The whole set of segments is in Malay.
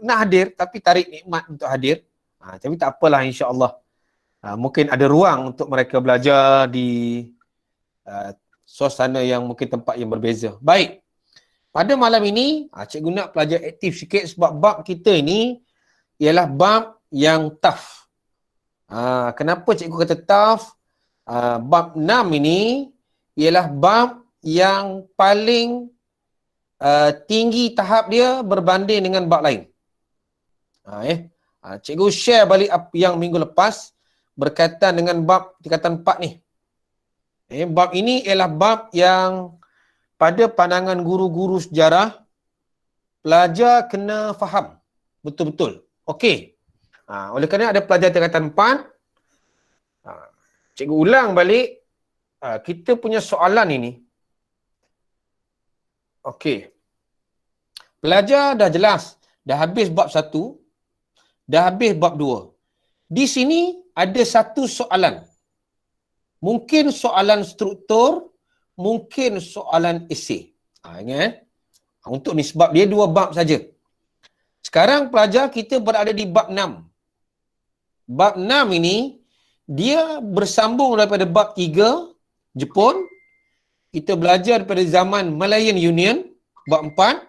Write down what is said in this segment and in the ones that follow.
nak hadir tapi tarik nikmat untuk hadir. Tapi tak apalah, insya-Allah. Mungkin ada ruang untuk mereka belajar di suasana yang mungkin tempat yang berbeza. Baik. Pada malam ini, cikgu nak pelajar aktif sikit sebab bab kita ini ialah bab yang tough. Kenapa cikgu kata tough? Bab 6 ini ialah bab yang paling tinggi tahap dia berbanding dengan bab lain. Cikgu share balik apa yang minggu lepas berkaitan dengan bab tingkatan 4 ni. Bab ini ialah bab yang pada pandangan guru-guru sejarah, pelajar kena faham betul-betul. Okey. Oleh kerana ada pelajar tingkatan 4, cikgu ulang balik kita punya soalan ini. Okey. Pelajar dah jelas, dah habis bab 1, dah habis bab 2. Di sini ada satu soalan. Mungkin soalan struktur, mungkin soalan esei. Ingat untuk ni sebab dia 2 bab saja. Sekarang pelajar kita berada di bab 6. Bab 6 ini dia bersambung daripada bab 3 Jepun. Kita belajar daripada zaman Malayan Union bab 4.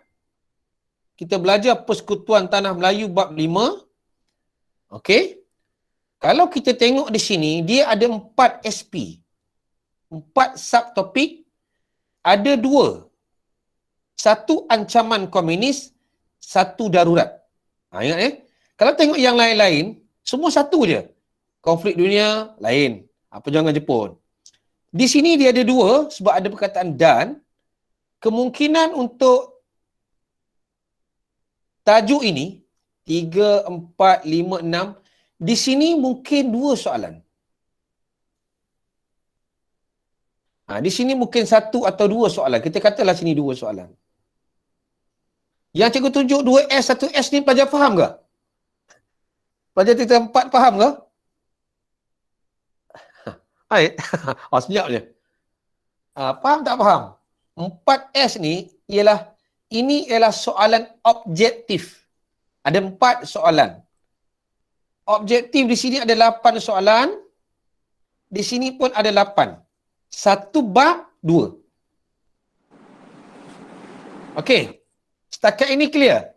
Kita belajar Persekutuan Tanah Melayu bab 5. Okey. Kalau kita tengok di sini dia ada 4 SP. 4 subtopik, ada 2. Satu ancaman komunis, satu darurat. Ingat kalau tengok yang lain-lain, semua satu je. Konflik dunia, lain. Perjuangan Jepun. Di sini dia ada 2 sebab ada perkataan dan. Kemungkinan untuk tajuk ini, 3, 4, 5, 6, di sini mungkin 2 soalan. Di sini mungkin 1 atau 2 soalan. Kita katalah sini 2 soalan. Yang cikgu tunjuk 2S, 1S ni pelajar faham ke? Pelajar tingkatan 4 faham ke? Baik. Senyap je. Faham tak faham? 4S ni ini ialah soalan objektif. Ada 4 soalan. Objektif di sini ada 8 soalan. Di sini pun ada 8. 1 bab 2. Okey. Setakat ini clear?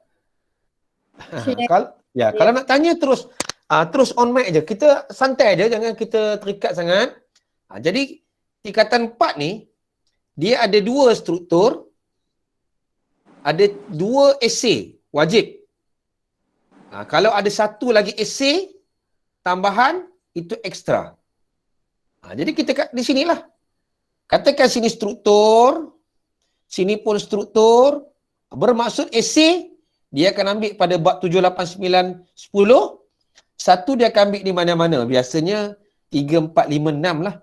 Kalau nak tanya terus on mic je. Kita santai je, jangan kita terikat sangat. Jadi tingkatan 4 ni dia ada 2 struktur, ada 2 esei wajib. Kalau ada 1 lagi esei tambahan, itu ekstra. Jadi kita di sinilah. Katakan sini struktur, sini pun struktur, bermaksud esei dia akan ambil pada bab 7, 8, 9, 10. 1 dia akan ambil di mana-mana. Biasanya 3, 4, 5, 6 lah.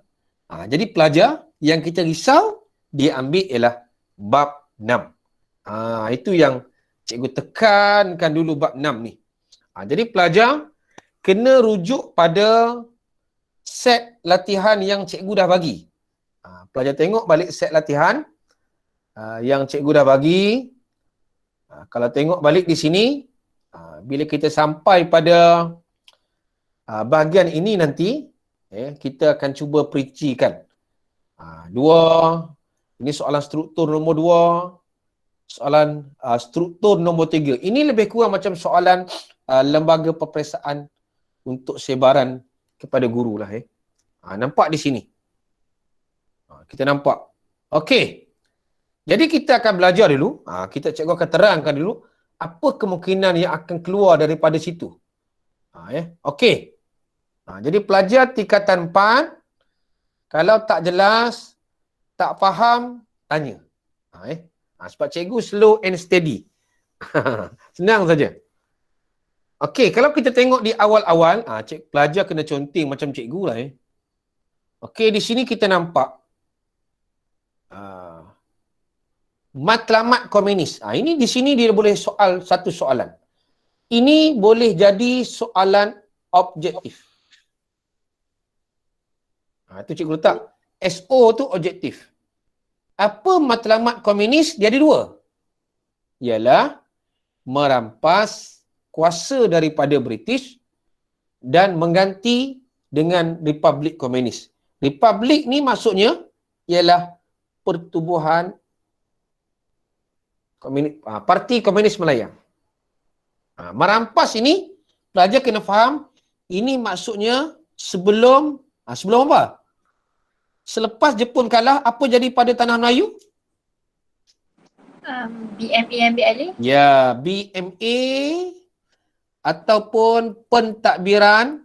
Jadi pelajar yang kita risau, dia ambil ialah bab 6. Itu yang cikgu tekankan dulu bab 6 ni. Jadi pelajar kena rujuk pada set latihan yang cikgu dah bagi. Pelajar tengok balik set latihan yang cikgu dah bagi. Kalau tengok balik di sini, bila kita sampai pada bahagian ini nanti, kita akan cuba perincikan. 2, ini soalan struktur nombor 2, soalan struktur nombor 3. Ini lebih kurang macam soalan lembaga peperiksaan untuk sebaran kepada guru lah. Nampak di sini. Kita nampak. Okey. Jadi kita akan belajar dulu. Cikgu akan terangkan dulu apa kemungkinan yang akan keluar daripada situ. Okey. Jadi pelajar tingkatan 4, kalau tak jelas, tak faham, tanya. Sebab cikgu slow and steady. Senang saja. Okey, kalau kita tengok di awal-awal, pelajar kena conteng macam cikgu lah. Okey, di sini kita nampak matlamat komunis. Ini di sini dia boleh soal satu soalan. Ini boleh jadi soalan objektif. Itu cikgu letak. SO tu objektif. Apa matlamat komunis? Dia ada 2. Ialah merampas kuasa daripada British dan mengganti dengan Republik Komunis. Republik ni maksudnya ialah Pertubuhan Parti Komunis Malaya. Merampas ini, pelajar kena faham, ini maksudnya sebelum apa? Selepas Jepun kalah, apa jadi pada tanah Melayu? BMA, MBLA? Ya, BMA ataupun pentadbiran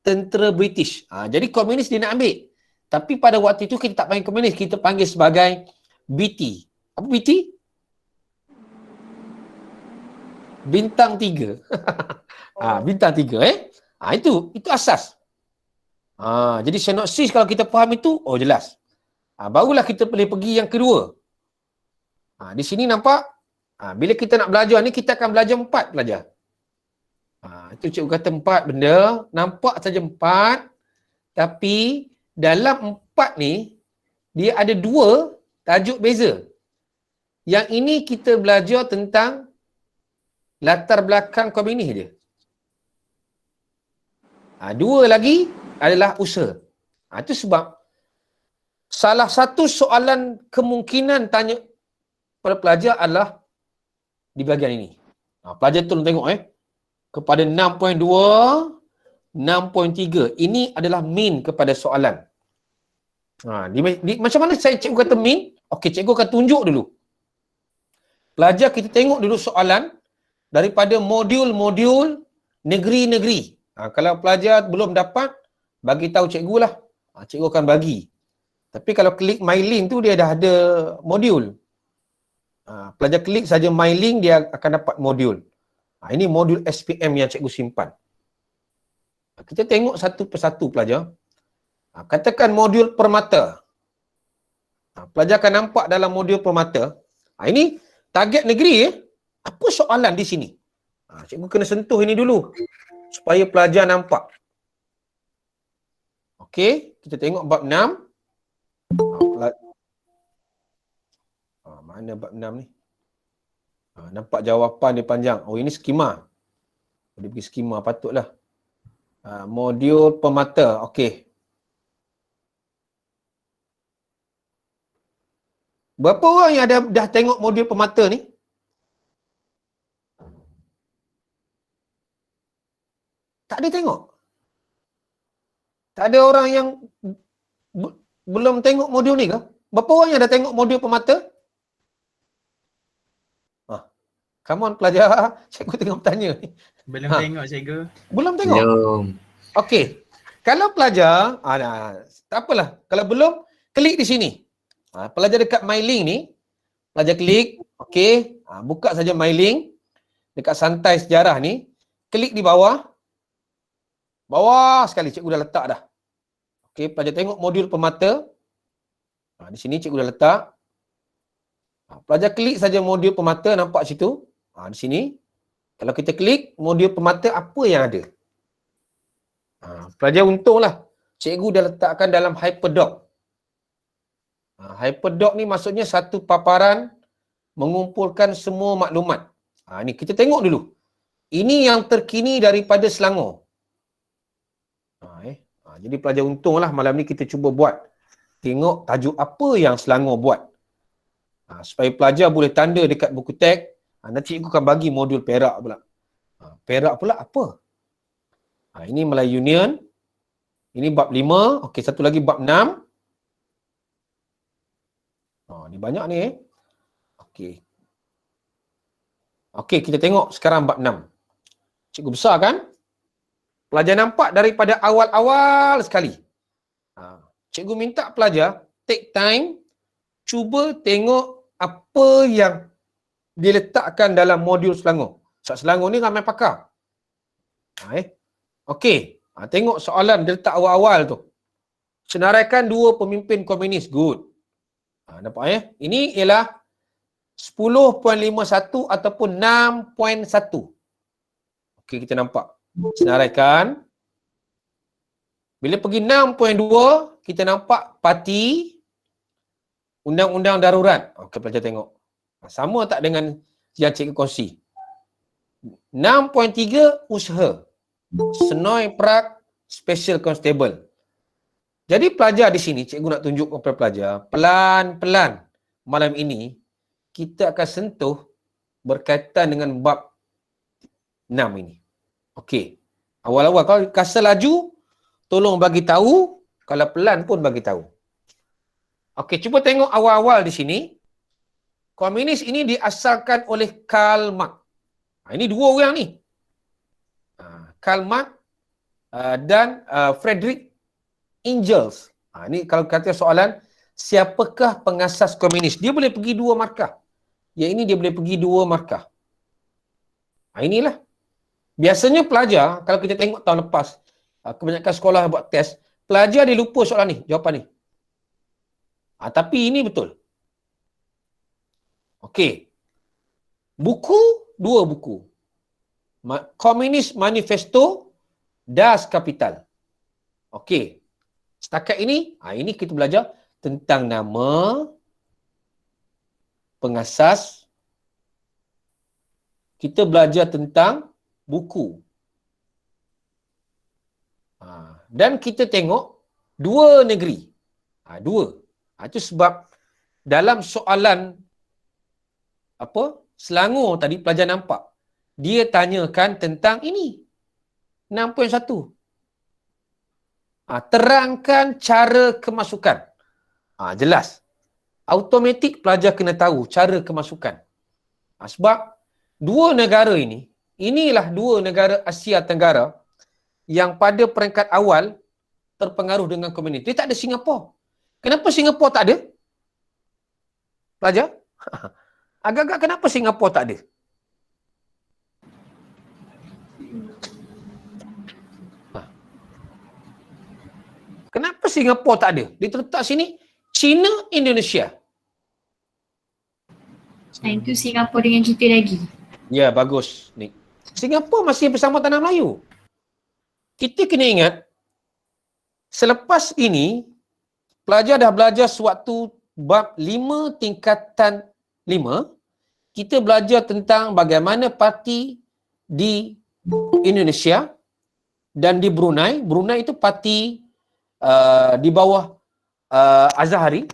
tentera British. Jadi komunis dia nak ambil. Tapi pada waktu itu kita tak panggil komunis, kita panggil sebagai BT. Apa BT? Bintang 3. Bintang 3 itu asas. Jadi sinopsis kalau kita faham itu, jelas. Barulah kita boleh pergi yang kedua. Di sini nampak, bila kita nak belajar ni, kita akan belajar 4 pelajar. Itu cikgu kata 4 benda, nampak saja 4, tapi dalam 4 ni, dia ada 2 tajuk beza. Yang ini kita belajar tentang latar belakang komunis dia. 2 lagi adalah usaha. Itu sebab salah satu soalan kemungkinan tanya pada pelajar adalah di bahagian ini. Pelajar tolong tengok kepada 6.2, 6.3. Ini adalah min kepada soalan. Macam mana cikgu kata min? Okey, cikgu akan tunjuk dulu. Pelajar kita tengok dulu soalan daripada modul-modul negeri-negeri. Kalau pelajar belum dapat, bagi tahu cikgu lah. Cikgu akan bagi. Tapi kalau klik my link tu, dia dah ada modul. Pelajar klik saja my link, dia akan dapat modul. Ini modul SPM yang cikgu simpan. Kita tengok satu persatu pelajar. Katakan modul permata. Pelajar akan nampak dalam modul permata. Ini target negeri. Apa soalan di sini? Cikgu kena sentuh ini dulu supaya pelajar nampak. Okey, kita tengok bab 6. Mana bab 6 ni? Nampak jawapan dia panjang. Ini skema. Dia pergi skema, patutlah. Modul permata. Okey. Berapa orang yang dah tengok modul permata ni? Tak ada tengok. Tak ada orang yang belum tengok modul ni ke? Berapa orang yang dah tengok modul permata? Come on pelajar, cikgu tengah bertanya ni. Belum tengok cikgu. Belum tengok? Belum. Okey. Kalau pelajar, tak apalah. Kalau belum, klik di sini. Pelajar dekat my link ni, pelajar klik, okey. Buka saja my link. Dekat santai sejarah ni, klik di bawah. Bawah sekali, cikgu dah letak dah. Okey, pelajar tengok modul permata. Di sini cikgu dah letak. Pelajar klik saja modul permata, nampak situ. Di sini. Kalau kita klik modul permata, apa yang ada? Pelajar untunglah. Cikgu dah letakkan dalam hyperdoc. Hyperdoc ni maksudnya satu paparan mengumpulkan semua maklumat. Ni kita tengok dulu. Ini yang terkini daripada Selangor. Jadi pelajar untunglah malam ni kita cuba buat. Tengok tajuk apa yang Selangor buat. Supaya pelajar boleh tanda dekat buku teks. Nanti cikgu akan bagi modul Perak pula. Perak pula apa? Ini Melayu Union. Ini bab 5. Okey, satu lagi bab 6. Ni banyak ni Okey. Okey, kita tengok sekarang bab 6. Cikgu besar kan? Pelajar nampak daripada awal-awal sekali. Cikgu minta pelajar take time, cuba tengok apa yang diletakkan dalam modul Selangor. Selangor ni ramai pakar. Okey. Tengok soalan dia letak awal-awal tu. Senaraikan 2 pemimpin komunis. Good. Nampak Ini ialah 10.51 ataupun 6.1. Okey, kita nampak. Senaraikan. Bila pergi 6.2, kita nampak parti undang-undang darurat. Okey, pelajar tengok. Sama tak dengan yang cikgu kongsi? 6.3 usaha. Senoi Perak Special Constable. Jadi pelajar di sini, cikgu nak tunjuk kepada pelajar, pelan-pelan malam ini kita akan sentuh berkaitan dengan bab 6 ini. Okey. Awal-awal kalau rasa laju, tolong bagi tahu, kalau pelan pun bagi tahu. Okey, cuba tengok awal-awal di sini. Komunis ini diasalkan oleh Karl Marx. Ini dua orang ni. Karl Marx dan Friedrich Engels. Ini kalau kata soalan, siapakah pengasas komunis? Dia boleh pergi dua markah. Yang ini dia boleh pergi dua markah. Inilah. Biasanya pelajar, kalau kita tengok tahun lepas, kebanyakan sekolah buat test, pelajar dia lupa soalan ni, jawapan ni. Tapi ini betul. Okey. Buku, dua buku. Communist Manifesto, Das Kapital. Okey. Setakat ini, ini kita belajar tentang nama, pengasas. Kita belajar tentang buku. Dan kita tengok dua negeri. Dua. Itu sebab dalam soalan Selangor tadi pelajar nampak. Dia tanyakan tentang ini. 6.1. Terangkan cara kemasukan. Jelas. Automatik pelajar kena tahu cara kemasukan. Sebab dua negara ini, inilah dua negara Asia Tenggara yang pada peringkat awal terpengaruh dengan komunis. Dia tak ada Singapura. Kenapa Singapura tak ada? Pelajar? Agak-agak kenapa Singapura tak ada? Kenapa Singapura tak ada? Dia terletak sini, China, Indonesia. Itu Singapura dengan kita lagi. Ya, bagus, Nick. Singapura masih bersama tanah Melayu. Kita kena ingat, selepas ini, pelajar dah belajar sewaktu bab 5 tingkatan 5, kita belajar tentang bagaimana parti di Indonesia dan di Brunei. Brunei itu parti di bawah Azhari.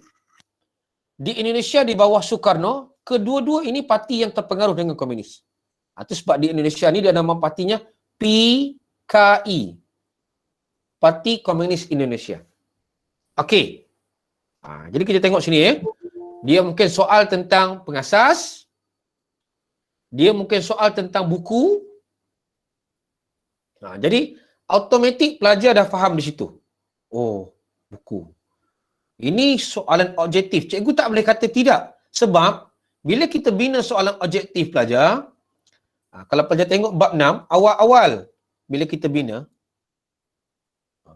Di Indonesia di bawah Soekarno. Kedua-dua ini parti yang terpengaruh dengan komunis. Itu sebab di Indonesia ni dia nama partinya PKI. Parti Komunis Indonesia. Okey. Jadi kita tengok sini Dia mungkin soal tentang pengasas. Dia mungkin soal tentang buku. Jadi automatik pelajar dah faham di situ. Oh, buku. Ini soalan objektif. Cikgu tak boleh kata tidak. Sebab bila kita bina soalan objektif pelajar, kalau pelajar tengok bab 6, awal-awal bila kita bina,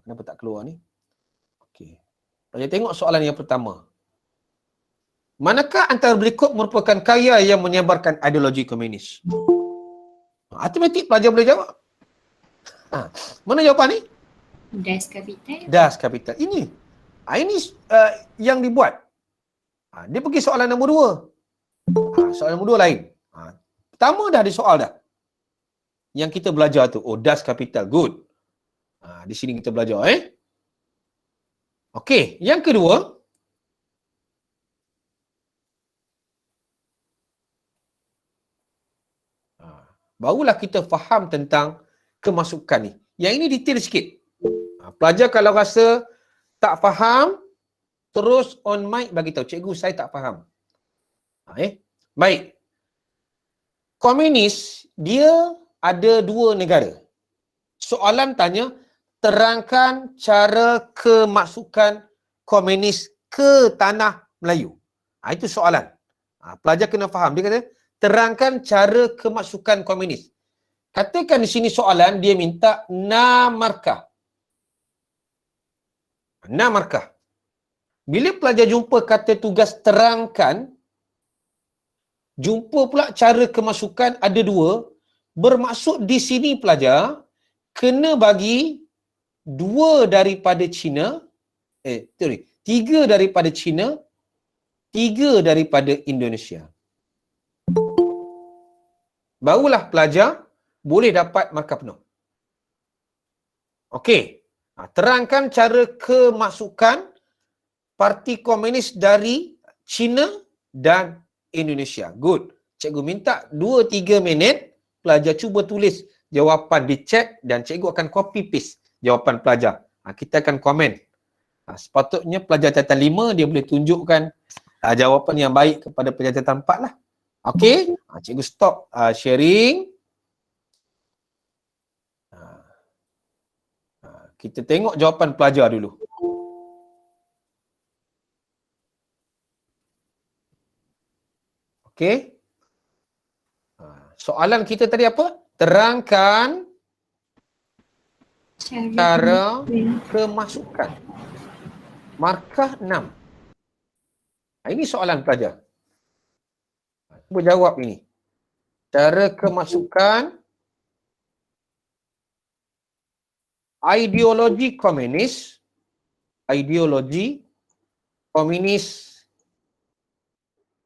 kenapa tak keluar ni? Okey. Pelajar tengok soalan yang pertama. Manakah antara berikut merupakan karya yang menyebarkan ideologi komunis? Automatik pelajar boleh jawab. Mana jawapan ni? Das Kapital. Das Kapital. Ini yang dibuat. Dia pergi soalan nombor 2. Soalan nombor 2 lain. Pertama dah ada soal dah. Yang kita belajar tu. Oh, Das Kapital. Good. Di sini kita belajar. Okey. Yang kedua. Barulah kita faham tentang kemasukan ni. Yang ini detail sikit. Pelajar kalau rasa tak faham, terus on mic bagi tahu. Cikgu, saya tak faham. Baik. Komunis, dia ada dua negara. Soalan tanya, terangkan cara kemasukan komunis ke tanah Melayu. Itu soalan. Pelajar kena faham. Dia kata, terangkan cara kemasukan komunis. Katakan di sini soalan, dia minta 6 markah. 6 markah. Bila pelajar jumpa kata tugas terangkan, jumpa pula cara kemasukan ada 2, bermaksud di sini pelajar kena bagi 2 daripada China, 3 daripada China, 3 daripada Indonesia. barulah pelajar boleh dapat markah penuh. Okey. Terangkan cara kemasukan Parti Komunis dari China dan Indonesia. Good. Cikgu minta 2-3 minit, pelajar cuba tulis jawapan di chat dan cikgu akan copy paste jawapan pelajar. Kita akan komen. Sepatutnya pelajar catatan 5 dia boleh tunjukkan jawapan yang baik kepada pelajar catatan 4 lah. Okey? Cikgu stop sharing. Kita tengok jawapan pelajar dulu. Okey? Soalan kita tadi apa? Terangkan cara kemasukan markah 6. Ini soalan pelajar. Cuba jawab ini. Cara kemasukan ideologi komunis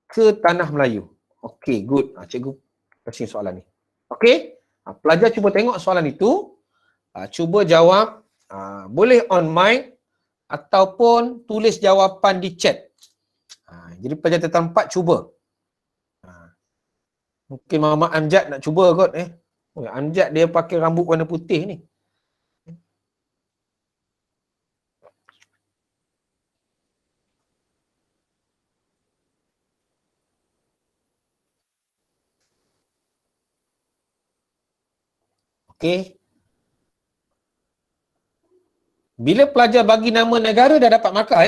ke tanah Melayu. Okey, good. Cikgu kasih soalan ni. Okey? Pelajar cuba tengok soalan itu. Cuba jawab. Boleh on mic ataupun tulis jawapan di chat. Jadi pelajar catatan 4 cuba. Mungkin Muhammad Amjad nak cuba kot. Amjad dia pakai rambut warna putih ni. Okey. Bila pelajar bagi nama negara dah dapat markah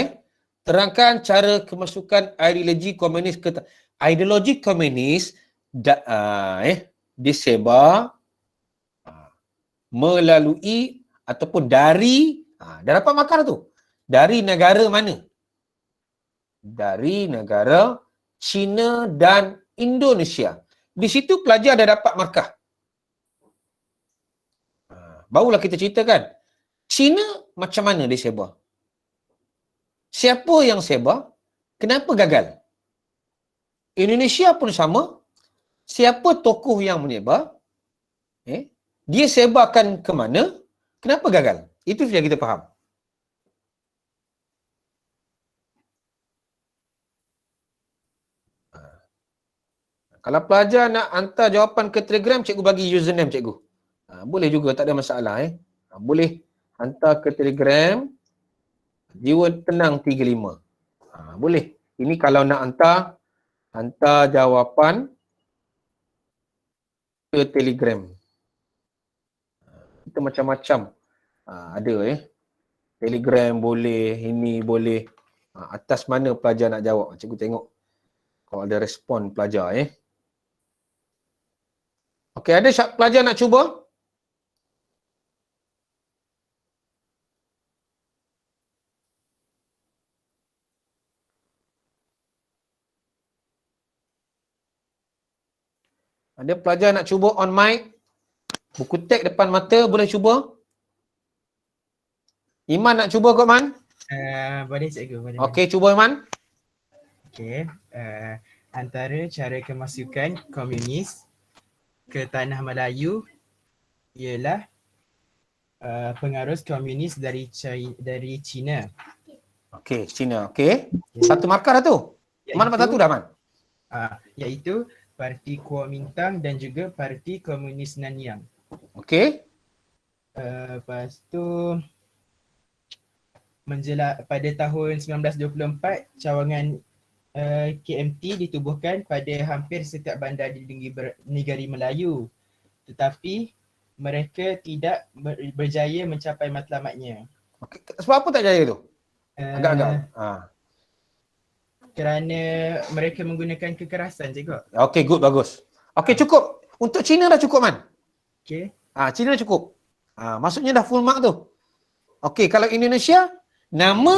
terangkan cara kemasukan ideologi komunis ke ideologi komunis disebar melalui ataupun dari dah dapat markah tu. Dari negara mana? Dari negara China dan Indonesia. Di situ pelajar dah dapat markah. Barulah kita ceritakan. China macam mana dia sebar? Siapa yang sebar? Kenapa gagal? Indonesia pun sama. Siapa tokoh yang menyebar? Dia sebarkan ke mana? Kenapa gagal? Itu yang kita faham. Kalau pelajar nak hantar jawapan ke Telegram, cikgu bagi username cikgu. Boleh juga, tak ada masalah. Boleh hantar ke Telegram Jiwa Tenang 35. Boleh. Ini kalau nak hantar jawapan ke Telegram. Kita macam-macam ada Telegram boleh, ini boleh. Atas mana pelajar nak jawab. Cikgu tengok kalau ada respon pelajar. Okey, ada pelajar nak cuba? Ada pelajar nak cuba on mic? Buku teks depan mata, boleh cuba? Iman nak cuba kot, Man? Boleh cikgu, boleh. Okey, cuba Iman. Okey. Antara cara kemasukan komunis ke tanah Melayu ialah pengarus komunis dari China. Okey, China. Okey. Satu markah dah tu. Man dapat satu dah, Man? Iaitu Parti Kuomintang dan juga Parti Komunis Nanyang. Okey. Lepas tu pada tahun 1924 cawangan KMT ditubuhkan pada hampir setiap bandar di negeri Melayu. Tetapi mereka tidak berjaya mencapai matlamatnya. Okay. Sebab apa tak jaya tu? Agak-agak. Kerana mereka menggunakan kekerasan, cikgu. Okey, good, bagus. Okey, cukup. Untuk China dah cukup, Man? Okey. China dah cukup. Maksudnya dah full mark tu. Okey, kalau Indonesia, nama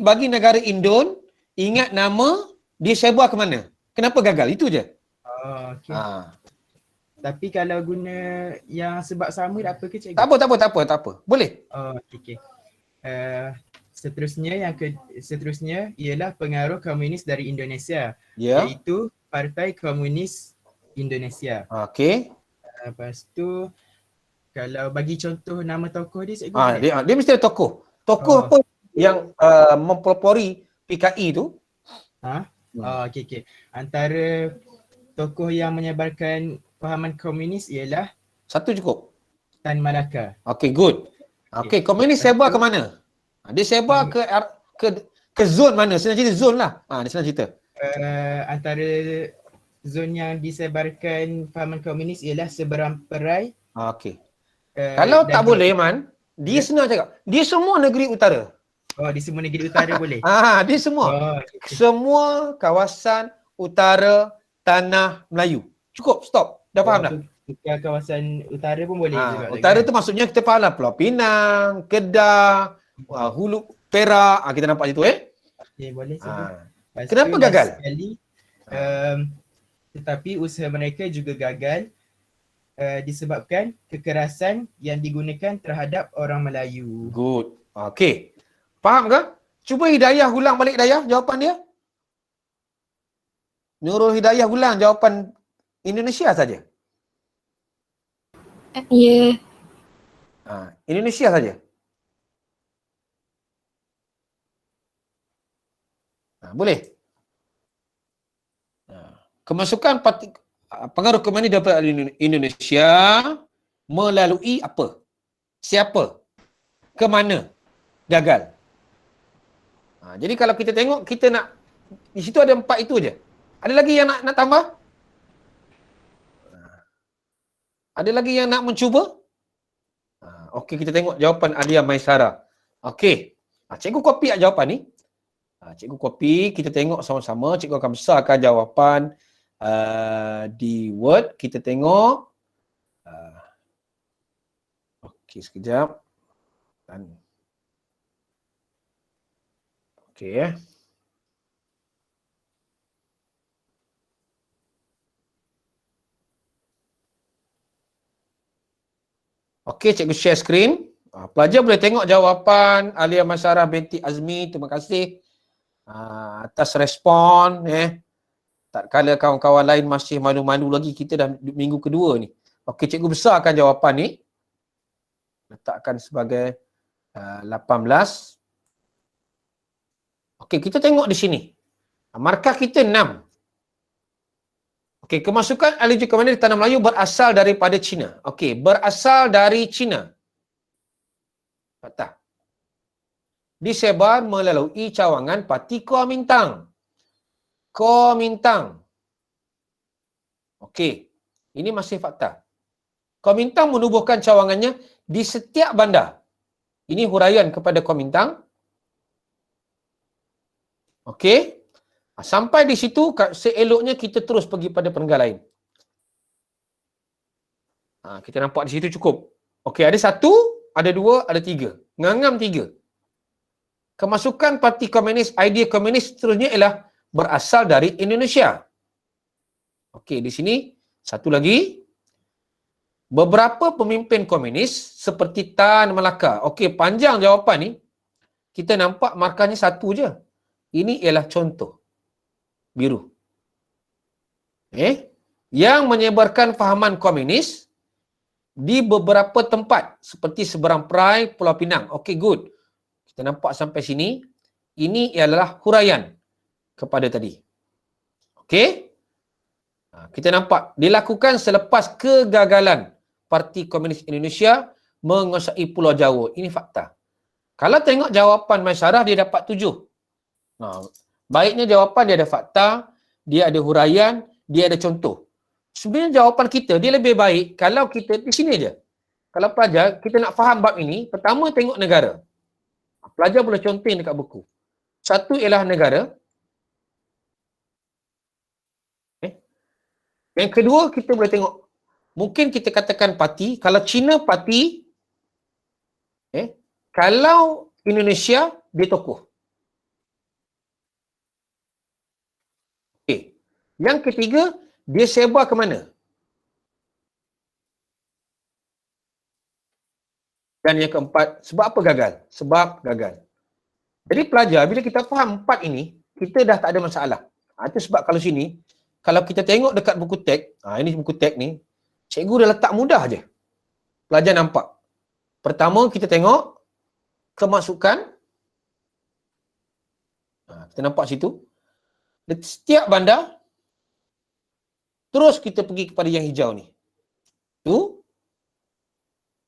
bagi negara Indon, ingat nama, dia sebar ke mana? Kenapa gagal? Itu je. Okey. Tapi kalau guna yang sebab sama tak apa ke, cikgu? Tak apa. Boleh. Okey. Seterusnya ialah pengaruh komunis dari Indonesia, iaitu Partai Komunis Indonesia. Okey. Lepas tu kalau bagi contoh nama tokoh dia cikgu boleh? Dia mesti ada tokoh. Tokoh Oh. apa yang mempelopori PKI tu? Okey. Antara tokoh yang menyebarkan fahaman komunis ialah Satu cukup. Tan Malaka. Okey, good. Okey, komunis sebar ke mana? Dia sebar ke zon mana? Senang cerita zon lah. Dia senang cerita. Antara zon yang disebarkan fahaman komunis ialah seberang perai. Okey. Kalau tak dan boleh, Man, dia senang cakap. Dia semua negeri utara. di semua negeri utara boleh? Dia semua. Okay. Semua kawasan utara tanah Melayu. Cukup, stop. Dah faham dah? Bukan kawasan utara pun boleh juga. Utara tu maksudnya kita faham lah. Pulau Pinang, Kedah, Hulu, Perak. Kita nampak situ Okay, boleh. Kenapa gagal? Sekali, tetapi usaha mereka juga gagal disebabkan kekerasan yang digunakan terhadap orang Melayu. Good. Okey. Faham ke? Cuba Hidayah ulang balik Hidayah jawapan dia. Nurul Hidayah ulang jawapan Indonesia saja. Ya. Indonesia saja. Boleh. Kemasukan pengaruh komunis daripada Indonesia melalui apa? Siapa? Ke mana? Gagal. Jadi kalau kita tengok, kita nak, di situ ada 4 itu je. Ada lagi yang nak tambah? Ada lagi yang nak mencuba? Okey, kita tengok jawapan Alia Maisara. Okey. Cikgu copy jawapan ni. Cikgu copy, kita tengok sama-sama. Cikgu akan besarkan jawapan di Word. Kita tengok. Okey, sekejap. Okey Okey, cikgu share screen. Pelajar boleh tengok jawapan Alia Maisara binti Azmi. Terima kasih atas respon. Tak kala kawan-kawan lain masih malu-malu lagi, kita dah minggu kedua ni. Okey, cikgu besarkan jawapan ni. Letakkan sebagai 18. Okey, kita tengok di sini. Markah kita 6. Okey, kemasukan ahli komunis di tanah Melayu berasal daripada China. Okey, berasal dari China. Fakta. Disebar melalui cawangan Parti Kuomintang. Kuomintang. Okey, ini masih fakta. Kuomintang menubuhkan cawangannya di setiap bandar. Ini huraian kepada Kuomintang. Okey. Sampai di situ, seeloknya kita terus pergi pada penengah lain. Kita nampak di situ cukup. Okey, ada 1, ada 2, ada 3. Ngangam 3. Kemasukan Parti Komunis, idea komunis seterusnya ialah berasal dari Indonesia. Okey, di sini satu lagi. Beberapa pemimpin komunis seperti Tan Malaka. Okey, panjang jawapan ni. Kita nampak markahnya 1 je. Ini ialah contoh. Biru. Yang menyebarkan fahaman komunis di beberapa tempat seperti seberang perai, Pulau Pinang. Okey, good. Kita nampak sampai sini. Ini ialah huraian kepada tadi. Okey. Kita nampak dilakukan selepas kegagalan Parti Komunis Indonesia menguasai Pulau Jawa. Ini fakta. Kalau tengok jawapan Maisarah, dia dapat 7. Baiknya jawapan dia ada fakta, dia ada huraian, dia ada contoh. Sebenarnya jawapan kita, dia lebih baik kalau kita di sini je. Kalau pelajar, kita nak faham bab ini, pertama tengok negara. Pelajar boleh contohin dekat buku. Satu ialah negara. Yang kedua, kita boleh tengok. Mungkin kita katakan parti. Kalau China parti, kalau Indonesia, dia tokoh. Okay. Yang ketiga, dia sebar ke mana? Dan yang keempat, sebab apa gagal? Sebab gagal. Jadi pelajar, bila kita faham 4 ini, kita dah tak ada masalah. Itu sebab kalau sini, kalau kita tengok dekat buku teks, ini buku teks ni, cikgu dah letak mudah je. Pelajar nampak. Pertama kita tengok kemasukan. Kita nampak situ. Setiap bandar, terus kita pergi kepada yang hijau ni. Tu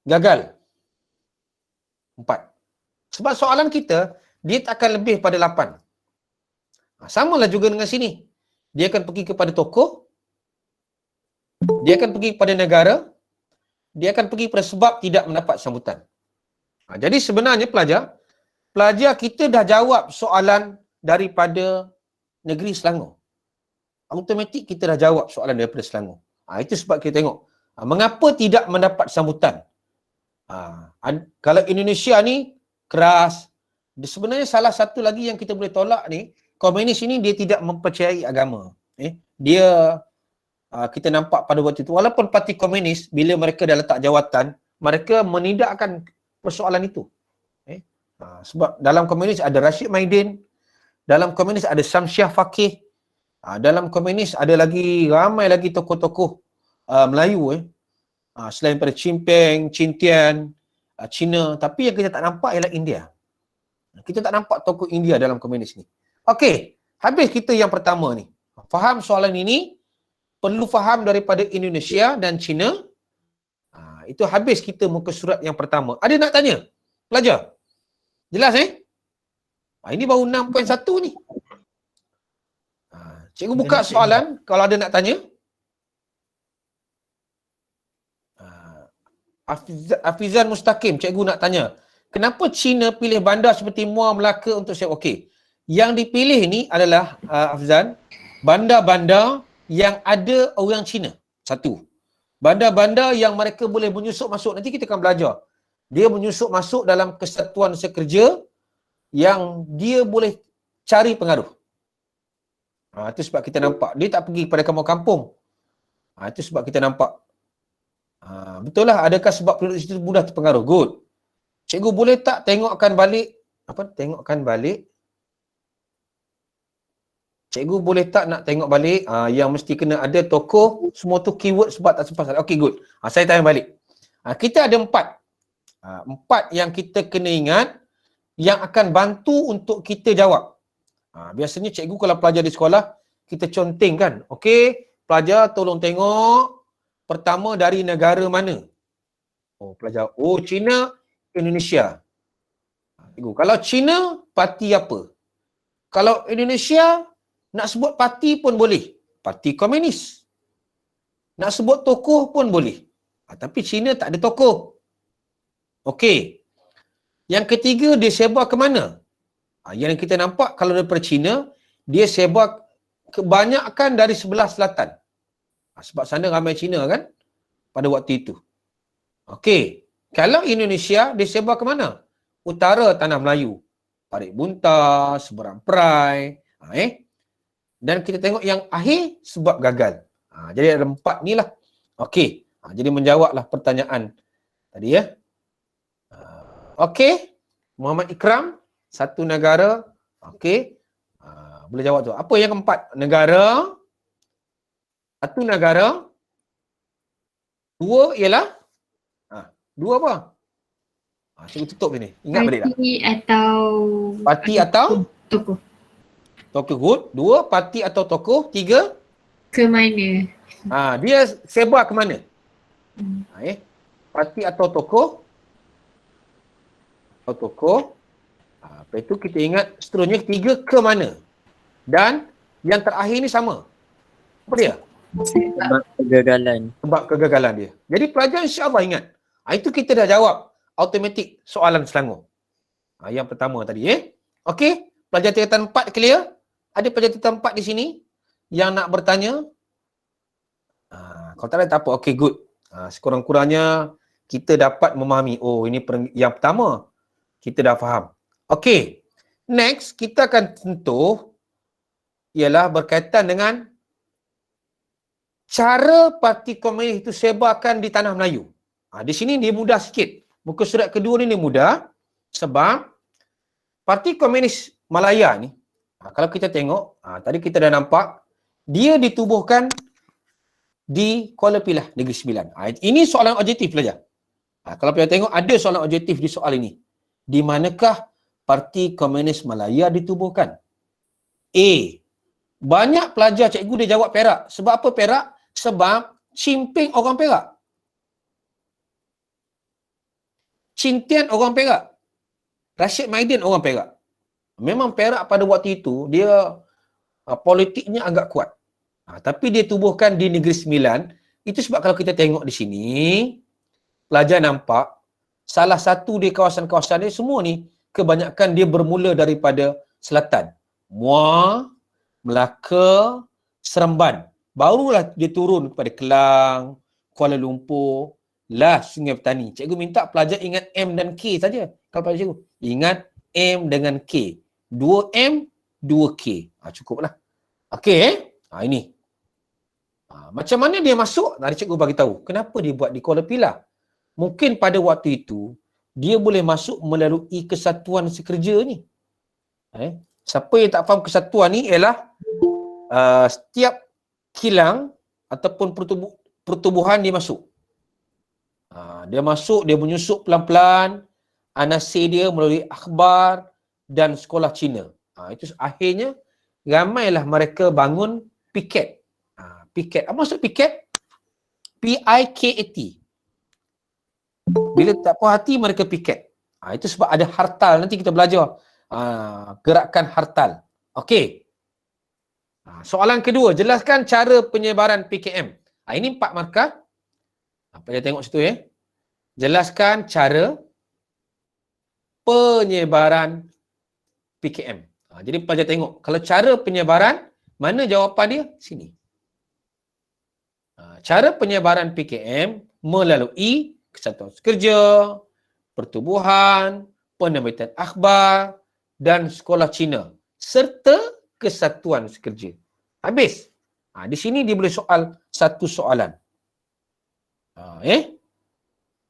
gagal. 4. Sebab soalan kita, dia tak akan lebih pada 8. Samalah juga dengan sini. Dia akan pergi kepada tokoh, dia akan pergi kepada negara, dia akan pergi pada sebab tidak mendapat sambutan. Jadi sebenarnya pelajar kita dah jawab soalan daripada negeri Selangor. Automatik kita dah jawab soalan daripada Selangor. Itu sebab kita tengok. Mengapa tidak mendapat sambutan? Kalau Indonesia ni keras. Sebenarnya salah satu lagi yang kita boleh tolak ni, komunis ini dia tidak mempercayai agama. Dia, kita nampak pada waktu itu, walaupun parti komunis, bila mereka dah letak jawatan, mereka menidakkan persoalan itu. Sebab dalam komunis ada Rashid Maidin, dalam komunis ada Samsyah Fakih, dalam komunis ada lagi ramai lagi tokoh-tokoh Melayu selain pada Chin Peng, Chin Tian, Cina, tapi yang kita tak nampak ialah India. Kita tak nampak tokoh India dalam komunis ni. Okey, habis kita yang pertama ni. Faham soalan ini, perlu faham daripada Indonesia dan Cina. Itu habis kita muka surat yang pertama. Ada nak tanya? Pelajar? Jelas ini baru 6.1 ni. Cikgu buka soalan kalau ada nak tanya. Afizan Mustaqim, cikgu nak tanya. Kenapa China pilih bandar seperti Muar Melaka untuk siap? Okey. Yang dipilih ni adalah Afizan, bandar-bandar yang ada orang Cina. Satu. Bandar-bandar yang mereka boleh menyusup masuk. Nanti kita akan belajar. Dia menyusup masuk dalam kesatuan sekerja yang dia boleh cari pengaruh. Itu sebab kita nampak. Dia tak pergi pada kampung-kampung. Itu sebab kita nampak. Betul lah, adakah sebab penduduk situ mudah terpengaruh? Good. Cikgu boleh tak tengokkan balik? Cikgu boleh tak nak tengok balik yang mesti kena ada tokoh, semua tu keyword sebab tak sempat. Okay, good. Saya tanya balik. Kita ada 4. 4 yang kita kena ingat yang akan bantu untuk kita jawab. Biasanya cikgu kalau pelajar di sekolah, kita conteng kan. Okey, pelajar tolong tengok pertama dari negara mana. Pelajar, China, Indonesia. Cikgu, kalau China, parti apa? Kalau Indonesia, nak sebut parti pun boleh. Parti komunis. Nak sebut tokoh pun boleh. Tapi China tak ada tokoh. Okey. Yang ketiga, dia sebar ke mana? Yang kita nampak kalau daripada China, dia sebar kebanyakan dari sebelah selatan. Sebab sana ramai Cina kan pada waktu itu. Okey. Kalau Indonesia, dia sebar ke mana? Utara Tanah Melayu. Parit Buntar, Seberang Perai. Dan kita tengok yang akhir sebab gagal. Jadi ada 4 ni lah. Okey. Jadi menjawablah pertanyaan tadi ya. Okey. Muhammad Ikram, satu negara. Okey. Boleh jawab tu. Apa yang keempat? Negara. Satu negara. 2 ialah? 2 apa? Cikgu tutup sini. Ingat balik tak? Parti atau? Tokoh. Tokoh, good. 2, parti atau tokoh. 3? Ke mana? Dia sebar ke mana? Parti atau tokoh. Lepas itu kita ingat seterusnya 3 ke mana? Dan yang terakhir ni sama. Apa dia? Sebab kegagalan dia. Jadi pelajar insya-Allah ingat. Itu kita dah jawab automatik soalan Selangor. Yang pertama tadi Okey, pelajar tingkatan 4 clear? Ada pelajar tingkatan 4 di sini yang nak bertanya? Kalau tak ada tak apa. Okey, good. Sekurang-kurangnya kita dapat memahami. Ini yang pertama. Kita dah faham. Okey. Next, kita akan sentuh ialah berkaitan dengan cara parti komunis itu sebarkan di tanah Melayu. Di sini dia mudah sikit. Muka surat kedua ni dia mudah sebab parti komunis Malaya ni, kalau kita tengok, tadi kita dah nampak dia ditubuhkan di Kuala Pilah, Negeri Sembilan. Ini soalan objektif pelajar. Kalau pelajar tengok, ada soalan objektif di soal ini. Di manakah Parti Komunis Malaya ditubuhkan? A. Banyak pelajar cikgu dia jawab Perak. Sebab apa Perak? Sebab Cimping orang Perak. Cintian orang Perak. Rashid Maidin orang Perak. Memang Perak pada waktu itu, dia politiknya agak kuat. Tapi dia tubuhkan di Negeri Sembilan. Itu sebab kalau kita tengok di sini, pelajar nampak salah satu di kawasan-kawasan ni semua ni kebanyakan dia bermula daripada selatan. Muar, Melaka, Seremban. Barulah dia turun kepada Kelang, Kuala Lumpur, lah Sungai Petani. Cikgu minta pelajar ingat M dan K saja. Kalau pelajar cikgu, ingat M dengan K. 2M, 2K. Cukuplah. Okey, ini. Macam mana dia masuk? Nanti cikgu bagi tahu. Kenapa dia buat di Kuala Pilah? Mungkin pada waktu itu, dia boleh masuk melalui kesatuan sekerja ni. Siapa yang tak faham kesatuan ni ialah setiap kilang ataupun pertubuhan dia masuk. Dia masuk, dia menyusup pelan-pelan. Anasir dia melalui akhbar dan sekolah Cina. Itu akhirnya ramailah mereka bangun piket. Piket. Apa maksud piket? P-I-K-A-T. Bila tak puas hati mereka piket. Itu sebab ada hartal. Nanti kita belajar gerakan hartal. Okey. Soalan kedua, jelaskan cara penyebaran PKM. Ini 4 markah. Apa dia tengok situ ya? Jelaskan cara penyebaran PKM. Jadi pelajar tengok, kalau cara penyebaran, mana jawapan dia? Sini. Cara penyebaran PKM melalui kesatuan sekerja, pertubuhan, penerbitan akhbar dan sekolah Cina serta kesatuan sekerja. Habis. Di sini dia boleh soal satu soalan.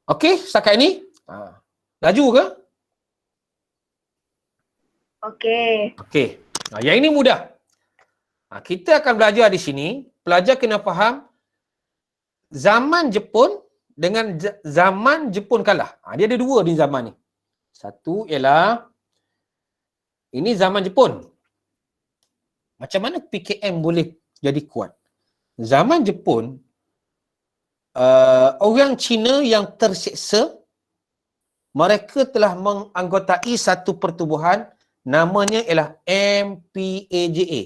Okey, setakat ini. Laju ke? Okey. Yang ini mudah. Kita akan belajar di sini. Pelajar kena faham zaman Jepun dengan zaman Jepun kalah. Dia ada dua di zaman ni. Satu ialah ini zaman Jepun. Macam mana PKM boleh jadi kuat? Zaman Jepun, orang Cina yang terseksa, mereka telah menganggotai satu pertubuhan namanya ialah MPAJA.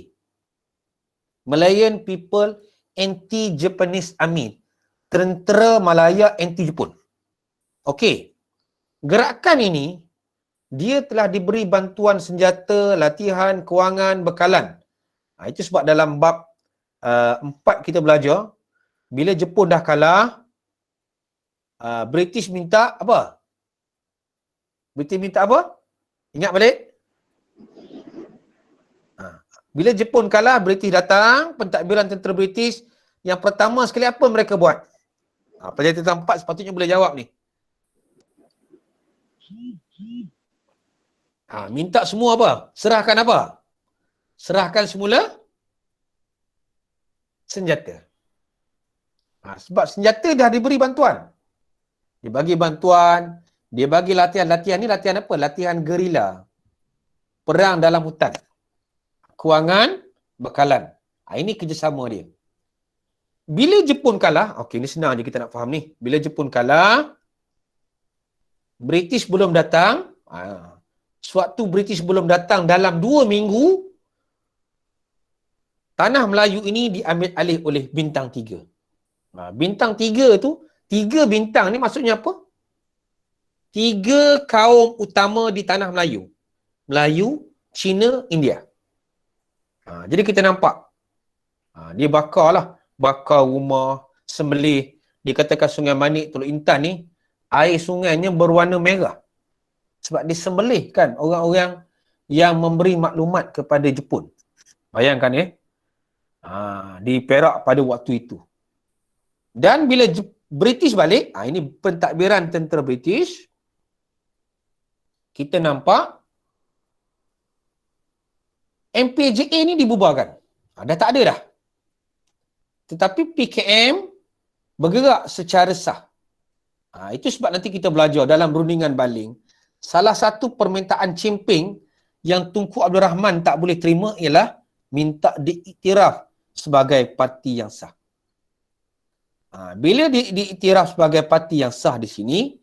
Malayan People Anti-Japanese Army. Tentera Malaya Anti-Jepun. Okey. Gerakan ini, dia telah diberi bantuan senjata, latihan, kewangan, bekalan. Itu sebab dalam bab 4 kita belajar, bila Jepun dah kalah, British minta apa? British minta apa? Ingat balik? Bila Jepun kalah, British datang, pentadbiran tentera British, yang pertama sekali apa mereka buat? Pelajar tentang 4 sepatutnya boleh jawab ni. Minta semua apa? Serahkan apa? Serahkan semula senjata. Sebab senjata dah diberi bantuan. Dia bagi bantuan, dia bagi latihan. Latihan ni latihan apa? Latihan gerila. Perang dalam hutan. Kewangan, bekalan. Ini kerjasama dia. Bila Jepun kalah, okey ni senang je kita nak faham ni. Bila Jepun kalah, British belum datang. Sewaktu British belum datang dalam 2 minggu, tanah Melayu ini diambil alih oleh bintang 3. Bintang 3 tu, 3 bintang ni maksudnya apa? 3 kaum utama di tanah Melayu. Melayu, Cina, India. Jadi kita nampak. Dia bakar lah. Bakar rumah, sembelih. Dikatakan Sungai Manik, Teluk Intan ni, air sungainya berwarna merah. Sebab disembelih kan orang-orang yang memberi maklumat kepada Jepun. Bayangkan di Perak pada waktu itu. Dan bila British balik, ini pentadbiran tentera British, kita nampak MPJA ni dibubarkan. Dah tak ada dah. Tetapi PKM bergerak secara sah. Itu sebab nanti kita belajar dalam rundingan baling. Salah satu permintaan cimping yang Tunku Abdul Rahman tak boleh terima ialah minta diiktiraf sebagai parti yang sah. Bila diiktiraf sebagai parti yang sah di sini,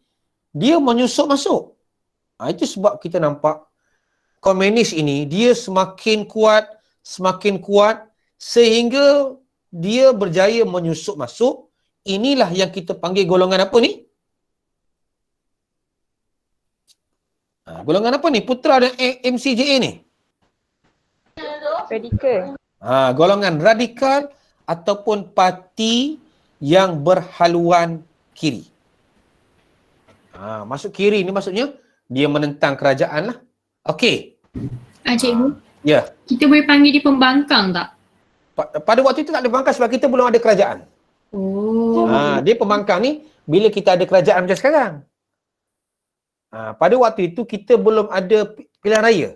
dia menyusup masuk. Itu sebab kita nampak komunis ini dia semakin kuat sehingga dia berjaya menyusup masuk. Inilah yang kita panggil golongan apa ni? Golongan apa ni? Putra dan MCJA ni? Radikal. Golongan radikal ataupun parti yang berhaluan kiri. Masuk kiri ni maksudnya dia menentang kerajaan lah. Okey. Cikgu, Ya. kita boleh panggil dia pembangkang tak? Pada waktu itu tak ada pembangkang sebab kita belum ada kerajaan. Oh. Dia pembangkang ni bila kita ada kerajaan macam sekarang. Pada waktu itu kita belum ada pilihan raya.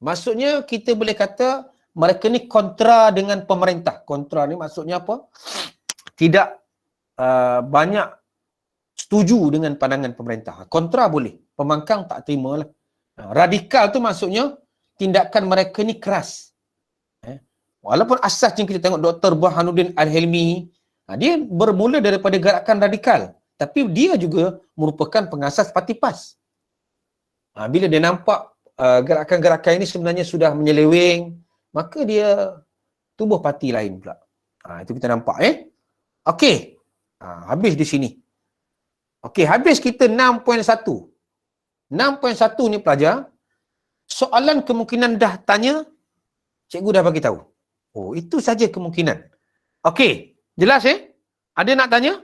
Maksudnya kita boleh kata mereka ni kontra dengan pemerintah. Kontra ni maksudnya apa? Tidak banyak setuju dengan pandangan pemerintah. Kontra boleh. Pembangkang tak terima lah. Radikal tu maksudnya tindakan mereka ni keras. Walaupun asasnya kita tengok Dr. Burhanuddin Al-Hilmi, dia bermula daripada gerakan radikal. Tapi dia juga merupakan pengasas parti PAS. Bila dia nampak gerakan-gerakan ini sebenarnya sudah menyeleweng, maka dia tubuh parti lain pula. Itu kita nampak. Okey. Habis di sini. Okey, habis kita 6.1. 6.1 ni pelajar, soalan kemungkinan dah tanya, cikgu dah bagi tahu. Oh, itu saja kemungkinan. Okey, jelas Ada nak tanya?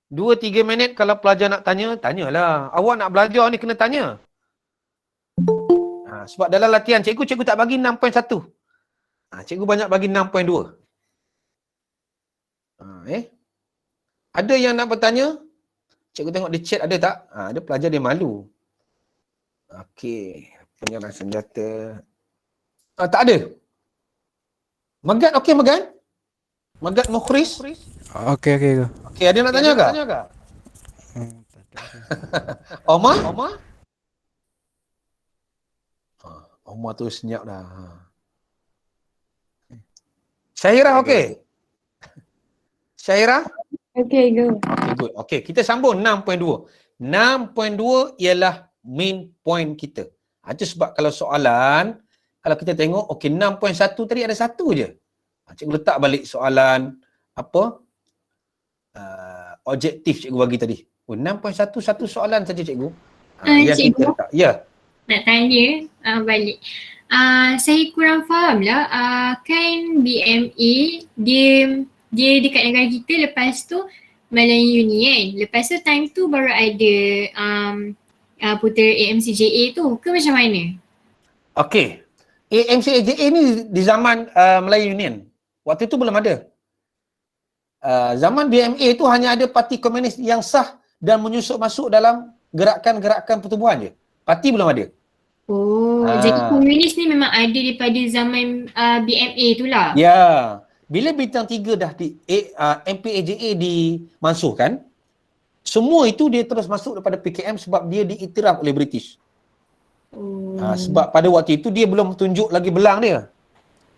2-3 minit kalau pelajar nak tanya, tanyalah. Awak nak belajar ni kena tanya. Sebab dalam latihan cikgu tak bagi 6.1. Cikgu banyak bagi 6.2. Ada yang nak bertanya? Cikgu tengok di chat ada tak? Ada pelajar dia malu. Okey, penyerang senjata. Tak ada. Magat okey Magat? Magat Mukhris? Okey. Okey, ada nak tanya ke? Omar? Omar tu senyap dah. Syahira okey? Syahira? Okay, go. Okey, good. Okey, kita sambung 6.2. 6.2 ialah main point kita. Itu sebab kalau soalan, kalau kita tengok, okey 6.1 tadi ada satu je. Cikgu letak balik soalan apa? Objektif cikgu bagi tadi. 6.1 satu soalan saja cikgu. Yang Cikgu, kita letak. Ya. nak tanya balik. Saya kurang faham lah. Kan BMA dia dekat negara kita, lepas tu Melayu Uni kan. Lepas tu time tu baru ada putera AMCJA tu ke macam mana? Okey. AMCJA ni di zaman Melayu Union. Waktu itu belum ada. Zaman BMA tu hanya ada parti komunis yang sah dan menyusup masuk dalam gerakan-gerakan pertubuhan je. Parti belum ada. Oh, jadi komunis ni memang ada daripada zaman BMA tu lah. Ya. Bila bintang 3 dah di MPAJA dimansuhkan, semua itu dia terus masuk daripada PKM sebab dia diiktiraf oleh British. Sebab pada waktu itu dia belum tunjuk lagi belang dia.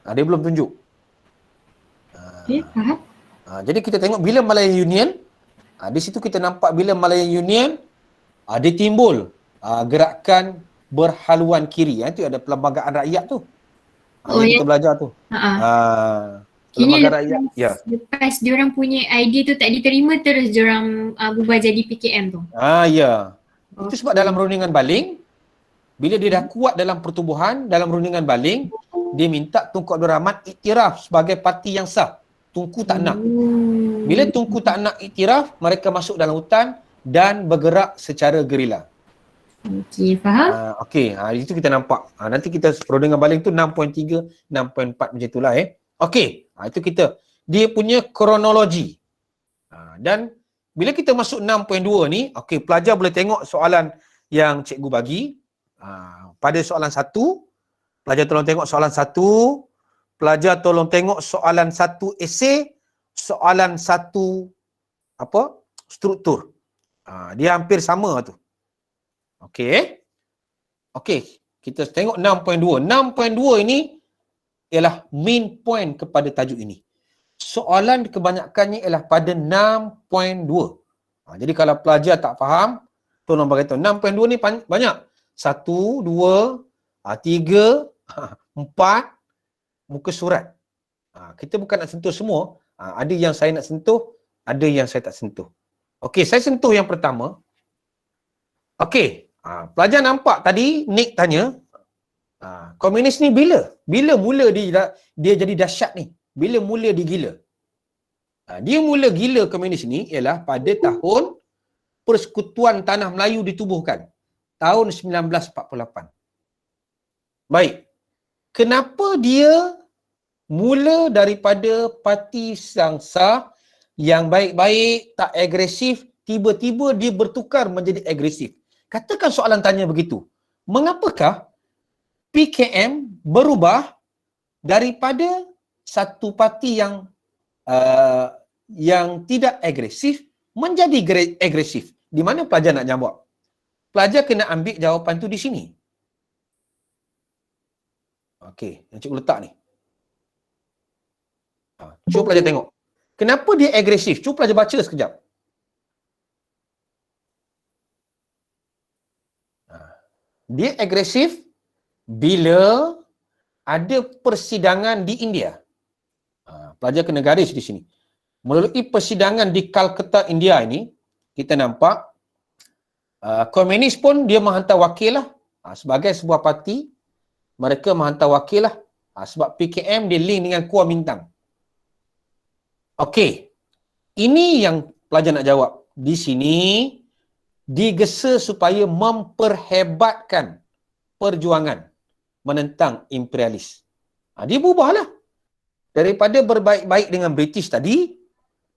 Dia belum tunjuk. Okay, faham. Jadi kita tengok bila Malayan Union, di situ kita nampak bila Malayan Union dia timbul gerakan berhaluan kiri. Itu ada Perlembagaan Rakyat tu. Yang kita belajar tu. Perlembagaan Rakyat. Ya. Lepas diorang punya idea tu tak diterima, terus diorang berubah jadi PKM tu. Ya. Itu sebab dalam rundingan baling, bila dia dah kuat dalam pertubuhan, dalam rundingan baling, dia minta Tunku Abdul Rahman iktiraf sebagai parti yang sah. Tunku tak nak. Bila Tunku tak nak iktiraf, mereka masuk dalam hutan dan bergerak secara gerila. Okey, faham? Okey, itu kita nampak. Nanti kita rundingan baling tu 6.3, 6.4 macam itulah Okey, itu kita. Dia punya kronologi. Dan bila kita masuk 6.2 ni, okey, pelajar boleh tengok soalan yang cikgu bagi. Pada soalan 1, pelajar tolong tengok soalan 1. pelajar tolong tengok soalan 1 esei, soalan 1 struktur. Dia hampir sama tu. Okey. Okey, kita tengok 6.2. 6.2 ini ialah main point kepada tajuk ini. Soalan kebanyakannya ialah pada 6.2. Jadi kalau pelajar tak faham, tolong bagi tahu. 6.2 ni banyak. 1, 2, 3, 4 muka surat. Kita bukan nak sentuh semua. Ada yang saya nak sentuh, ada yang saya tak sentuh. Okey, saya sentuh yang pertama. Okey, pelajar nampak tadi Nick tanya, komunis ni bila mula dia jadi dahsyat ni? Bila mula dia gila? Dia mula gila komunis ni ialah pada tahun Persekutuan Tanah Melayu ditubuhkan. Tahun 1948. Baik. Kenapa dia mula daripada parti Sangsa yang baik-baik, tak agresif, tiba-tiba dia bertukar menjadi agresif? Katakan soalan tanya begitu. Mengapakah PKM berubah daripada satu parti yang tidak agresif menjadi agresif? Di mana pelajar nak jawab? Pelajar kena ambil jawapan tu di sini. Okey, yang cikgu letak ni. Cuba pelajar tengok. Kenapa dia agresif? Cuba pelajar baca sekejap. Dia agresif bila ada persidangan di India. Pelajar kena garis di sini. Melalui persidangan di Calcutta, India ini, kita nampak komunis pun dia menghantar wakil lah. Sebagai sebuah parti, mereka menghantar wakil lah. Sebab PKM dia link dengan Kuomintang. Okey. Ini yang pelajar nak jawab. Di sini digesa supaya memperhebatkan perjuangan menentang imperialis. Dia berubahlah. Daripada berbaik-baik dengan British tadi,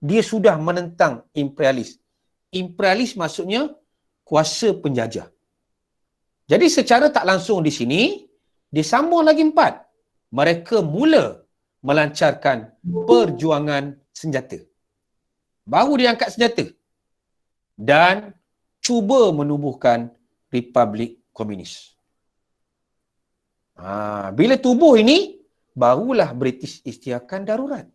dia sudah menentang imperialis. Imperialis maksudnya kuasa penjajah. Jadi secara tak langsung di sini, disambung lagi 4. Mereka mula melancarkan perjuangan senjata. Baru dia angkat senjata. Dan cuba menubuhkan Republik Komunis. Bila tubuh ini, barulah British isytiharkan darurat.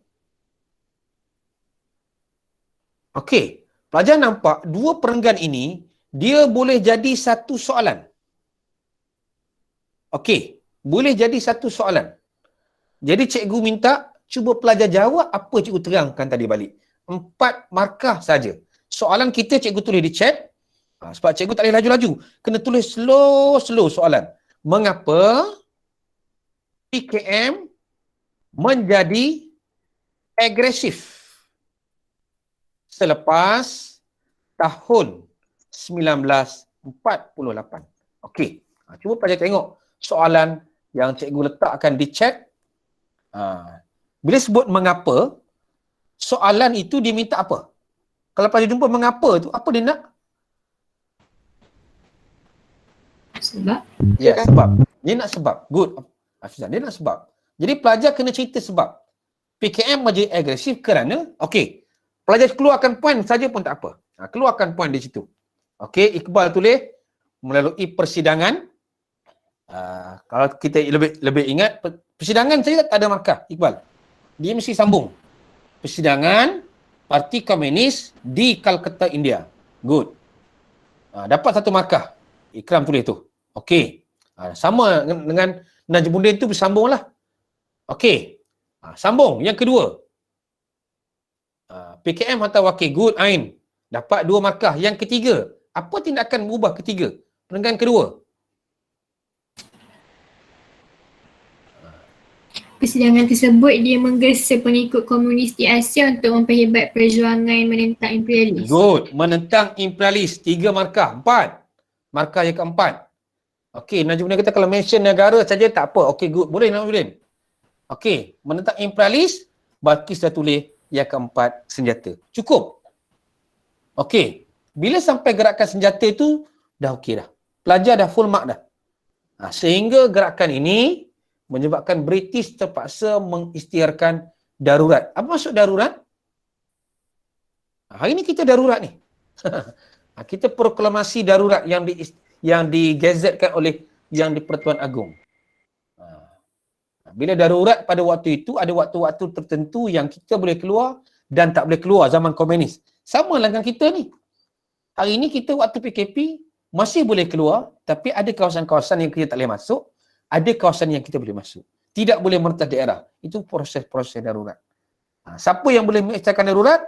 Okey, pelajar nampak dua perenggan ini, dia boleh jadi satu soalan. Okey, boleh jadi satu soalan. Jadi cikgu minta, cuba pelajar jawab apa cikgu terangkan tadi balik. 4 markah saja. Soalan kita cikgu tulis di chat. Sebab cikgu tak boleh laju-laju. Kena tulis slow soalan. Mengapa PKM menjadi agresif selepas tahun 1948? Okey. Cuba pelajar tengok soalan yang cikgu letakkan di chat. Bila sebut mengapa, soalan itu dia minta apa? Kalau pelajar jumpa mengapa tu, apa dia nak? Sebab? Ya, sebab. Dia nak sebab. Good. Hafizan, dia nak sebab. Jadi pelajar kena cerita sebab. PKM menjadi agresif kerana, okey, pelajar keluarkan poin saja pun tak apa. Keluarkan poin di situ. Okey, Iqbal tulis melalui persidangan. Kalau kita lebih ingat, persidangan saja tak ada markah, Iqbal. Dia mesti sambung. Persidangan Parti Komunis di Calcutta, India. Good. Dapat satu markah. Ikram tulis tu. Okey. Sama dengan Najmuddin tu bersambunglah. Okey. Sambung. Yang kedua. PKM hantar wakil. Good, Ain. Dapat 2 markah. Yang ketiga. Apa tindakan berubah ketiga? Perenggan kedua. Persidangan tersebut dia menggesa pengikut komunis di Asia untuk memperhebat perjuangan menentang imperialis. Good. Menentang imperialis. 3 markah. 4. Markah yang keempat. Okey, Najmuddin kata kalau mention negara saja tak apa. Okey, good. Boleh Najmuddin. Okey, menentang imperialis, Balqis dah tulis yang keempat, senjata. Cukup. Okey, bila sampai gerakan senjata itu, dah okey dah. Pelajar dah full mark dah. Sehingga gerakan ini menyebabkan British terpaksa mengisytiharkan darurat. Apa maksud darurat? Hari ni kita darurat ni. Kita proklamasi darurat yang digazetkan oleh Yang di-Pertuan Agong. Bila darurat pada waktu itu, ada waktu-waktu tertentu yang kita boleh keluar dan tak boleh keluar zaman komunis. Sama lah dengan kita ni. Hari ni kita waktu PKP masih boleh keluar, tapi ada kawasan-kawasan yang kita tak boleh masuk, ada kawasan yang kita boleh masuk. Tidak boleh merentas daerah. Itu proses-proses darurat. Siapa yang boleh mengisytiharkan darurat?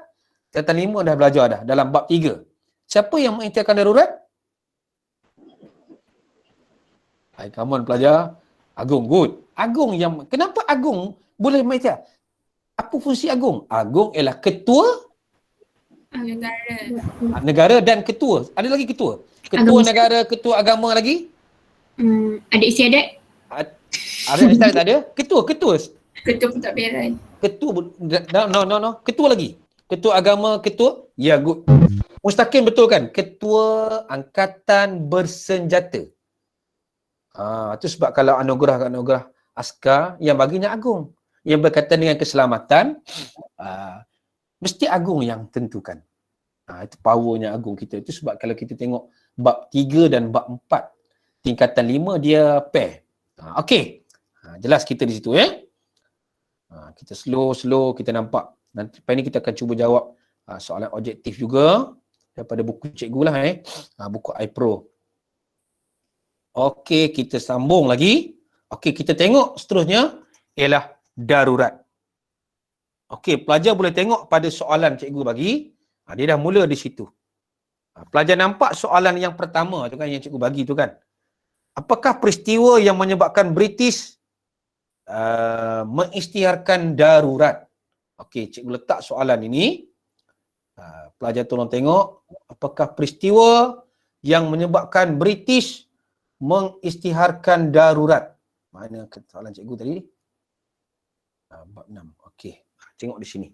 Tingkatan 5 dah belajar dah dalam bab 3. Siapa yang mengisytiharkan darurat? Hai, come on pelajar. Agung, good. Agung yang, kenapa Agung boleh mengisytiharkan? Apa fungsi Agung? Agung ialah ketua negara dan ketua. Ada lagi ketua? Ketua Agama. negara, ketua agama lagi? Ada istiadat? Ada istilah tak ada? Ketua. Ketua pentadbiran. Ketua, no. Ketua lagi. Ketua agama, ketua? Ya, good. Mustaqim betul kan? Ketua Angkatan Bersenjata. Itu sebab kalau anugerah askar yang baginya Agung. Yang berkaitan dengan keselamatan, mesti Agung yang tentukan. Itu powernya Agung kita. Itu sebab kalau kita tengok bab 3 dan bab 4, tingkatan 5 dia pair. Okey. Jelas kita di situ ya. Kita slow kita nampak. Nanti lepas ni kita akan cuba jawab soalan objektif juga daripada buku cikgu lah buku iPro. Okey, kita sambung lagi. Okey, kita tengok seterusnya ialah darurat. Okey, pelajar boleh tengok pada soalan cikgu bagi. Dia dah mula di situ. Pelajar nampak soalan yang pertama tu kan yang cikgu bagi tu kan. Apakah peristiwa yang menyebabkan British mengisytiharkan darurat? Okey, cikgu letak soalan ini. Pelajar tolong tengok apakah peristiwa yang menyebabkan British mengisytiharkan darurat. Mana soalan cikgu tadi? Bab 6. Okey, tengok di sini.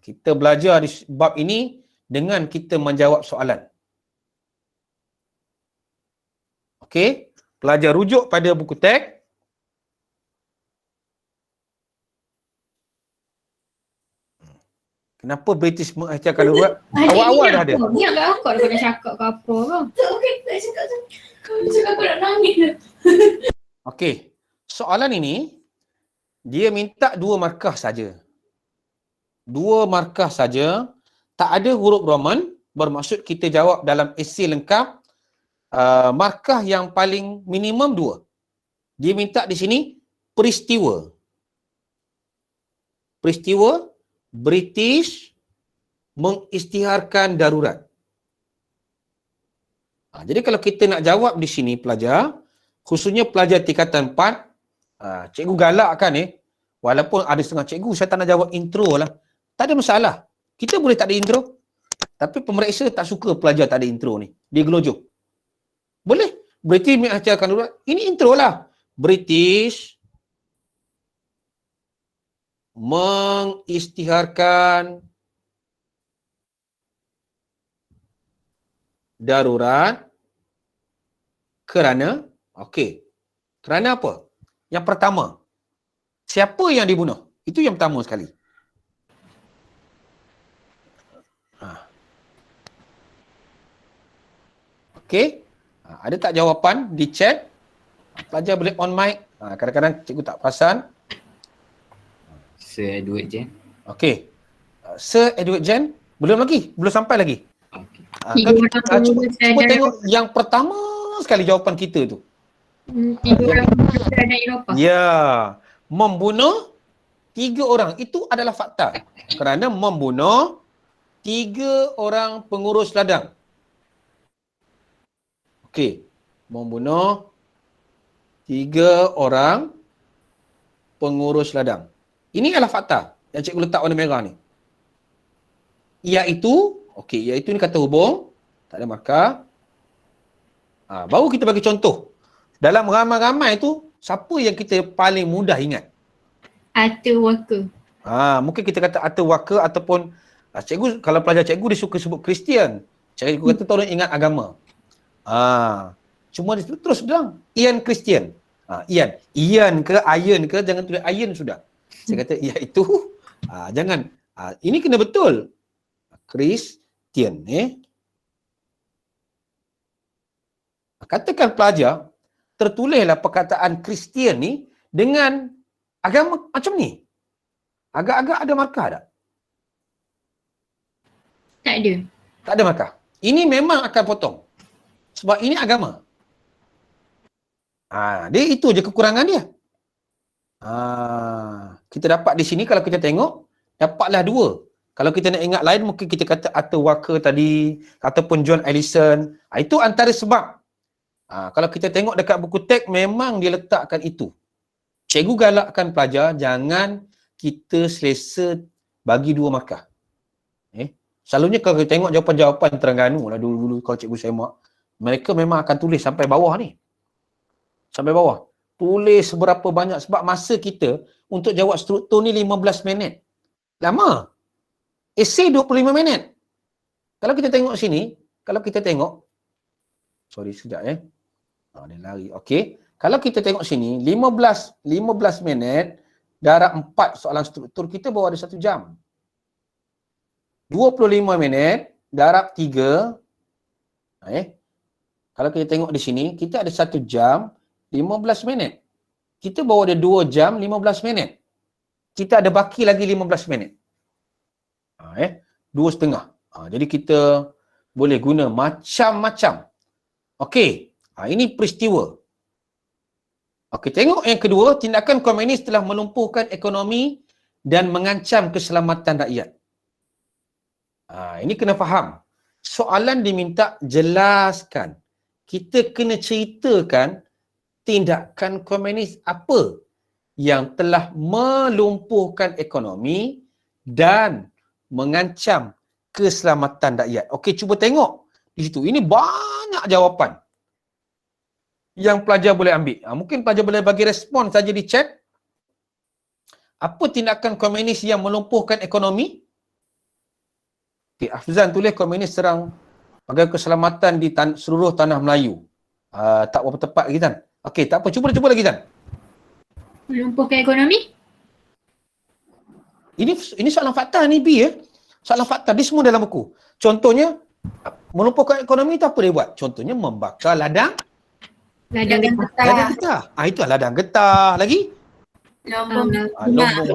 Kita belajar di bab ini dengan kita menjawab soalan. Okey, pelajar rujuk pada buku teks. Kenapa British mengisytiharkan darurat? Awal-awal dah ada. Ni agak akak dah nak cakap ke apa kan? Cakap aku nak nangis. Okey, soalan ini dia minta 2 markah saja. 2 markah saja, tak ada huruf Roman, bermaksud kita jawab dalam esei lengkap. Markah yang paling minimum 2. Dia minta di sini peristiwa. Peristiwa British mengisytiharkan darurat. Jadi kalau kita nak jawab di sini pelajar, khususnya pelajar tingkatan 4, cikgu galak kan walaupun ada setengah cikgu saya tak nak jawab intro lah. Tak ada masalah. Kita boleh tak ada intro. Tapi pemeriksa tak suka pelajar tak ada intro ni. Dia gelojok. Boleh. British mengisytiharkan darurat. Ini intro lah. British mengisytiharkan darurat kerana, okey. Kerana apa? Yang pertama, siapa yang dibunuh? Itu yang pertama sekali. Okey. Ada tak jawapan di chat? Pelajar boleh on mic. Kadang-kadang cikgu tak perasan. Sir Edward Jen. Okey. Sir Edward Jen, belum lagi, belum sampai lagi. Okay. Cuba tengok yang pertama sekali jawapan kita tu. 3 orang dari Eropah. Ya, membunuh 3 orang. Itu adalah fakta. Kerana membunuh 3 orang pengurus ladang. Okey. Membunuh 3 orang pengurus ladang. Ini adalah fakta yang cikgu letak warna merah ni. Iaitu, okey, iaitu ni kata hubung, tak ada markah. Baru kita bagi contoh. Dalam ramai-ramai tu, siapa yang kita paling mudah ingat? Arthur Walker. Mungkin kita kata Arthur Walker ataupun cikgu, kalau pelajar cikgu dia suka sebut Kristian. Cikgu kata tolong ingat agama. Cuma dia terus bilang Ian Christian. Ian. Ian ke iron ke, jangan tulis iron sudah. Saya kata iaitu jangan. Ini kena betul. Kristian Katakan pelajar tertulislah perkataan Kristian ni dengan agama macam ni. Agak-agak ada markah tak? Tak ada. Tak ada markah. Ini memang akan potong. Sebab ini agama. Dia itu je kekurangan dia. Kita dapat di sini kalau kita tengok, dapatlah 2. Kalau kita nak ingat lain, mungkin kita kata Arthur Walker tadi, ataupun John Ellison. Itu antara sebab. Kalau kita tengok dekat buku teks, memang dia letakkan itu. Cikgu galakkan pelajar, jangan kita selesa bagi 2 markah. Selalunya kalau kita tengok jawapan-jawapan Terengganu lah dulu-dulu, kalau cikgu semak, mereka memang akan tulis sampai bawah ni. Sampai bawah. Tulis seberapa banyak, sebab masa kita untuk jawab struktur ni 15 minit. Lama. Esei 25 minit. Kalau kita tengok sini, kalau kita tengok, sorry sekejap dia lari. Okey. Kalau kita tengok sini, 15 minit, darab 4 soalan struktur, kita baru ada 1 jam. 25 minit, darab 3. Kalau kita tengok di sini, kita ada 1 jam, 15 minit. Kita baru ada 2 jam, 15 minit. Kita ada baki lagi 15 minit. 2,5. Jadi kita boleh guna macam-macam. Okey. Ini peristiwa. Okey, tengok yang kedua, tindakan komunis telah melumpuhkan ekonomi dan mengancam keselamatan rakyat. Ini kena faham. Soalan diminta jelaskan. Kita kena ceritakan tindakan komunis apa yang telah melumpuhkan ekonomi dan mengancam keselamatan rakyat. Okey, cuba tengok di situ. Ini banyak jawapan yang pelajar boleh ambil. Mungkin pelajar boleh bagi respon saja di chat. Apa tindakan komunis yang melumpuhkan ekonomi? Okay, Afzan tulis komunis serang bagi keselamatan di seluruh tanah Melayu. Tak berapa tepat lagi Tan. Okey, tak apa. Cuba lagi Tan. Melumpuhkan ekonomi? Ini soalan fakta ni B Soalan fakta. Dia semua dalam buku. Contohnya, melumpuhkan ekonomi tu apa dia buat? Contohnya membakar ladang getah. Itu ladang getah. Lagi? Lombong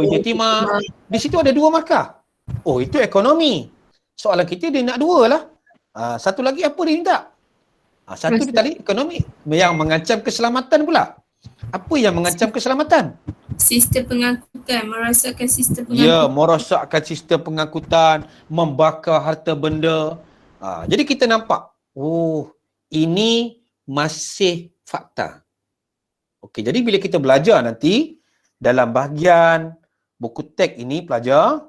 Bejia Timah. Di situ ada 2 markah. Oh, itu ekonomi. Soalan kita dia nak 2 lah. Satu lagi apa dia minta? Satu dia tadi ekonomi. Yang mengancam keselamatan pula. Apa yang mengancam keselamatan? Sistem pengangkutan, merosakkan sistem pengangkutan. Ya, merosakkan sistem pengangkutan, membakar harta benda. Jadi kita nampak, ini masih fakta. Okey, jadi bila kita belajar nanti, dalam bahagian buku teks ini pelajar,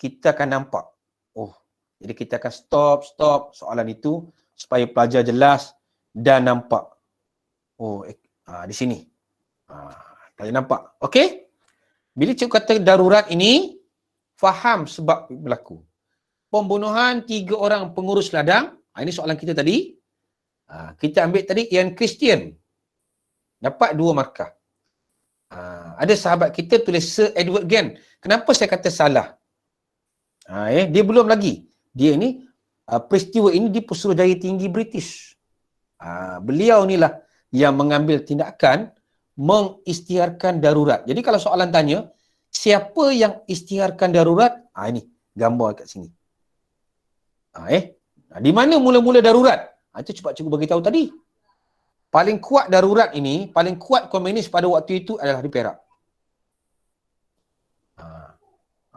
kita akan nampak. Jadi kita akan stop soalan itu supaya pelajar jelas dan nampak. Di sini. Pelajar nampak. Okey? Bila cikgu kata darurat ini, faham sebab berlaku. Pembunuhan 3 orang pengurus ladang. Ini soalan kita tadi. Kita ambil tadi Ian Kristian. Dapat 2 markah. Ada sahabat kita tulis Sir Edward Gen. Kenapa saya kata salah? Dia belum lagi. Dia ni, peristiwa ini di Pesuruhjaya Tinggi British. Beliau inilah yang mengambil tindakan mengisytiharkan darurat. Jadi kalau soalan tanya, siapa yang isytiharkan darurat? Ini gambar kat sini. Di mana mula-mula darurat? Itu cepat cikgu bagi tahu tadi. Paling kuat darurat ini, paling kuat komunis pada waktu itu adalah di Perak.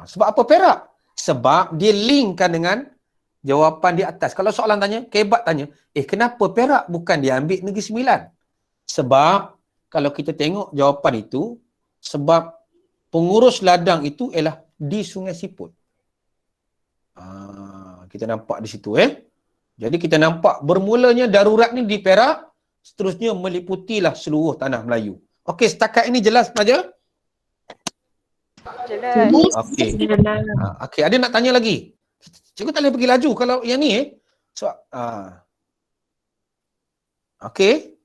Sebab apa Perak? Sebab dia linkkan dengan jawapan di atas. Kalau soalan tanya, kebat tanya, kenapa Perak bukan diambil Negeri Sembilan? Sebab kalau kita tengok jawapan itu, sebab pengurus ladang itu ialah di Sungai Siput. Kita nampak di situ Jadi kita nampak bermulanya darurat ni di Perak, seterusnya meliputilah seluruh tanah Melayu. Okey, setakat ini jelas pelajar? Jelas. Okey, ada nak tanya lagi? Cikgu tak boleh pergi laju kalau yang ni okey.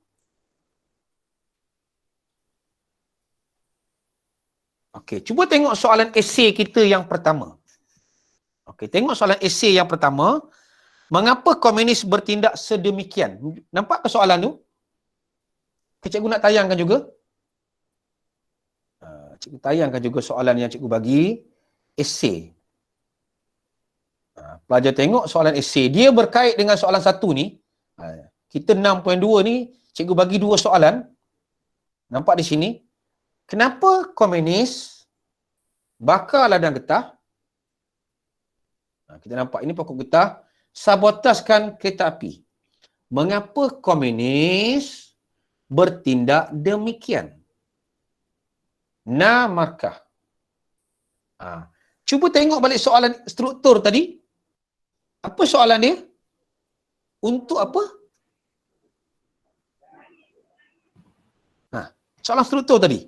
Okey, cuba tengok soalan esei kita yang pertama. Okey, tengok soalan esei yang pertama. Mengapa komunis bertindak sedemikian? Nampak ke soalan tu? Cikgu nak tayangkan juga. Cikgu tayangkan juga soalan yang cikgu bagi. Esei. Pelajar tengok soalan esei. Dia berkait dengan soalan satu ni. Kita 6.2 ni, cikgu bagi dua soalan. Nampak di sini. Kenapa komunis bakar ladang getah? Kita nampak ini pokok getah. Sabotaskan kereta api. Mengapa komunis bertindak demikian? Na markah. Cuba tengok balik soalan struktur tadi. Apa soalan dia? Untuk apa? Soalan struktur tadi.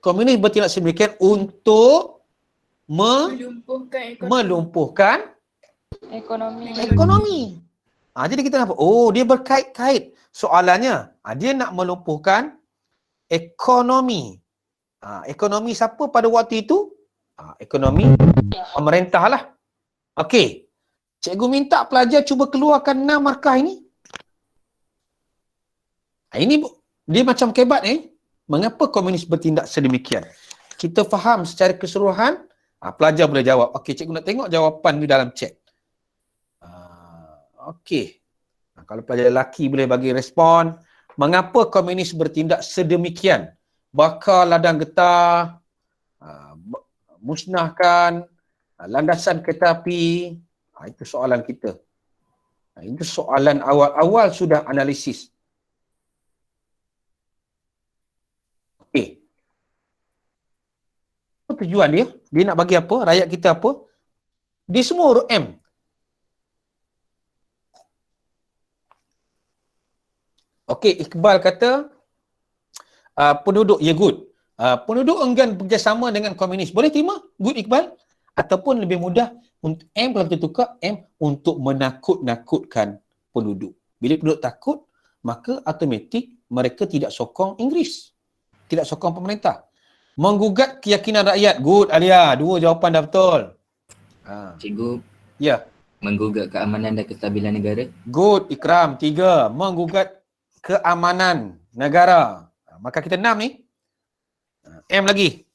Komunis bertindak sedemikian untuk melumpuhkan ekonomi. Jadi kita nampak, dia berkait-kait soalannya. Dia nak melumpuhkan ekonomi. Ekonomi siapa pada waktu itu? Ekonomi pemerintah lah. Okey. Cikgu minta pelajar cuba keluarkan 6 markah ini. Ini dia macam kebat Mengapa komunis bertindak sedemikian? Kita faham secara keseluruhan, pelajar boleh jawab. Okey, cikgu nak tengok jawapan di dalam chat. Okey. Kalau pelajar lelaki boleh bagi respon. Mengapa komunis bertindak sedemikian? Bakar ladang getah, musnahkan landasan kereta api. Itu soalan kita. Itu soalan awal-awal sudah analisis. Okey. Apa tujuan dia? Dia nak bagi apa? Rakyat kita apa? Dia semua huruf M. Okey, Iqbal kata penduduk, good. Penduduk enggan bekerjasama dengan komunis. Boleh terima? Good, Iqbal. Ataupun lebih mudah, M kalau kita tukar, M untuk menakut-nakutkan penduduk. Bila penduduk takut, maka automatik mereka tidak sokong Inggeris. Tidak sokong pemerintah. Menggugat keyakinan rakyat. Good, Alia. 2 jawapan dah betul. Cikgu, Ya. menggugat keamanan dan kestabilan negara. Good, Ikram. 3. Menggugat keamanan negara. Maka kita 6 ni. M lagi.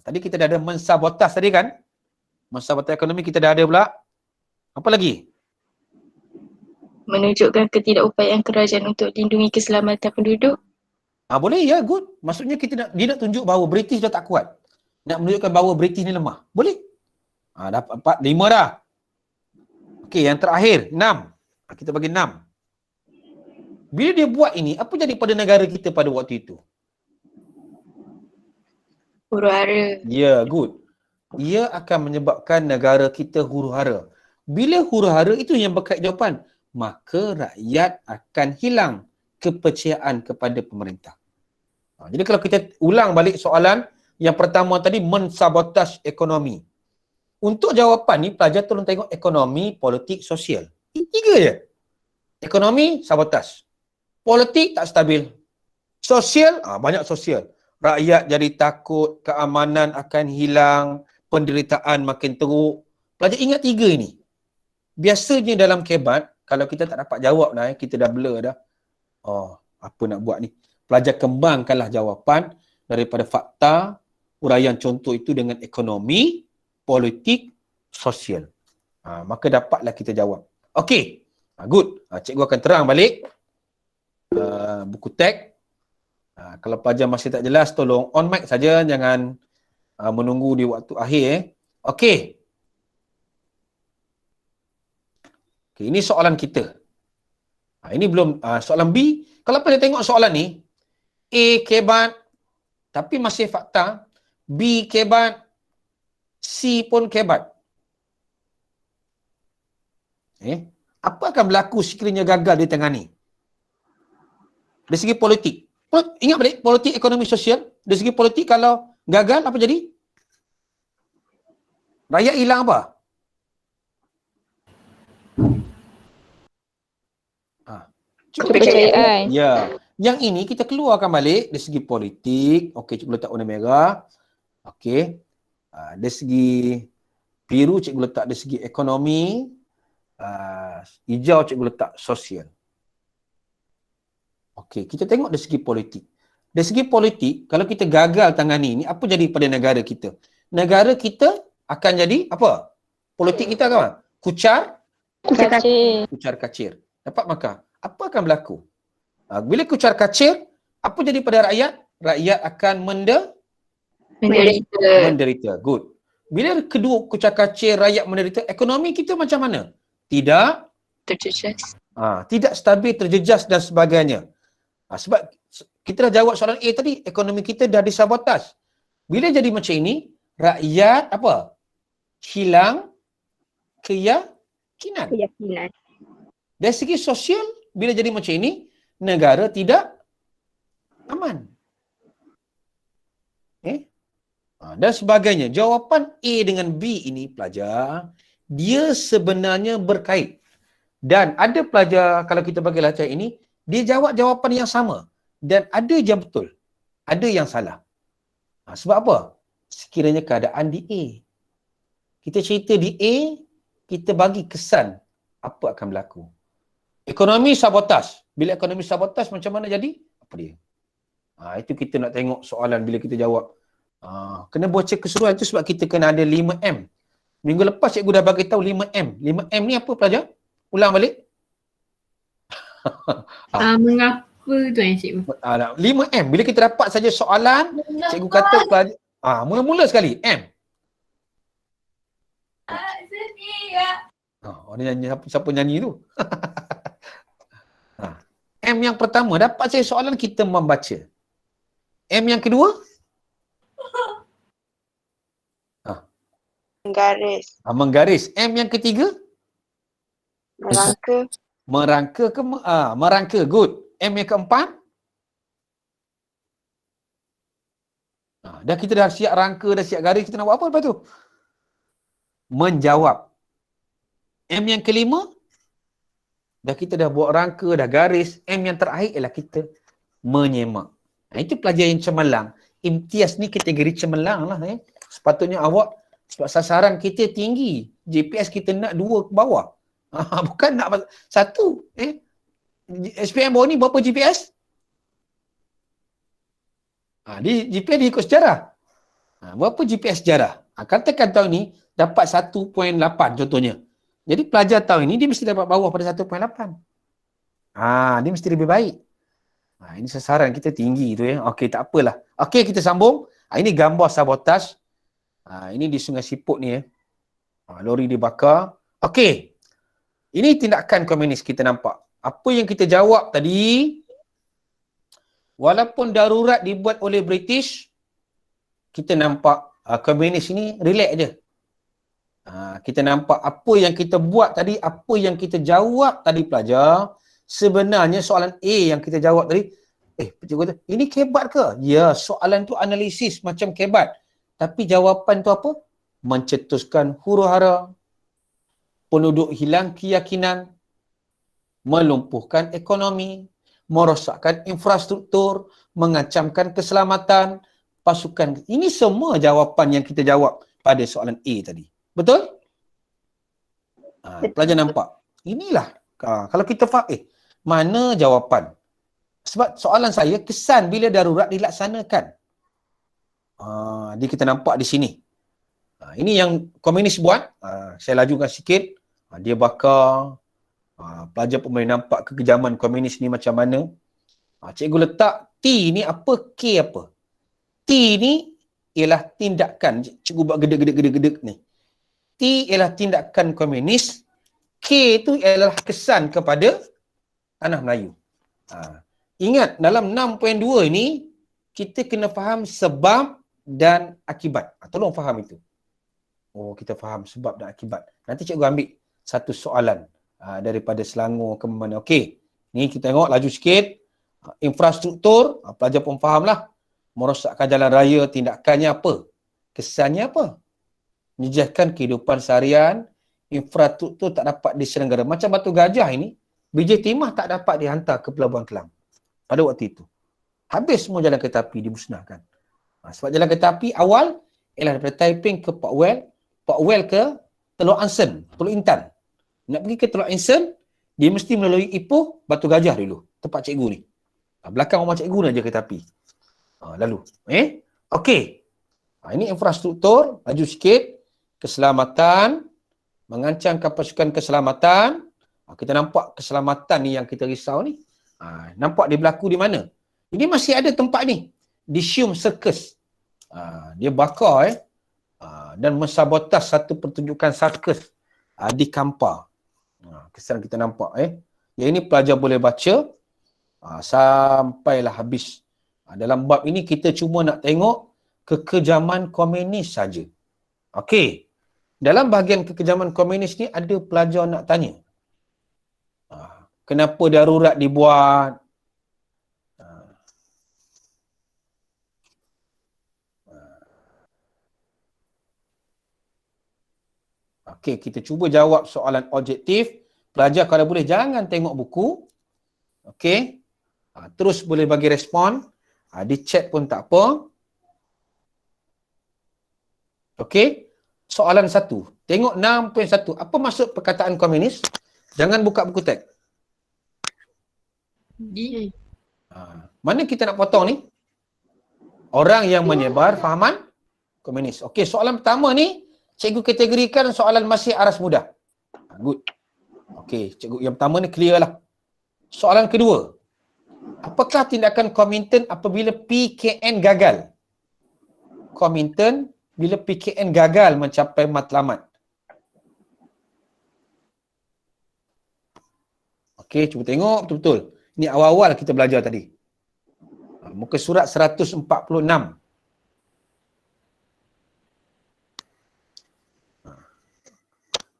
Tadi kita dah ada mensabotas tadi kan? Mensabotas ekonomi kita dah ada pula. Apa lagi? Menunjukkan ketidakupayaan kerajaan untuk lindungi keselamatan penduduk. Boleh, ya, good. Maksudnya dia nak tunjuk bahawa British dah tak kuat. Nak menunjukkan bahawa British ni lemah. Boleh. Dah 4, 5 dah. Okey, yang terakhir, 6. Kita bagi 6. Bila dia buat ini, apa jadi pada negara kita pada waktu itu? Huru-hara. Ya, good. Ia akan menyebabkan negara kita huru-hara. Bila huru-hara itu yang berkait jawapan, maka rakyat akan hilang kepercayaan kepada pemerintah. Jadi kalau kita ulang balik soalan yang pertama tadi, mensabotaj ekonomi. Untuk jawapan ni, pelajar tolong tengok ekonomi, politik, sosial. Ini 3 je. Ekonomi, sabotaj. Politik, tak stabil. Sosial, banyak sosial. Rakyat jadi takut, keamanan akan hilang, penderitaan makin teruk. Pelajar ingat 3 ini. Biasanya dalam kebat, kalau kita tak dapat jawab dah, kita dah blur dah. Apa nak buat ni? Pelajar kembangkanlah jawapan daripada fakta, uraian contoh itu dengan ekonomi, politik, sosial. Maka dapatlah kita jawab. Okey. Good. Cikgu akan terang balik buku teks. Kalau pelajar masih tak jelas, tolong on mic saja, jangan menunggu di waktu akhir. Okey. Ini soalan kita. Ini belum soalan B. Kalau pelajar tengok soalan ni, A kebat, tapi masih fakta. B kebat, C pun kebat. Apa akan berlaku sekiranya gagal di tengah ni? Dari segi politik. Ingat balik, politik, ekonomi, sosial. Dari segi politik, kalau gagal, apa jadi? Rakyat hilang apa? Kepercayaan. Ya. Yang ini kita keluarkan balik dari segi politik. Okey, cikgu letak warna merah. Okey. Dari segi biru cikgu letak dari segi ekonomi, hijau cikgu letak sosial. Okey, kita tengok dari segi politik. Dari segi politik, kalau kita gagal tangani ni, apa jadi pada negara kita? Negara kita akan jadi apa? Politik kita akan apa? Kucar kacir. Dapat maka, apa akan berlaku? Bila kucar kacir, apa jadi pada rakyat? Rakyat akan menderita. Good. Bila kedua kucar kacir, rakyat menderita, ekonomi kita macam mana? Tidak tidak stabil, terjejas dan sebagainya. Sebab kita dah jawab soalan A tadi, ekonomi kita dah disabotaj. Bila jadi macam ini, rakyat apa? Hilang keyakinan. Dari segi sosial, bila jadi macam ini, negara tidak aman. Dan sebagainya. Jawapan A dengan B ini, pelajar, dia sebenarnya berkait. Dan ada pelajar, kalau kita bagi lacak ini, dia jawab jawapan yang sama. Dan ada yang betul. Ada yang salah. Sebab apa? Sekiranya keadaan di A. Kita cerita di A, kita bagi kesan apa akan berlaku. Ekonomi sabotaj. Bila ekonomi sabotaj, macam mana jadi? Apa dia? Itu kita nak tengok soalan bila kita jawab. Kena baca keseluruhan itu sebab kita kena ada 5M. Minggu lepas cikgu dah bagi tahu 5M. 5M ni apa pelajar? Ulang balik. Mengapa tu cikgu? 5M. Bila kita dapat saja soalan, cikgu kata pelajar, mula-mula sekali, M. Ni nyanyi, siapa nyanyi tu? M yang pertama, dapat saya soalan, kita membaca. M yang kedua? Menggaris. M yang ketiga? Merangka. Good. M yang keempat? Dah kita dah siap rangka, dah siap garis, kita nak buat apa lepas tu? Menjawab. M yang kelima? Dah kita dah buat rangka, dah garis. M yang terakhir ialah kita menyemak. Itu pelajar yang cemerlang. Imtiaz ni kategori cemerlang lah. Sepatutnya awak, sebab sasaran kita tinggi. GPS kita nak 2 ke bawah. Bukan nak 1. SPM bawah ni berapa GPS? Di GPS dia ikut sejarah. Berapa GPS sejarah? Katakan tahun ni dapat 1.8 contohnya. Jadi pelajar tahun ini dia mesti dapat bawah pada 1.8. Dia mesti lebih baik. Ini sasaran kita tinggi tu ya. Okey, tak apalah. Okey, kita sambung. Ini gambar sabotaj. Ini di Sungai Siput ni ya. Lori dibakar. Okey. Ini tindakan komunis kita nampak. Apa yang kita jawab tadi, walaupun darurat dibuat oleh British, kita nampak komunis ini relax je. Kita nampak apa yang kita buat tadi, apa yang kita jawab tadi pelajar, sebenarnya soalan A yang kita jawab tadi, cikgu kata, ini kebat ke? Ya, soalan tu analisis macam kebat. Tapi jawapan tu apa? Mencetuskan huru-hara, penduduk hilang keyakinan, melumpuhkan ekonomi, merosakkan infrastruktur, mengancamkan keselamatan, pasukan. Ini semua jawapan yang kita jawab pada soalan A tadi. Betul? Pelajar nampak. Inilah. Kalau kita faham, mana jawapan? Sebab soalan saya, kesan bila darurat dilaksanakan. Jadi kita nampak di sini. Ini yang komunis buat. Saya lajukan sikit. Dia bakar. Pelajar pun boleh nampak kekejaman komunis ni macam mana. Cikgu letak T ni apa, K apa. T ni ialah tindakan. Cikgu buat gedek-gedek ni. T ialah tindakan komunis. K tu ialah kesan kepada tanah Melayu. Ingat, dalam 6.2 ni, kita kena faham sebab dan akibat. Tolong faham itu. Kita faham sebab dan akibat. Nanti cikgu ambil satu soalan daripada Selangor ke mana. Okey, ni kita tengok laju sikit. Infrastruktur, pelajar pun fahamlah. Merosakkan jalan raya, tindakannya apa? Kesannya apa? Menjejaskan kehidupan seharian, infrastruktur tak dapat diselenggara. Macam Batu Gajah ini, biji timah tak dapat dihantar ke Pelabuhan Kelang pada waktu itu. Habis semua jalan kereta api dimusnahkan. Sebab jalan kereta api awal Daripada Taiping ke Port Well ke Teluk Anson, Teluk Intan. Nak pergi ke Teluk Anson, dia mesti melalui Ipoh, Batu Gajah dulu, tempat cikgu ni. Belakang rumah cikgu ni aja kereta api. Lalu. Okey. Ini infrastruktur, laju sikit. Keselamatan, mengancangkan pasukan keselamatan. Kita nampak keselamatan ni yang kita risau ni. Nampak dia berlaku di mana? Ini masih ada tempat ni. Di Sium Circus. Dia bakar dan mensabotas satu pertunjukan sirkus di Kampar. Kesan kita nampak Yang ini pelajar boleh baca sampailah habis. Dalam bab ini kita cuma nak tengok kekejaman komunis saja. Okey. Dalam bahagian kekejaman komunis ni ada pelajar nak tanya. Kenapa darurat dibuat? Okey, kita cuba jawab soalan objektif. Pelajar kalau boleh jangan tengok buku. Okey. Terus boleh bagi respon. Di chat pun tak apa. Okey. Soalan 1. Tengok 6.1. Apa maksud perkataan komunis? Jangan buka buku teks. D. Mana kita nak potong ni? Orang yang menyebar fahaman komunis. Okey, soalan pertama ni cikgu kategorikan soalan masih aras mudah. Good. Okey, cikgu yang pertama ni clear lah. Soalan kedua. Apakah tindakan Kuomintang apabila PKN gagal? Kuomintang bila PKN gagal mencapai matlamat. Okey, cuba tengok betul-betul. Ini awal-awal kita belajar tadi. Muka surat 146.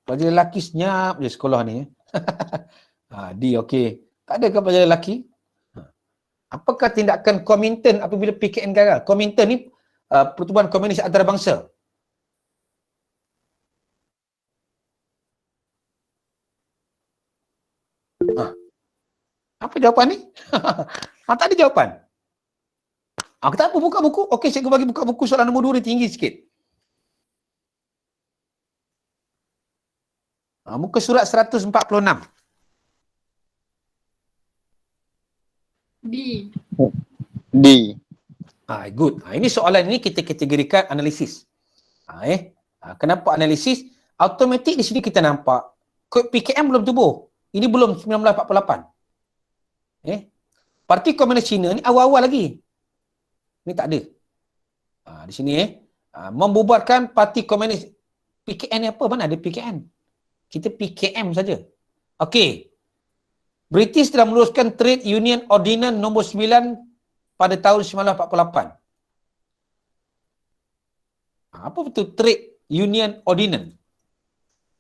Pelajar lelaki senyap je sekolah ni. D, okey. Tak ada ke pelajar lelaki? Apakah tindakan Kuomintang apabila PKN gagal? Kuomintang ni Pertubuhan Komunis Antarabangsa. Apa jawapan ni? Tak ada jawapan. Tak apa, buka buku. Okey, cikgu bagi buka buku soalan nombor 2 dia tinggi sikit. Muka surat 146. D. D. Good. Ini soalan ini kita kategorikan analisis. Kenapa analisis? Automatik di sini kita nampak kod PKM belum tubuh. Ini belum 1948. Parti Komunis Cina ni awal-awal lagi. Ni tak ada. Di sini membubarkan Parti Komunis. PKN ni apa? Mana ada PKN? Kita PKM saja. Okey. British telah meneruskan Trade Union Ordinance nombor 9 pada tahun 1948. Apa betul Trade Union Ordinance?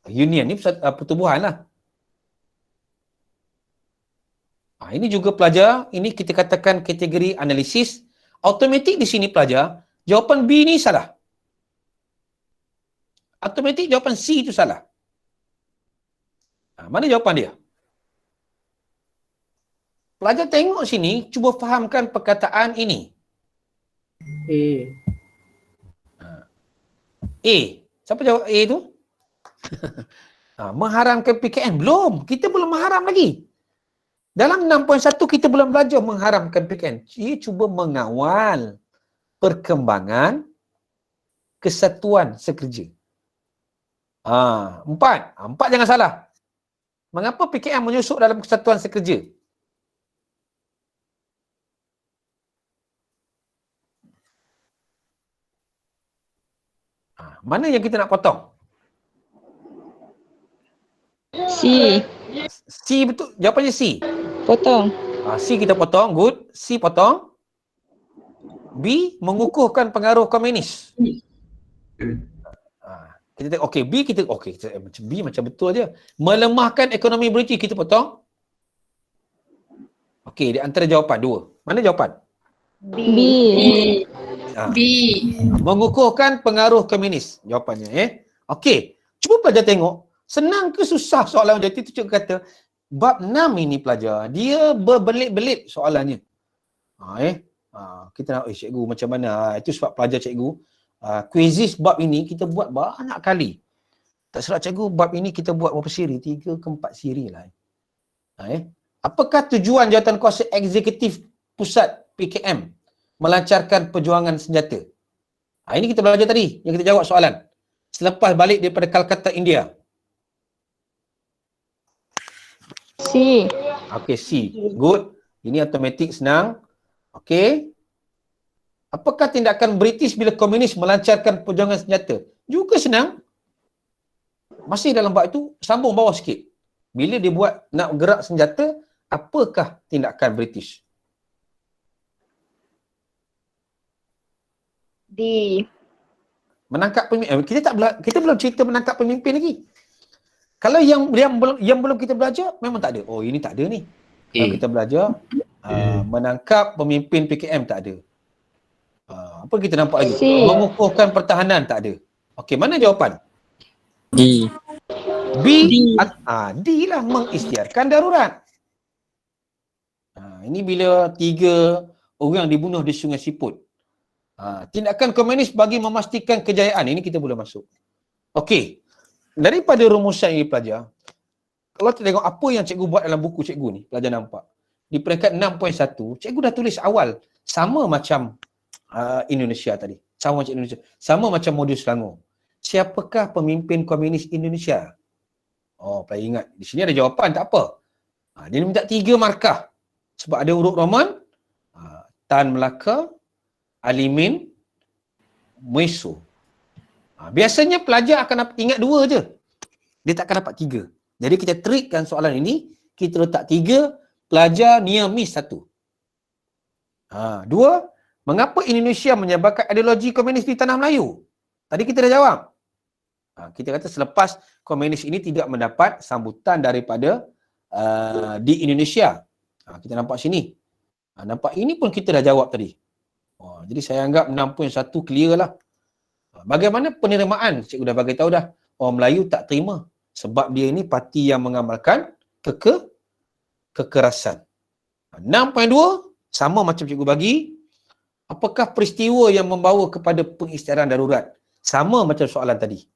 Union ni pertubuhan lah. Ini juga pelajar, ini kita katakan kategori analisis. Automatik di sini pelajar, jawapan B ni salah. Automatik jawapan C itu salah. Mana jawapan dia? Pelajar tengok sini, cuba fahamkan perkataan ini. A. Siapa jawab A tu? Mengharamkan PKN. Belum. Kita belum mengharam lagi. Dalam 6.1 kita belum belajar mengharamkan PKN. Ia cuba mengawal perkembangan kesatuan sekerja. 4. 4 jangan salah. Mengapa PKN menyusup dalam kesatuan sekerja? Mana yang kita nak potong? C. C betul. Jawapannya C. Potong. C kita potong. Good. C potong. B. Mengukuhkan pengaruh komunis. Kita tengok. Okey. B kita. Okey. B macam betul aja. Melemahkan ekonomi British. Kita potong. Okey. Di antara jawapan dua. Mana jawapan? B. B. Mengukuhkan pengaruh komunis. Jawapannya. Okey. Cuba pelajar tengok. Senang ke susah soalan objektif tu? Cikgu kata bab 6 ini pelajar dia berbelit-belit soalannya. Kita nak cikgu macam mana? Itu sebab pelajar cikgu Quizzes bab ini kita buat banyak kali. Tak silap cikgu, bab ini kita buat berapa siri? 3 ke 4 siri lah. Apakah tujuan Jawatankuasa Eksekutif Pusat PKM melancarkan perjuangan senjata? Ini kita belajar tadi, yang kita jawab soalan. Selepas balik daripada Calcutta, India. C. Okey, C. Good. Ini automatik, senang. Okey. Apakah tindakan British bila komunis melancarkan perjuangan senjata? Juga senang. Masih dalam bab itu, sambung bawah sikit. Bila dia buat nak gerak senjata, apakah tindakan British? D. Menangkap pemimpin. Kita belum cerita menangkap pemimpin lagi. Kalau yang belum kita belajar, memang tak ada. Oh, ini tak ada ni. Kalau kita belajar, menangkap pemimpin PKM tak ada. Apa kita nampak lagi? C. Mengukuhkan pertahanan tak ada. Okey, mana jawapan? D. B. D lah, mengisytiharkan darurat. Ini bila 3 orang dibunuh di Sungai Siput. Tindakan komunis bagi memastikan kejayaan. Ini kita boleh masuk. Okey. Daripada rumusan ini pelajar, kalau kita tengok apa yang cikgu buat dalam buku cikgu ni, pelajar nampak. Di peringkat 6.1, cikgu dah tulis awal. Sama macam Indonesia tadi. Sama macam Indonesia. Sama macam modul Selangor. Siapakah pemimpin komunis Indonesia? Oh, pelajar ingat. Di sini ada jawapan, tak apa. Dia minta 3 markah. Sebab ada huruf Roman, Tan Melaka, Alimin, Muiso. Biasanya pelajar akan ingat 2 je. Dia tak akan dapat 3. Jadi kita trikkan soalan ini, kita letak 3, pelajar near miss 1. 2, mengapa Indonesia menyebarkan ideologi komunis di tanah Melayu? Tadi kita dah jawab. Kita kata selepas komunis ini tidak mendapat sambutan daripada di Indonesia. Kita nampak sini. Nampak ini pun kita dah jawab tadi. Jadi saya anggap 6.1 clear lah. Bagaimana penerimaan? Cikgu dah bagi tahu dah. Orang Melayu tak terima. Sebab dia ini parti yang mengamalkan kekerasan. 6.2 sama macam cikgu bagi. Apakah peristiwa yang membawa kepada pengisytiharan darurat? Sama macam soalan tadi.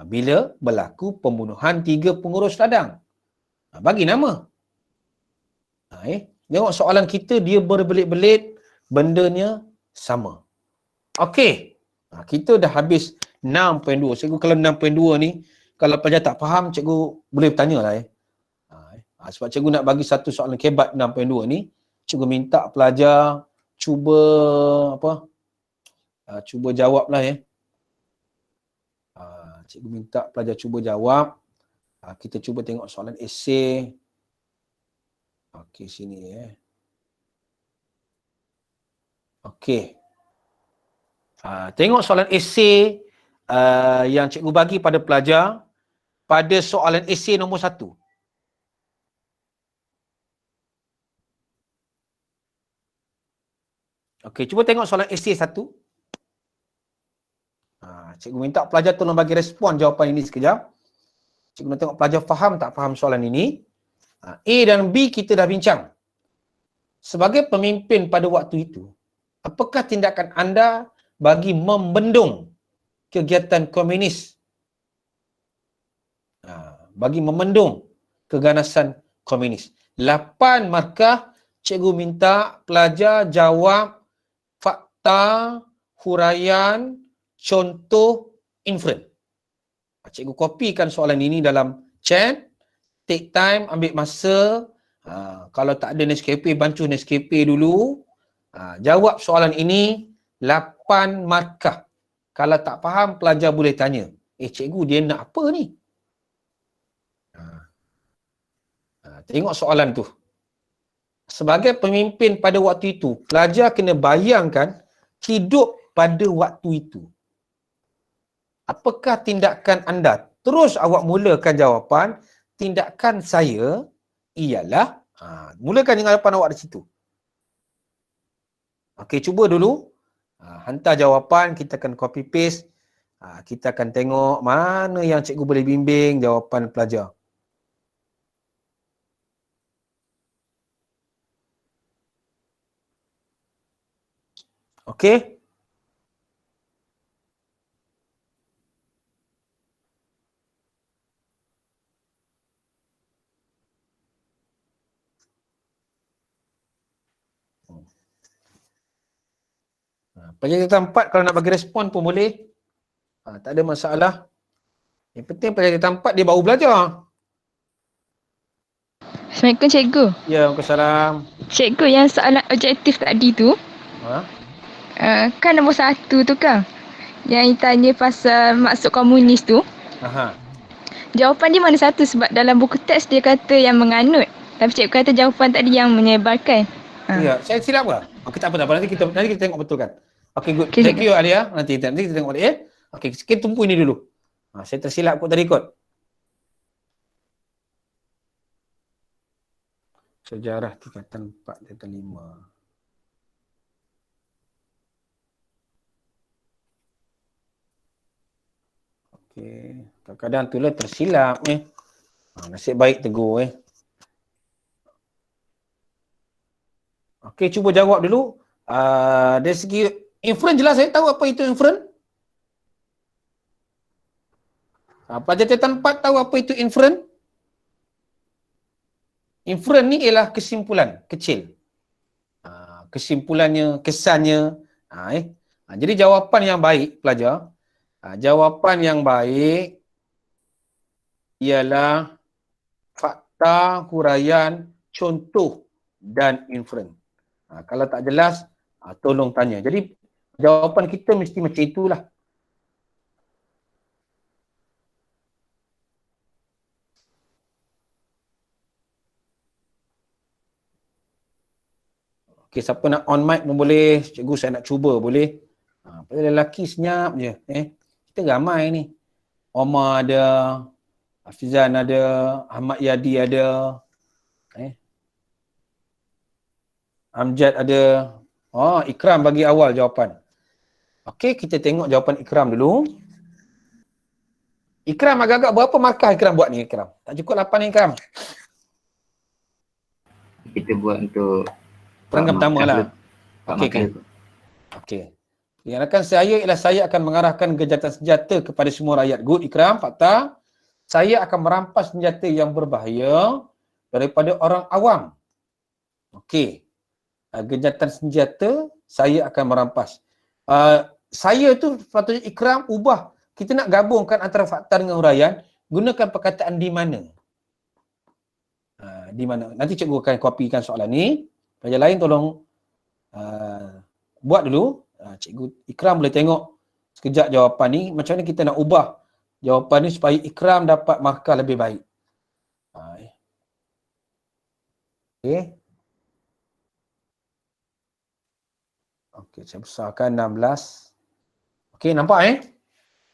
Bila berlaku pembunuhan 3 pengurus ladang. Bagi nama. Tengok soalan kita, dia berbelit-belit, bendanya sama. Okey. Kita dah habis 6.2. Cikgu kalau 6.2 ni, kalau pelajar tak faham, cikgu boleh bertanya lah. Sebab cikgu nak bagi satu soalan kebat 6.2 ni, cikgu minta pelajar cuba cuba jawab lah cikgu minta pelajar cuba jawab. Kita cuba tengok soalan esei. Okey, sini Okey. Tengok soalan esei yang cikgu bagi pada pelajar pada soalan esei nombor 1. Okey, cuba tengok soalan esei 1. Cikgu minta pelajar tolong bagi respon jawapan ini sekejap. Cikgu nak tengok pelajar faham tak faham soalan ini. A dan B kita dah bincang. Sebagai pemimpin pada waktu itu, apakah tindakan anda bagi membendung kegiatan komunis? Bagi membendung keganasan komunis. 8 markah, cikgu minta pelajar jawab fakta, huraian, contoh, inferen. Cikgu kopikan soalan ini dalam chat. Take time, ambil masa. Kalau tak ada Nescafe, bancuh Nescafe dulu. Jawab soalan ini 8 markah. Kalau tak faham, pelajar boleh tanya. Cikgu dia nak apa ni? Tengok soalan tu. Sebagai pemimpin pada waktu itu, pelajar kena bayangkan hidup pada waktu itu. Apakah tindakan anda? Terus awak mulakan jawapan, tindakan saya ialah, mulakan dengan jawapan awak di situ. Okey, cuba dulu. Hantar jawapan, kita akan copy paste. Kita akan tengok mana yang cikgu boleh bimbing jawapan pelajar. Okey. Pelajar tingkatan 4 kalau nak bagi respon pun boleh. Tak ada masalah. Yang penting pelajar tingkatan 4 dia baru belajar. Assalamualaikum cikgu. Ya, Waalaikumsalam. Cikgu, yang soalan objektif tadi tu, kan nombor 1 tu kan, yang tanya pasal maksud komunis tu, Aha. jawapan dia mana satu? Sebab dalam buku teks dia kata yang menganut. Tapi cikgu kata jawapan tadi yang menyebarkan. Ya, saya silap ke? Okey, tak apa. Nanti kita tengok betulkan. Okey, good. Okey, Thank you Alia. Nanti kita tengok balik ya. Okey, kita tumpu ini dulu. Saya tersilap kot tadi kot. Sejarah tingkatan 4 tingkatan 5. Okey, kadang-kadang tu lah tersilap nasib baik tegur Okey, cuba jawab dulu. Dari segi inference jelas saya tahu apa itu inference. Pelajar tingkatan 4 tahu apa itu inference? Inference ni ialah kesimpulan kecil. Kesimpulannya, kesannya. Jadi jawapan yang baik pelajar, jawapan yang baik ialah fakta, huraian, contoh dan inference. Kalau tak jelas, tolong tanya. Jadi jawapan kita mesti macam itulah. Okey, siapa nak on mic pun boleh. Cikgu saya nak cuba boleh. Pada lelaki senyap je. Kita ramai ni. Omar ada, Hafizan ada, Ahmad Yadi ada. Amjad ada. Ikram bagi awal jawapan. Okey, kita tengok jawapan Ikram dulu. Ikram agak-agak berapa markah Ikram buat ni Ikram? Tak cukup 8 ni Ikram. Kita buat untuk perangkat pertama lah. Okey kan? Okey. Yang akan saya ialah saya akan mengarahkan gencatan senjata kepada semua rakyat. Good Ikram, fakta. Saya akan merampas senjata yang berbahaya daripada orang awam. Okey. Gencatan senjata saya akan merampas. Saya tu patutnya Ikram ubah. Kita nak gabungkan antara fakta dengan huraian, gunakan perkataan di mana. Di mana. Nanti cikgu akan kopikan soalan ni. Pelajar lain tolong buat dulu. Cikgu Ikram boleh tengok sekejap jawapan ni. Macam mana kita nak ubah jawapan ni supaya Ikram dapat markah lebih baik. Okey. Okey, saya besarkan 16. Okey, nampak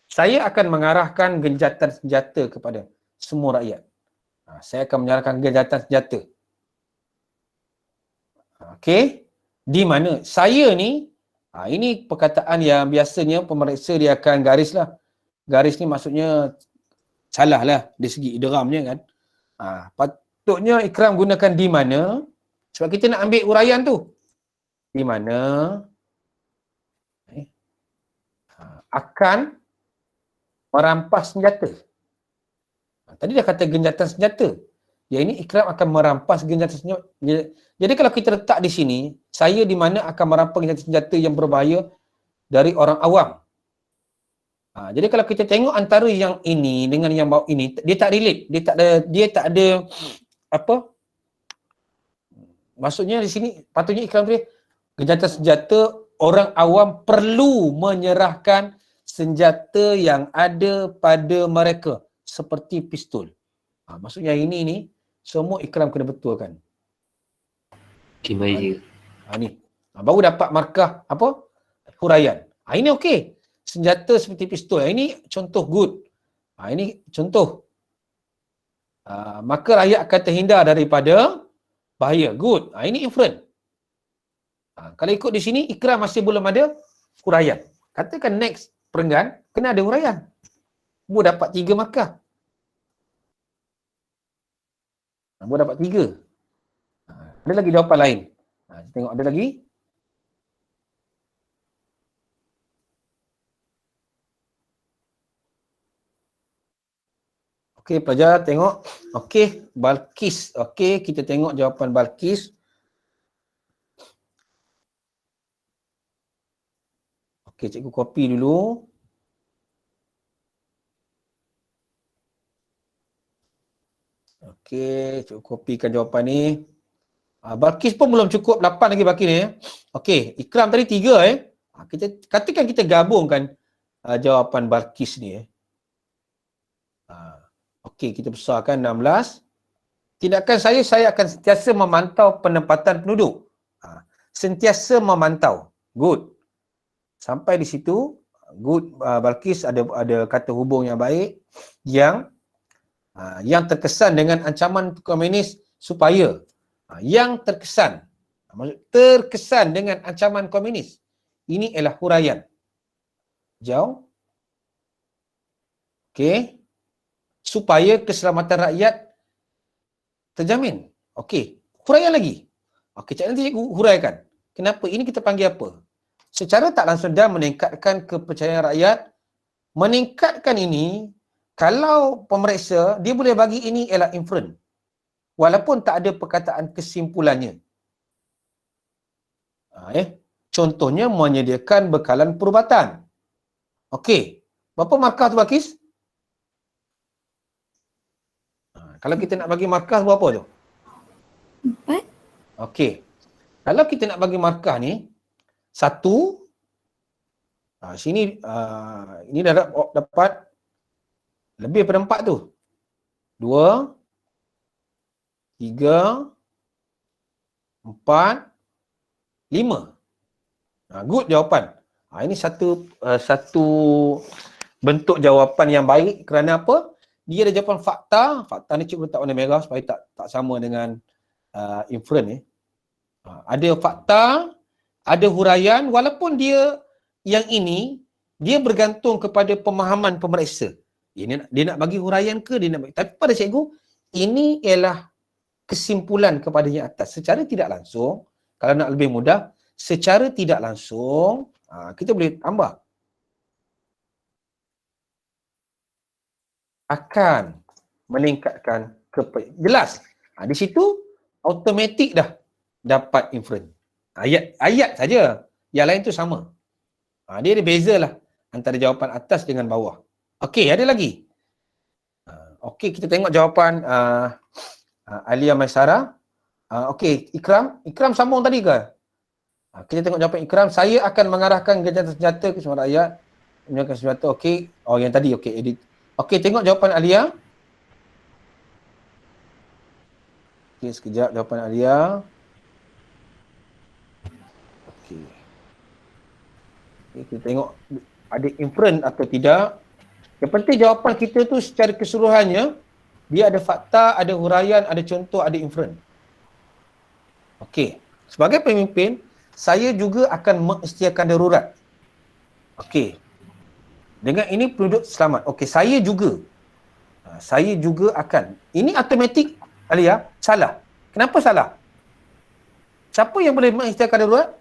Saya akan mengarahkan gencatan senjata kepada semua rakyat. Saya akan mengarahkan gencatan senjata. Okey. Di mana? Saya ni, ini perkataan yang biasanya pemeriksa dia akan garis lah. Garis ni maksudnya salah lah dari segi idghamnya kan. Patutnya Ikram gunakan di mana, sebab kita nak ambil uraian tu. Di mana akan merampas senjata. Tadi dah kata gencatan senjata. Yang ini Ikram akan merampas gencatan senjata. Jadi kalau kita letak di sini, saya di mana akan merampas gencatan senjata yang berbahaya dari orang awam. Jadi kalau kita tengok antara yang ini dengan yang bawah ini, dia tak relate. Dia tak ada apa? Maksudnya di sini patutnya Ikram dia gencatan senjata orang awam perlu menyerahkan senjata yang ada pada mereka seperti pistol. Maksudnya ini ni semua Ikram kena betulkan. Okey, baik je. Ni. Baru dapat markah apa? Huraian. Ini okey. Senjata seperti pistol. Ini contoh good. Ini contoh. Maka rakyat akan terhindar daripada bahaya. Good. Ini inference. Kalau ikut di sini, Ikram masih belum ada huraian. Katakan next perenggan, kena ada huraian. Boleh dapat 3 markah. Boleh dapat 3. Ada lagi jawapan lain. Tengok ada lagi. Okey, pelajar tengok. Okey, Balkis. Okey, kita tengok jawapan Balkis. Okey, cikgu copy dulu. Okey, cikgu copykan jawapan ni. Balqis pun belum cukup, 8 lagi baki ni. Okey, Ikram tadi 3 kita katakan kita gabungkan jawapan Balqis ni. Okey, kita besarkan 16. Tindakan saya akan sentiasa memantau penempatan penduduk. Sentiasa memantau. Good. Sampai di situ, good. Balqis ada kata hubung yang baik yang terkesan dengan ancaman komunis supaya yang terkesan dengan ancaman komunis. Ini ialah huraian. Jauh. Okey. Supaya keselamatan rakyat terjamin. Okey. Huraian lagi. Okey, nanti cikgu huraikan. Kenapa? Ini kita panggil apa? Secara tak langsung dan meningkatkan kepercayaan rakyat. Meningkatkan ini, kalau pemeriksa, dia boleh bagi ini ialah inferen. Walaupun tak ada perkataan kesimpulannya. Contohnya menyediakan bekalan perubatan. Okey. Berapa markah tu Balqis? Kalau kita nak bagi markah berapa tu? 4. Okey. Kalau kita nak bagi markah ni, 1, sini ini dah dapat lebih daripada 4 tu. 2, 3, 4, 5. Good jawapan. Ini satu bentuk jawapan yang baik kerana apa? Dia ada jawapan fakta. Fakta ni cikgu letak warna merah supaya tak sama dengan inferen ni. Ada fakta, ada huraian, walaupun dia yang ini dia bergantung kepada pemahaman pemeriksa. Dia nak bagi huraian ke dia nak bagi. Tapi pada cikgu, ini ialah kesimpulan kepada yang atas. Secara tidak langsung, kalau nak lebih mudah, secara tidak langsung, kita boleh tambah. Akan meningkatkan jelas. Di situ, automatik dah dapat inferen. Ayat saja. Yang lain tu sama. Dia ada beza lah antara jawapan atas dengan bawah. Okey, ada lagi. Okey, kita tengok jawapan Alia Maisara. Okey, Ikram sambung tadi ke? Kita tengok jawapan Ikram. Saya akan mengarahkan gencatan senjata ke semua rakyat. Menggunakan senjata. Okey. Oh, yang tadi. Okey, edit. Okey, tengok jawapan Alia. Okey, sekejap jawapan Alia. Okey. Kita tengok ada inferen atau tidak. Yang penting jawapan kita tu secara keseluruhannya, dia ada fakta, ada huraian, ada contoh, ada inferen. Okey. Sebagai pemimpin, saya juga akan mengisytiharkan darurat. Okey. Dengan ini penduduk selamat. Okey, saya juga akan. Ini automatik, Alia, salah. Kenapa salah? Siapa yang boleh mengisytiharkan darurat?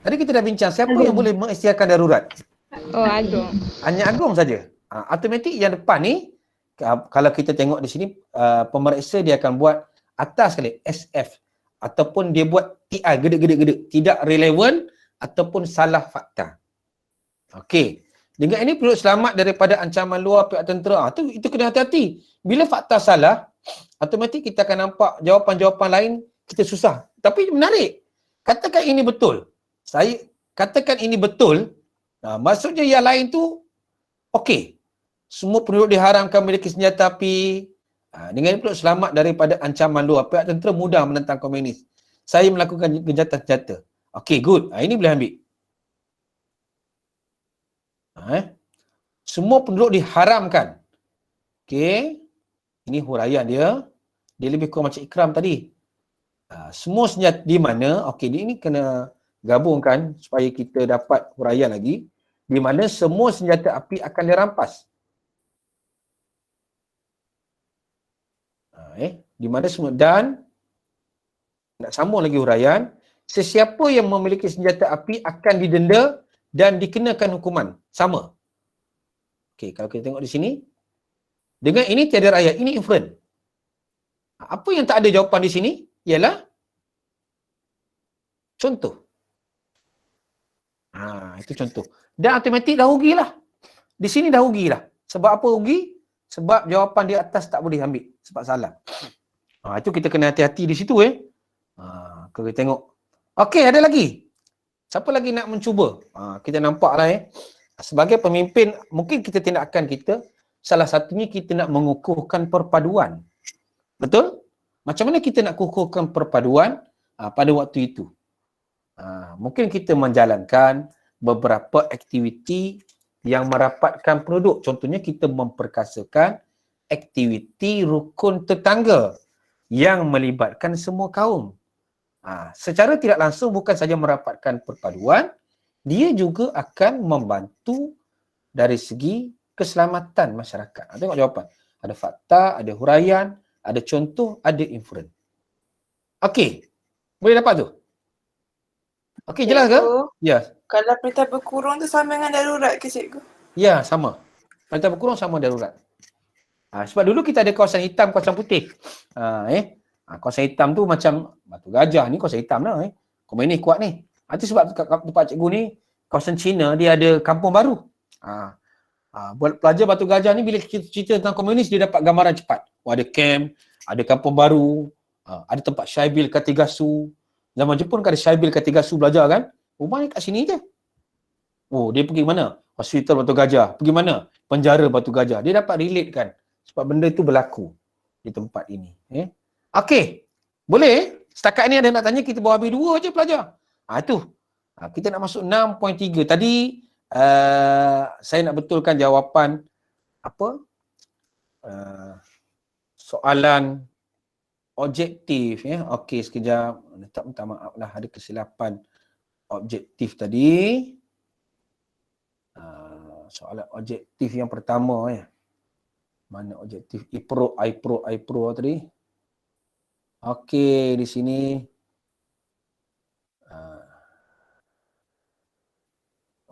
Tadi kita dah bincang, siapa yang boleh mengisytiharkan darurat? Oh, Agong. Hanya Agong saja. Automatik yang depan ni, kalau kita tengok di sini, pemeriksa dia akan buat atas sekali, SF. Ataupun dia buat TI, gedek. Tidak relevan ataupun salah fakta. Okey. Dengan ini penduduk selamat daripada ancaman luar pihak tentera. Itu kena hati-hati. Bila fakta salah, automatik kita akan nampak jawapan-jawapan lain kita susah. Tapi menarik. Katakan ini betul. Saya katakan ini betul. Maksudnya yang lain tu okey. Semua penduduk diharamkan memiliki senjata api. Dengan ini penduduk selamat daripada ancaman luar pihak tentera mudah menentang komunis. Saya melakukan gencatan senjata. Okey, good. Ini boleh ambil. Semua penduduk diharamkan. Okey. Ini huraian dia. Dia lebih kurang macam Ikram tadi. Semua senjata di mana, okey, ini kena gabungkan supaya kita dapat huraian lagi. Di mana semua senjata api akan dirampas. Di mana semua, dan nak sambung lagi huraian, sesiapa yang memiliki senjata api akan didenda dan dikenakan hukuman. Sama. Okey, kalau kita tengok di sini, dengan ini tiada rakyat, ini inferen. Apa yang tak ada jawapan di sini ialah contoh. Itu contoh. Dan automatik dah rugilah. Di sini dah rugilah. Sebab apa rugi? Sebab jawapan di atas tak boleh ambil. Sebab salah. Itu kita kena hati-hati di situ Kita tengok. Okey, ada lagi. Siapa lagi nak mencuba? Kita nampaklah sebagai pemimpin, mungkin kita tindakan kita, salah satunya kita nak mengukuhkan perpaduan. Betul? Macam mana kita nak kukuhkan perpaduan pada waktu itu? Mungkin kita menjalankan beberapa aktiviti yang merapatkan penduduk. Contohnya kita memperkasakan aktiviti rukun tetangga yang melibatkan semua kaum. Secara tidak langsung bukan saja merapatkan perpaduan, dia juga akan membantu dari segi keselamatan masyarakat. Tengok jawapan. Ada fakta, ada huraian, ada contoh, ada inferen. Okey. Boleh dapat tu? Okey, jelas ke? Ya. Kalau perintah berkurung tu sama dengan darurat ke cikgu? Ya, sama. Perintah berkurung sama darurat. Sebab dulu kita ada kawasan hitam, kawasan putih. Kawasan hitam tu macam Batu Gajah ni kawasan hitam lah. Komen ni kuat ni. Itu sebab tempat cikgu ni, kawasan Cina, dia ada kampung baru. Buat pelajar Batu Gajah ni bila kita cerita tentang komunis, dia dapat gambaran cepat. Ada camp, ada kampung baru, ada tempat Syaibil Katigasu. Zaman Jepun kan ada Syaibil Katigasu belajar kan. Rumahnya kat sini je. Dia pergi mana? Hospital Batu Gajah. Pergi mana? Penjara Batu Gajah. Dia dapat relate kan. Sebab benda tu berlaku di tempat ini. Okey. Boleh? Setakat ni ada nak tanya, kita bawa habis 2 je pelajar. Itu. Kita nak masuk 6.3. Tadi saya nak betulkan jawapan soalan objektif. Okey, sekejap. Minta maaf lah, ada kesilapan objektif tadi. Soalan objektif yang pertama Mana objektif? iPro tadi. Okey, di sini.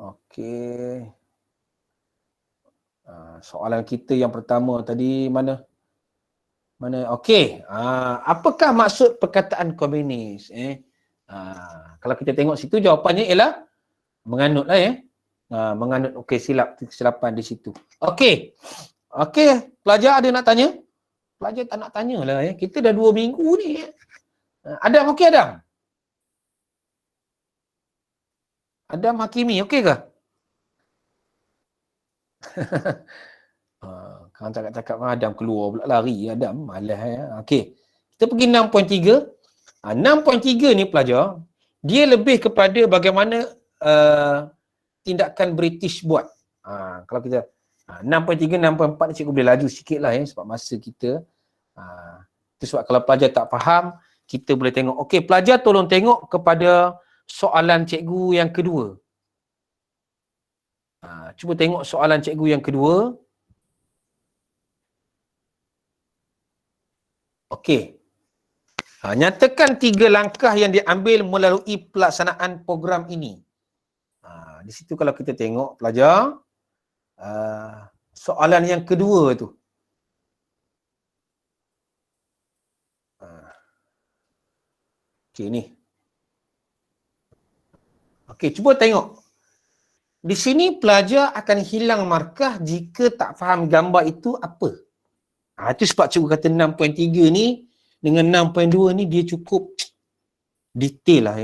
Okey. Soalan kita yang pertama tadi mana? Okey. Apakah maksud perkataan komunis? Kalau kita tengok situ jawapannya ialah menganut lah menganut. Okey, kesilapan di situ. Okey. Pelajar ada nak tanya? Pelajar tak nak tanya lah Kita dah 2 minggu ni Adam, okey Adam? Adam Hakimi, okey ke? Kalau cakap Adam keluar pula lari. Adam malas Okey. Kita pergi 6.3. 6.3 ni pelajar, dia lebih kepada bagaimana tindakan British buat. Kalau kita 6.3, 6.4 ni cikgu boleh laju sikit lah sebab masa kita. Itu sebab kalau pelajar tak faham, kita boleh tengok. Okey, pelajar tolong tengok kepada soalan cikgu yang kedua. Cuba tengok soalan cikgu yang kedua. Okey. Nyatakan 3 langkah yang diambil melalui pelaksanaan program ini. Di situ kalau kita tengok pelajar, soalan yang kedua tu. Okey ni. Okey, cuba tengok. Di sini pelajar akan hilang markah jika tak faham gambar itu apa. Itu sebab cikgu kata 6.3 ni dengan 6.2 ni dia cukup detail lah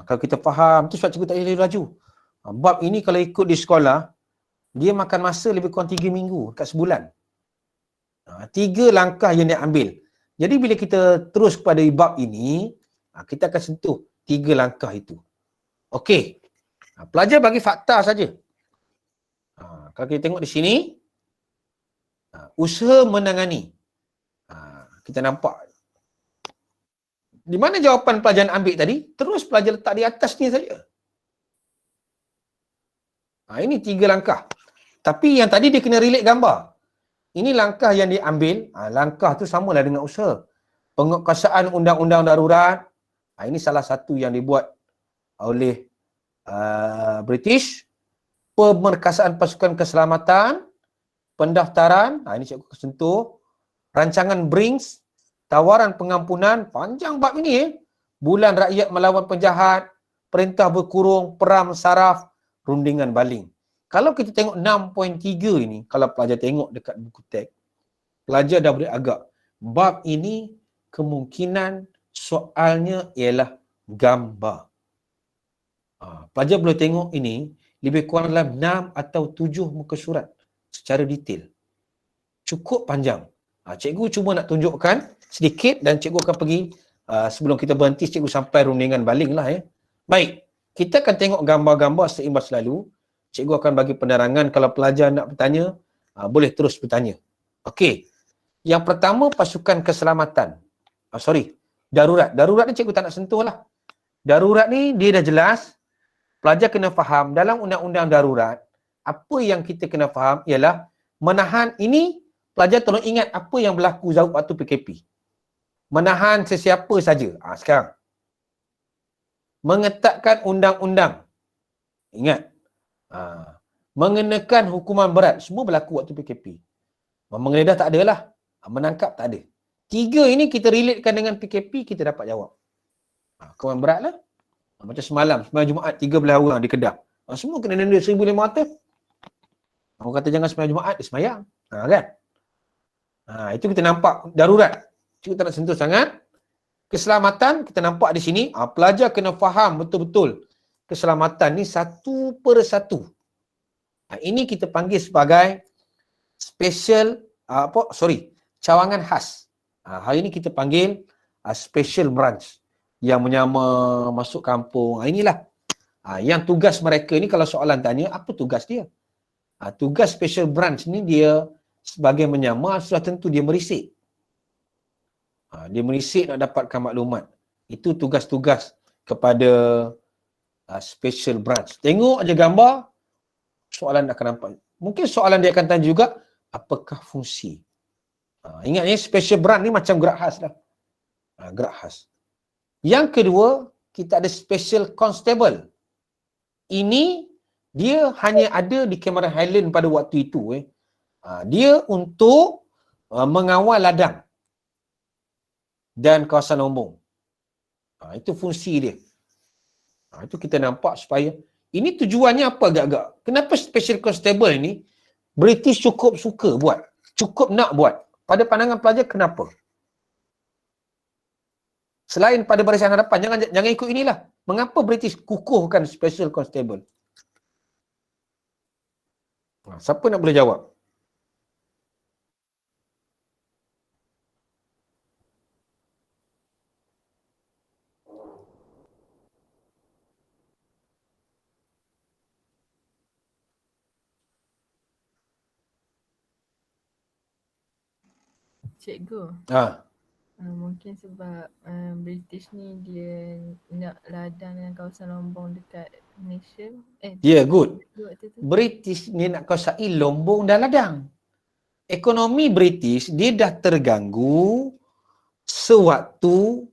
kalau kita faham, tu sebab cikgu tak boleh laju. Bab ini kalau ikut di sekolah, dia makan masa lebih kurang 3 minggu kat sebulan. 3 langkah yang dia ambil. Jadi bila kita terus kepada bab ini, kita akan sentuh 3 langkah itu. Okey. Pelajar bagi fakta saja. Kalau kita tengok di sini, usaha menangani. Kita nampak. Di mana jawapan pelajar ambil tadi? Terus pelajar letak di atas ni saja. Ini 3 langkah. Tapi yang tadi dia kena relate gambar. Ini langkah yang diambil. Langkah tu samalah dengan usaha. Penguasaan undang-undang darurat. Ini salah satu yang dibuat oleh British. Pemerkasaan pasukan keselamatan. Pendaftaran. Ini cikgu sentuh. Rancangan Brinks. Tawaran pengampunan. Panjang bab ini Bulan rakyat melawan penjahat. perintah berkurung, peram saraf, rundingan baling. Kalau kita tengok 6.3 ini, kalau pelajar tengok dekat buku teks, pelajar dah boleh agak. Bab ini kemungkinan soalnya ialah gambar. Pelajar boleh tengok ini lebih kurang dalam 6 atau 7 muka surat secara detail. Cukup panjang. Cikgu cuma nak tunjukkan sedikit dan cikgu akan pergi sebelum kita berhenti, cikgu sampai rundingan baling lah ya. Baik, kita akan tengok gambar-gambar seimbas selalu. Cikgu akan bagi penerangan. Kalau pelajar nak bertanya, boleh terus bertanya. Okey. Yang pertama, pasukan keselamatan. Darurat. Darurat ni cikgu tak nak sentuh lah. Darurat ni dia dah jelas. Pelajar kena faham dalam undang-undang darurat, apa yang kita kena faham ialah menahan ini. Pelajar tolong ingat apa yang berlaku waktu PKP. Menahan sesiapa saja. Sekarang. Mengetatkan undang-undang. Ingat. Mengenakan hukuman berat. Semua berlaku waktu PKP. Menggeledah tak ada lah. Menangkap tak ada. 3 ini kita relatekan dengan PKP, kita dapat jawab. Hukuman berat lah. Macam semalam Jumaat 13 orang di Kedah. Semua kena denda 1,500. Orang kata jangan sembahyang Jumaat, dia sembahyang. Kan? Itu kita nampak darurat. Kita tak nak sentuh sangat. Keselamatan kita nampak di sini. Pelajar kena faham betul-betul. Keselamatan ni satu per satu. Ini kita panggil sebagai cawangan khas. Hari ini kita panggil special branch yang menyama masuk kampung. Inilah. Yang tugas mereka ni kalau soalan tanya, apa tugas dia? Tugas special branch ni dia sebagai menyama, sudah tentu dia merisik. Dia merisik nak dapatkan maklumat. Itu tugas-tugas kepada special branch. Tengok aja gambar, soalan akan nampak. Mungkin soalan dia akan tanya juga, apakah fungsi? Ingat ni, special branch ni macam gerak khas lah. Gerak khas. Yang kedua, kita ada special constable. Ini dia hanya ada di Cameron Highland pada waktu itu. Dia untuk mengawal ladang dan kawasan lombong. Itu fungsi dia. Itu kita nampak supaya ini tujuannya apa agak-agak. Kenapa special constable ini British cukup suka buat, cukup nak buat. Pada pandangan pelajar kenapa? Selain pada barisan hadapan, jangan ikut inilah. Mengapa British kukuhkan special constable? Siapa nak boleh jawab? Cikgu. Mungkin sebab British ni dia nak ladang dengan kawasan lombong dekat Malaysia. Good. British ni nak kuasai lombong dan ladang. Ekonomi British dia dah terganggu sewaktu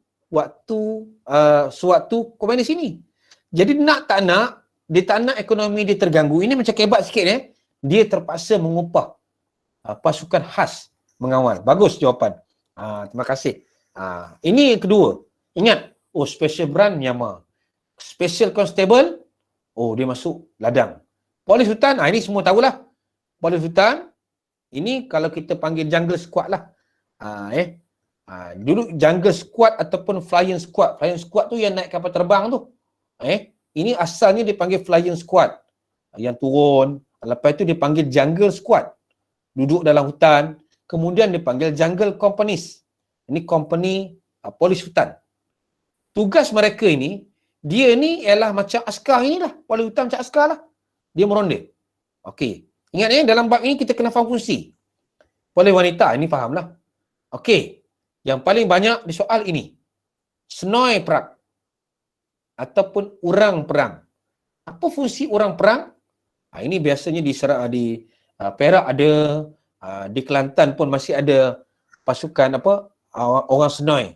komunis ini. Jadi nak tak nak, dia tak nak ekonomi dia terganggu. Ini macam kebat sikit dia terpaksa mengupah pasukan khas mengawal. Bagus jawapan. Terima kasih. Ini yang kedua. Ingat, special branch menyamar. Special constable, dia masuk ladang. Polis hutan, ini semua tahulah. Polis hutan, ini kalau kita panggil jungle squad lah. Dulu jungle squad ataupun flying squad. Flying squad tu yang naik kapal terbang tu. Ini asalnya dipanggil flying squad. Yang turun, lepas tu dipanggil jungle squad. Duduk dalam hutan. Kemudian dipanggil jungle companies. Ini company polis hutan. Tugas mereka ini, dia ni ialah macam askar inilah. Polis hutan macam askar lah. Dia meronda. Okey. Ingat dalam bab ini kita kena faham fungsi. Polis wanita, ini fahamlah. Okey. Yang paling banyak di soal ini. Senoi perak. Ataupun urang perang. Apa fungsi urang perang? Ini biasanya di Perak ada, di Kelantan pun masih ada pasukan orang Senoi.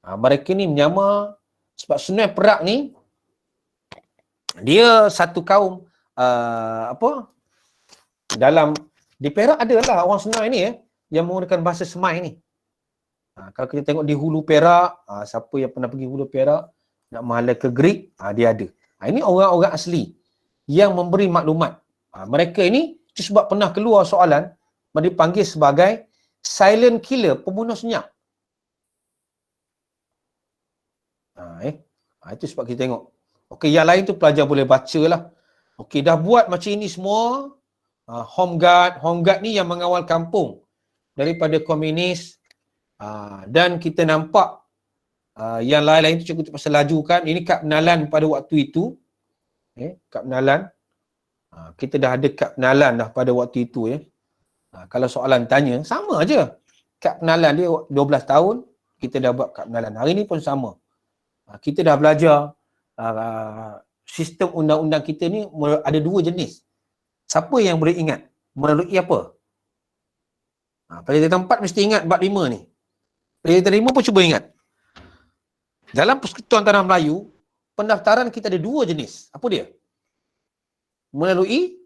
Mereka ni menyamar sebab Senoi Perak ni dia satu kaum di Perak adalah orang Senoi ni yang menggunakan bahasa Semai ni. Kalau kita tengok di Hulu Perak, siapa yang pernah pergi Hulu Perak, nak menghala ke Greek, dia ada. Ini orang-orang asli yang memberi maklumat. Mereka ini sebab pernah keluar soalan, dipanggil sebagai silent killer, pembunuh senyap. Itu sebab kita tengok. Okey, yang lain tu pelajar boleh baca lah. Okey, dah buat macam ini semua. Home guard ni yang mengawal kampung daripada komunis. Dan kita nampak yang lain-lain tu cikgu pasal laju kan. Ini kad penalan pada waktu itu. Kad penalan. Kita dah ada kad penalan dah pada waktu itu. Kalau soalan tanya, sama aja. Kad penalan dia 12 tahun, kita dah buat kad penalan. Hari ni pun sama. Kita dah belajar sistem undang-undang kita ni ada 2 jenis. Siapa yang boleh ingat? Melalui apa? Pelajar 4 mesti ingat bab 5 ni. Pelajar 5 pun cuba ingat. Dalam Persekutuan Tanah Melayu, pendaftaran kita ada 2 jenis. Apa dia? Melalui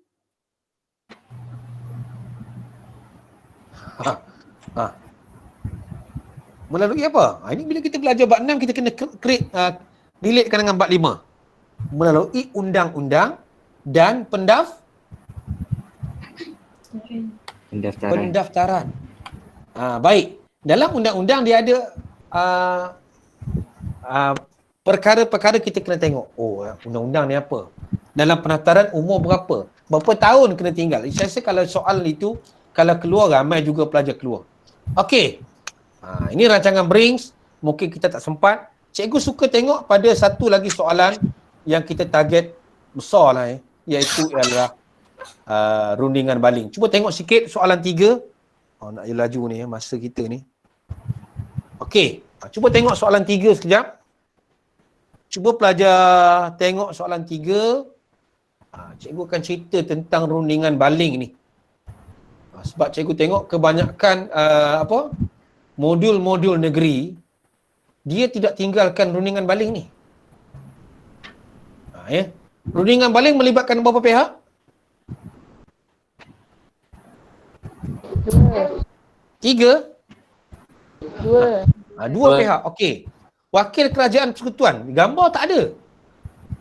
melalui apa? Ini bila kita belajar bab 6, kita kena relatekan dengan bab 5. Melalui undang-undang dan pendaftaran. Baik. Dalam undang-undang dia ada perkara-perkara kita kena tengok. Undang-undang ni apa? Dalam pendaftaran umur berapa? Berapa tahun kena tinggal? Saya rasa kalau soal itu, kalau keluar ramai juga pelajar keluar. Okey. Ini rancangan Brings. Mungkin kita tak sempat. Cikgu suka tengok pada satu lagi soalan yang kita target besar lah iaitu ialah rundingan baling. Cuba tengok sikit soalan 3. Nak laju ni masa kita ni. Okey. Cuba tengok soalan 3 sekejap. Cuba pelajar tengok soalan 3. Cikgu akan cerita tentang rundingan baling ni. Sebab cikgu tengok kebanyakan modul-modul negeri dia tidak tinggalkan rundingan baling ni. Rundingan baling melibatkan berapa pihak? 3? 2 pihak. Okey. Wakil kerajaan persekutuan. Gambar tak ada.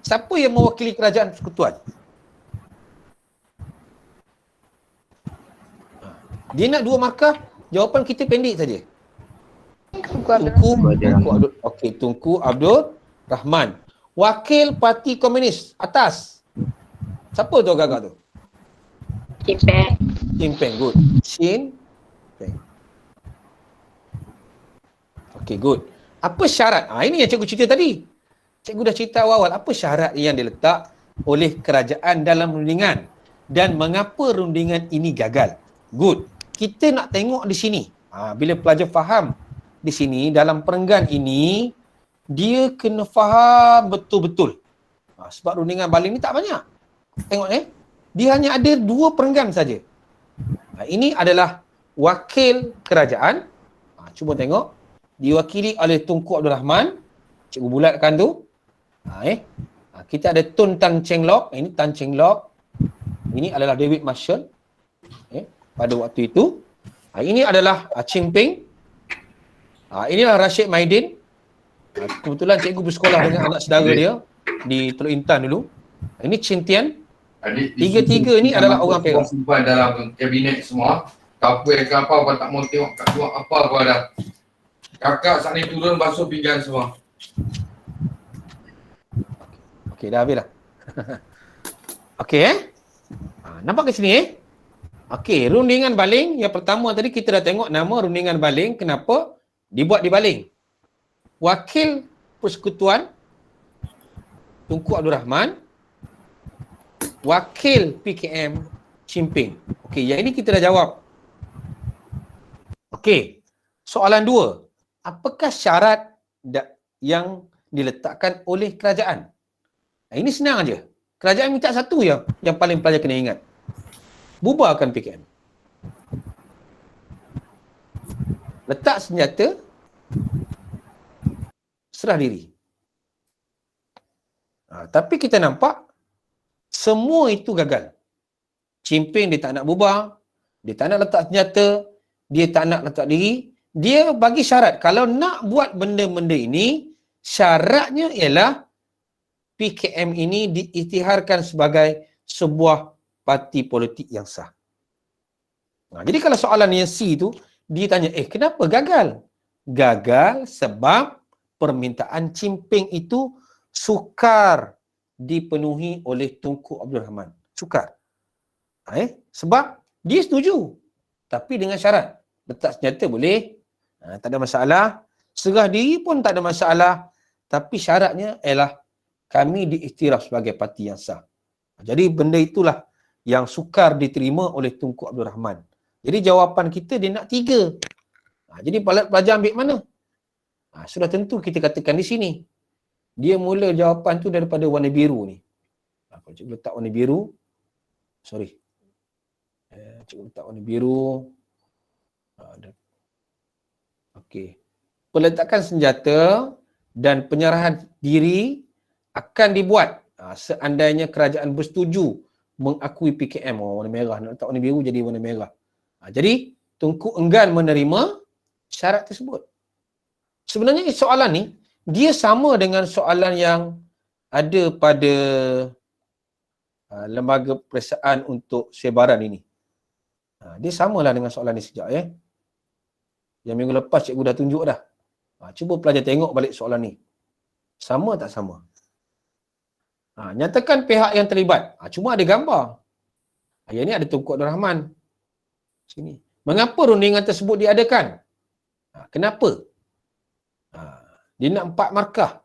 Siapa yang mewakili kerajaan persekutuan? Dia nak 2 markah, jawapan kita pendek saja. Tunku Abdul Rahman. Wakil Parti Komunis atas. Siapa tu agak-agak tu? Chin Peng, good. Chin Peng. Okey, good. Apa syarat? Ini yang cikgu cerita tadi. Cikgu dah cerita awal-awal. Apa syarat yang diletak oleh kerajaan dalam rundingan? Dan mengapa rundingan ini gagal? Good. Kita nak tengok di sini. Bila pelajar faham di sini, dalam perenggan ini, dia kena faham betul-betul. Sebab rundingan baling ni tak banyak. Tengok dia hanya ada 2 perenggan saja. Ini adalah wakil kerajaan. Cuba tengok. Diwakili oleh Tunku Abdul Rahman. Cikgu bulatkan tu. Kita ada Tun Tan Cheng Lock. Ini Tan Cheng Lock. Ini adalah David Marshall. Pada waktu itu. Ini adalah Chin Peng. Inilah Rashid Maidin. Kebetulan cikgu bersekolah dengan anak saudara dia di Teluk Intan dulu. Ini Chin Tian. Tiga-tiga ni adalah orang Perak. Simpan dalam kabinet semua. Kapal ke apa tak mau tengok apa kau ada. Kakak saat ni turun basuh pinggan semua. Okey, dah habis dah. Okey nampak ke sini Okey, rundingan baling yang pertama tadi kita dah tengok nama rundingan baling. Kenapa dibuat di baling? Wakil Persekutuan Tunku Abdul Rahman, wakil PKM Chin Peng. Okey, yang ini kita dah jawab. Okey, soalan 2. Apakah syarat yang diletakkan oleh kerajaan? Ini senang aja. Kerajaan minta satu yang paling pelajar kena ingat. Bubarkan PKM. Letak senjata, serah diri. Tapi kita nampak semua itu gagal. Chin Peng dia tak nak bubar, dia tak nak letak senjata, dia tak nak letak diri. Dia bagi syarat, kalau nak buat benda-benda ini, syaratnya ialah PKM ini diisytiharkan sebagai sebuah parti politik yang sah. Jadi kalau soalan yang C tu, dia tanya, kenapa gagal? Gagal sebab permintaan cimping itu sukar dipenuhi oleh Tunku Abdul Rahman. Sukar. Sebab dia setuju. Tapi dengan syarat. Letak senjata boleh. Tak ada masalah. Serah diri pun tak ada masalah. Tapi syaratnya ialah kami diiktiraf sebagai parti yang sah. Jadi benda itulah yang sukar diterima oleh Tunku Abdul Rahman. Jadi jawapan kita dia nak 3. Jadi pelajar ambil mana? Sudah tentu kita katakan di sini. Dia mula jawapan tu daripada warna biru ni. Kalau cikgu letak warna biru. Sorry. Cikgu letak warna biru. Okey. Peletakan senjata dan penyerahan diri akan dibuat seandainya kerajaan bersetuju mengakui PKM. Warna merah. Nak letak warna biru jadi warna merah. Jadi Tunku enggan menerima syarat tersebut. Sebenarnya soalan ni dia sama dengan soalan yang ada pada lembaga peperiksaan untuk sebaran ini. Dia samalah dengan soalan ni sejak Yang minggu lepas cikgu dah tunjuk dah. Cuba pelajar tengok balik soalan ni. Sama tak sama? Nyatakan pihak yang terlibat. Cuma ada gambar. Yang ni ada Tunku Abdul Rahman. Sini. Mengapa rundingan tersebut diadakan? Kenapa? Dia nak 4 markah.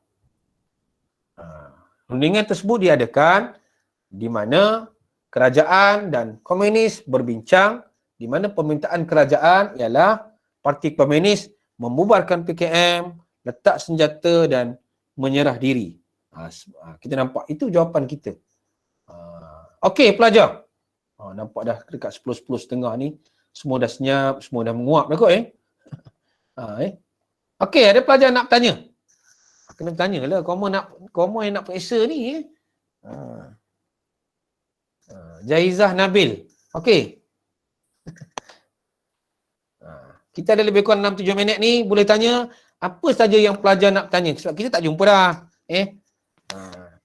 Rundingan tersebut diadakan di mana kerajaan dan komunis berbincang, di mana permintaan kerajaan ialah parti komunis membubarkan PKM, letak senjata dan menyerah diri. Kita nampak itu jawapan kita. Okey pelajar. Nampak dah dekat 10:30 ni semua dah senyap, semua dah menguap dah kot Okey, ada pelajar nak bertanya? Kena bertanya lah, koma yang nak periksa ni Jaizah Nabil. Okey. Kita ada lebih kurang 6-7 minit ni, boleh tanya apa saja yang pelajar nak bertanya. Sebab kita tak jumpa dah.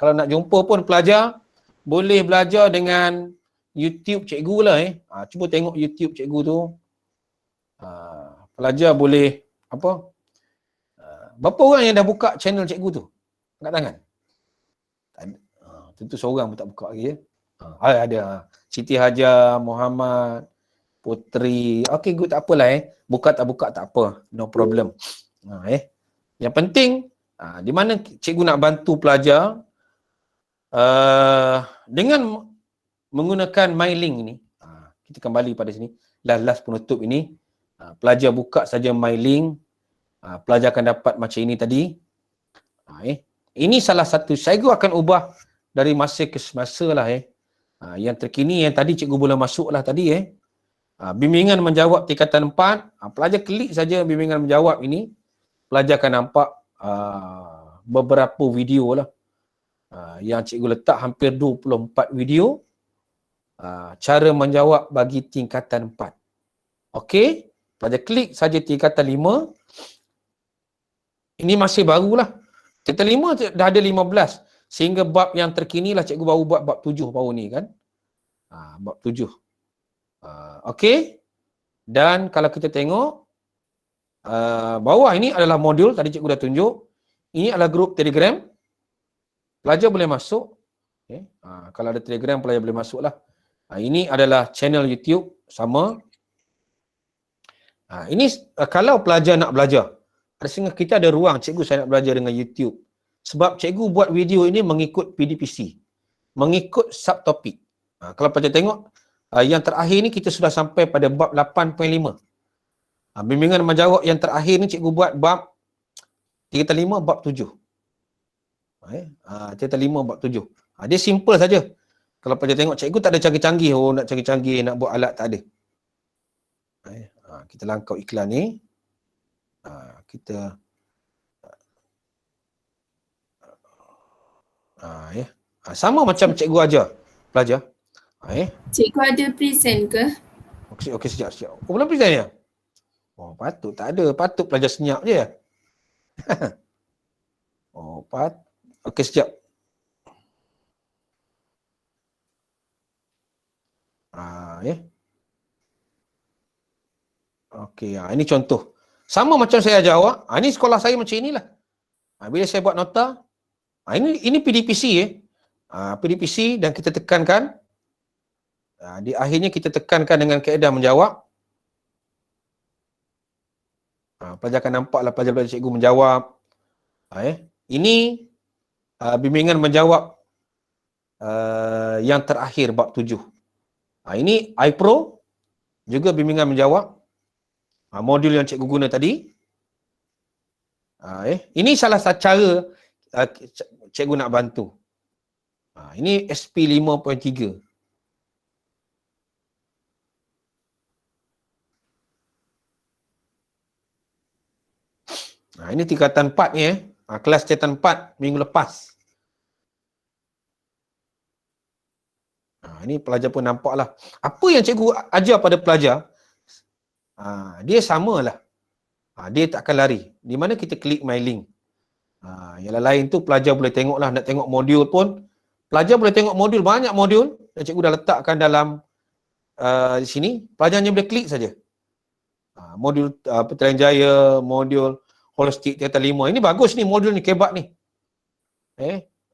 Kalau nak jumpa pun pelajar, boleh belajar dengan YouTube cikgu lah cuba tengok YouTube cikgu tu. Pelajar boleh berapa orang yang dah buka channel cikgu tu? Angkat tangan. Tentu seorang pun tak buka lagi ada. Siti Hajar, Muhammad, Putri. Okey, good, tak apalah buka tak buka tak apa. No problem. Yang penting di mana cikgu nak bantu pelajar dengan menggunakan MyLink ni. Kita kembali pada sini. Last penutup ini. Pelajar buka saja MyLink. Pelajar akan dapat macam ini tadi. Ini salah satu. Cikgu akan ubah dari masa ke semasa lah Yang terkini yang tadi cikgu boleh masuk lah tadi bimbingan menjawab tingkatan 4. Pelajar klik saja bimbingan menjawab ini. Pelajar akan nampak beberapa video lah. Yang cikgu letak hampir 24 video. Cara menjawab bagi tingkatan 4. Okey. Pelajar klik saja tingkatan 5. Ini masih barulah. Tingkatan 5 dah ada 15. Sehingga bab yang terkini lah cikgu baru buat bab 7 baru ni kan. Bab 7. Okey. Dan kalau kita tengok bawah ini adalah modul tadi cikgu dah tunjuk. Ini adalah grup Telegram. Pelajar boleh masuk. Kalau ada Telegram pelajar boleh masuk lah. Ini adalah channel YouTube sama. Ini kalau pelajar nak belajar. Sehingga kita ada ruang cikgu saya nak belajar dengan YouTube. Sebab cikgu buat video ini mengikut PDPC. Mengikut subtopik. Kalau pelajar tengok yang terakhir ni kita sudah sampai pada bab 8.5. Bimbingan menjawab yang terakhir ni cikgu buat bab tingkatan 5 bab 7. Tingkatan 5 bab 7. Dia simple saja. Kalau pelajar tengok cikgu tak ada canggih-canggih. Nak canggih-canggih, nak buat alat tak ada. Kita langkau iklan ni. Kita sama macam cikgu ajar pelajar. Cikgu ada present ke? Okey, sekejap. Belum present ya? Patut tak ada. Patut pelajar senyap je. Okey, sekejap. Okey, ini contoh. Sama macam saya ajar awak. Ini sekolah saya macam inilah. Bila saya buat nota, ini PDPC PDPC dan kita tekankan. Di akhirnya kita tekankan dengan kaedah menjawab. Pelajar akan nampaklah pelajar-pelajar cikgu menjawab. Ini bimbingan menjawab yang terakhir bab 7. Ini iPro juga bimbingan menjawab modul yang cikgu guna tadi. Ini salah satu cara cikgu nak bantu. Ini SP 5.3. Ini tingkatan 4 ni kelas tingkatan 4 minggu lepas. Ini pelajar pun nampaklah. Apa yang cikgu ajar pada pelajar, dia samalah. Dia tak akan lari. Di mana kita klik my link. Yang lain tu pelajar boleh tengoklah, nak tengok modul pun. Pelajar boleh tengok modul, banyak modul yang cikgu dah letakkan dalam di sini. Pelajar hanya boleh klik saja. Modul Pilihan Jaya, modul Holistik Tingkatan 5. Ini bagus ni, modul ni, kebat ni.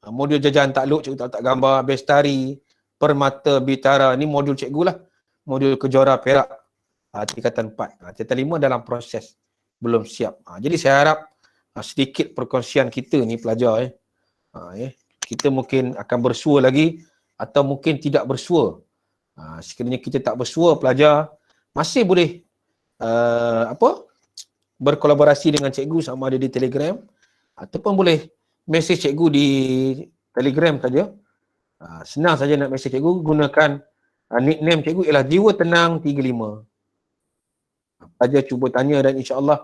Modul Jajahan Takluk, cikgu tak letak gambar, Bestari, Permata Bitara. Ini modul cikgu lah. Modul Kejora Perak. Tingkatan 4. Tingkatan 5 dalam proses. Belum siap. Jadi saya harap sedikit perkongsian kita ni pelajar. Kita mungkin akan bersua lagi atau mungkin tidak bersua. Sekiranya kita tak bersua, pelajar masih boleh berkolaborasi dengan cikgu sama ada di Telegram ataupun boleh mesej cikgu di Telegram saja. Senang saja nak mesej cikgu, gunakan nickname cikgu ialah Jiwa Tenang 35. Pelajar cuba tanya dan insya-Allah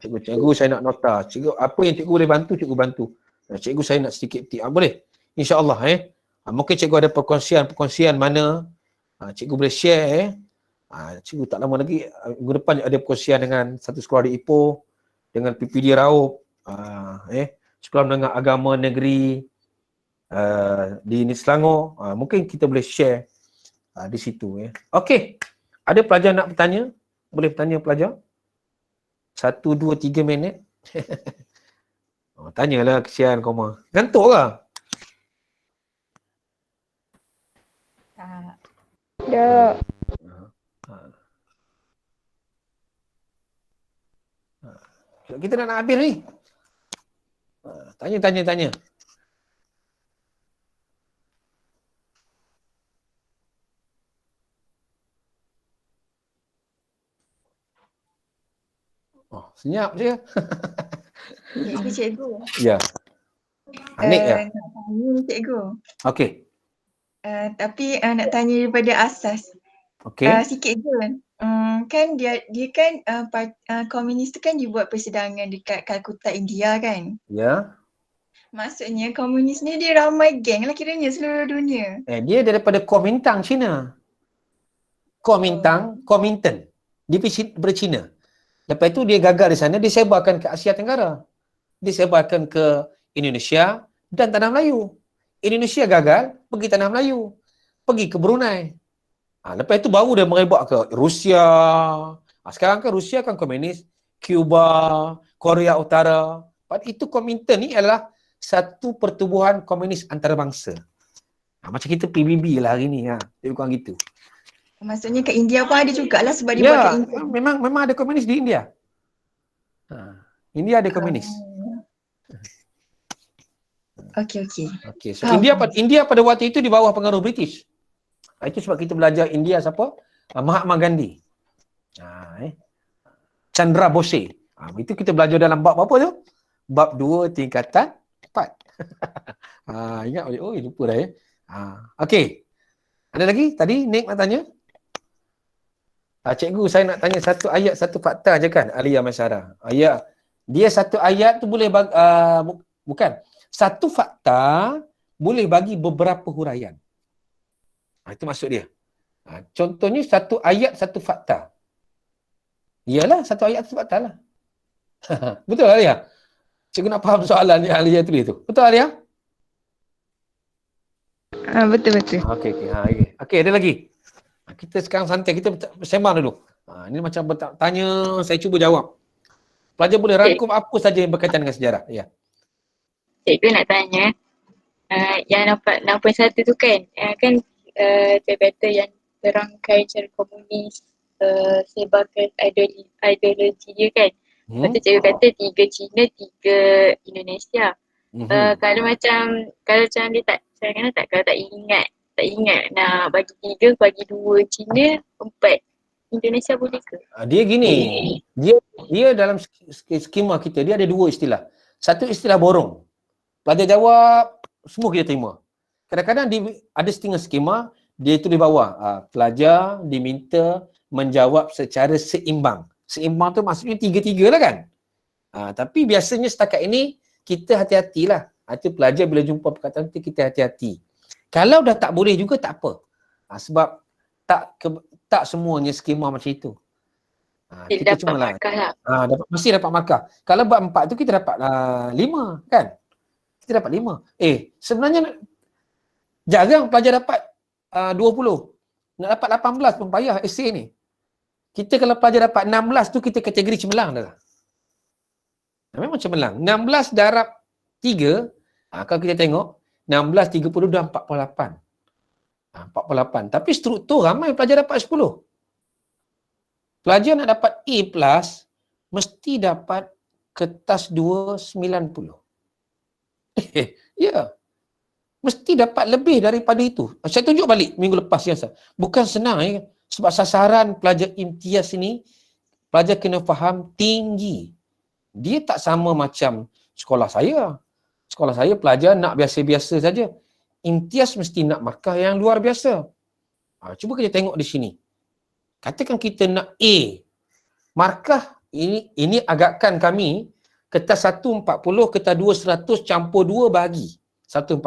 cikgu saya nak nota. Cikgu apa yang cikgu boleh bantu, cikgu bantu. Cikgu saya nak sedikit tip. Boleh. Insya-Allah mungkin cikgu ada perkongsian mana cikgu boleh share cikgu tak lama lagi minggu depan ada perkongsian dengan satu sekolah di Ipoh dengan PPD Raup, Sekolah Menengah Agama Negeri di Selangor. Mungkin kita boleh share di situ. Okey. Ada pelajar nak bertanya? Boleh bertanya pelajar? 1, 2, 3 minit. Tanyalah, kesian koma. Gantuk ke? Tak. Tak. Kita nak habis ni. Tanya. Senyap je. Cikgu. Ya. Anik ya? Nak tanya cikgu. Okey. Tapi nak tanya daripada asas. Okey. Sikit je. Kan dia kan komunis tu kan dia buat persidangan dekat Calcutta, India kan? Ya. Maksudnya komunis ni dia ramai geng lah kiranya seluruh dunia. Dia daripada Kuomintang, China. Kuomintang. Dia daripada China. Lepas tu dia gagal di sana, dia sebarkan ke Asia Tenggara. Dia sebarkan ke Indonesia dan Tanah Melayu. Indonesia gagal, pergi Tanah Melayu. Pergi ke Brunei. Lepas itu baru dia merebak ke Rusia. Sekarang kan Rusia kan komunis. Cuba, Korea Utara. Itu Kuomintang ni adalah satu pertubuhan komunis antarabangsa. Macam kita PBB lah hari ni. Dia bukan gitu. Maksudnya kat India pun ada jugalah sebab dia buat kat India. Memang ada komunis di India. India ada komunis. Okey. So India pada waktu itu di bawah pengaruh British. Itu sebab kita belajar India siapa? Mahatma Gandhi. Chandra Bose. Itu kita belajar dalam bab apa tu? Bab 2 tingkatan 4. Ingat? Lupa dah ya. Okey. Ada lagi? Tadi Nick nak tanya? Cikgu, saya nak tanya satu ayat, satu fakta je kan, Alia Masyara. Dia satu ayat tu boleh bukan. Satu fakta boleh bagi beberapa huraian. Itu maksud dia. Contohnya satu ayat, satu fakta. Iyalah, satu ayat, satu fakta lah. Betul lah Alia? Cikgu nak faham soalan yang Alia tulis tu. Betul Alia? Betul. Okey, ada lagi. Kita sekarang santai, kita sembang dulu. Ini macam tanya, saya cuba jawab. Pelajar boleh rangkum apa saja yang berkaitan dengan sejarah. Ya. Cikgu nak tanya, yang nampak 6.1 tu kan, chapter yang terangkai cara komunis sebarkan ideologi dia kan. Lepas tu cikgu kata 3 Cina, 3 Indonesia. Kalau macam dia tak, kadang-kadang kalau tak ingat nak bagi 3, bagi 2 Cina, 4 Indonesia boleh ke? Dia gini, dia dalam skema kita, dia ada 2 istilah. Satu istilah borong. Pelajar jawab, semua kita terima. Kadang-kadang ada setengah skema, dia tulis bawah, pelajar diminta menjawab secara seimbang. Seimbang tu maksudnya 3-3 lah kan? Tapi biasanya setakat ini, kita hati-hatilah. Itu pelajar bila jumpa perkataan tu, kita hati-hati. Kalau dah tak boleh juga, tak apa. Sebab tak semuanya skema macam itu. Kita dapat markah lah. Mesti dapat markah. Kalau buat 4 tu kita dapat 5 kan? Kita dapat 5. Sebenarnya jarang pelajar dapat 20. Nak dapat 18 pun payah esei ni. Kita kalau pelajar dapat 16 tu kita kategori cemerlang dah. Memang cemerlang. 16 darab 3, kalau kita tengok 16, 30 dah 48. 48. Tapi struktur ramai pelajar dapat 10. Pelajar nak dapat A+, mesti dapat kertas 290. Ya. Mesti dapat lebih daripada itu. Saya tunjuk balik minggu lepas ya. Bukan senang ya. Sebab sasaran pelajar imtiaz ini, pelajar kena faham tinggi. Dia tak sama macam sekolah saya. Sekolah saya pelajar nak biasa-biasa saja. Imtiaz mesti nak markah yang luar biasa. Cuba kita tengok di sini. Katakan kita nak A. Markah ini agakkan kami kertas 140, kertas 2 100 campur 2 bagi 140.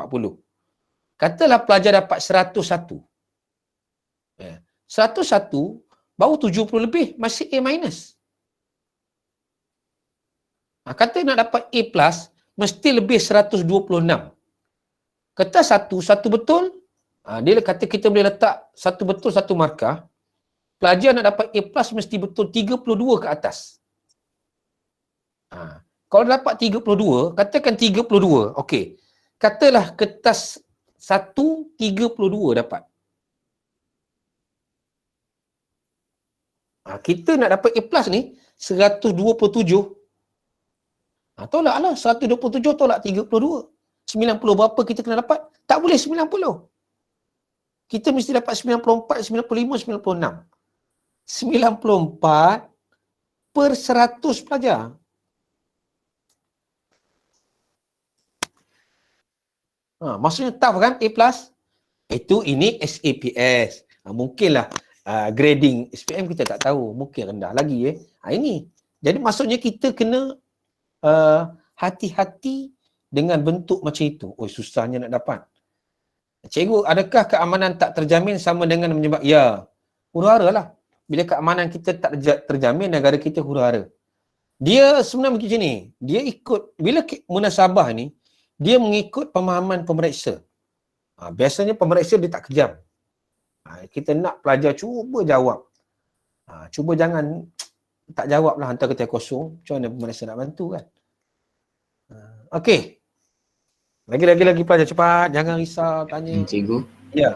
Katalah pelajar dapat 101. 101 baru 70 lebih, masih A minus. Kata nak dapat A+, mesti lebih 126. Kertas 1 betul, dia kata kita boleh letak 1 betul 1 markah. Pelajar nak dapat A+, mesti betul 32 ke atas. Kalau dapat 32, katakan 32, okey. Katalah kertas 1, 32 dapat. Kita nak dapat A+ ni 127. Tolak lah 127 tolak 32. 90 berapa kita kena dapat? Tak boleh 90. Kita mesti dapat 94, 95, 96. 94 per 100 pelajar. Maksudnya tough kan A+? Ini SAPS. Mungkinlah grading SPM kita tak tahu. Mungkin rendah lagi ini. Jadi maksudnya kita kena hati-hati dengan bentuk macam itu. Susahnya nak dapat. Cikgu, adakah keamanan tak terjamin sama dengan menyebab? Ya, huru-hara lah. Bila keamanan kita tak terjamin, negara kita huru-hara. Dia sebenarnya macam ni. Dia ikut, bila munasabah ni, dia mengikut pemahaman pemeriksa. Biasanya pemeriksa dia tak kejam. Kita nak pelajar cuba jawab. Cuba jangan tak jawab lah hantar kertas kosong. Macam mana pemeriksa nak bantu kan? Okey. Lagi pelajar cepat. Jangan risau tanya. Cikgu. Ya.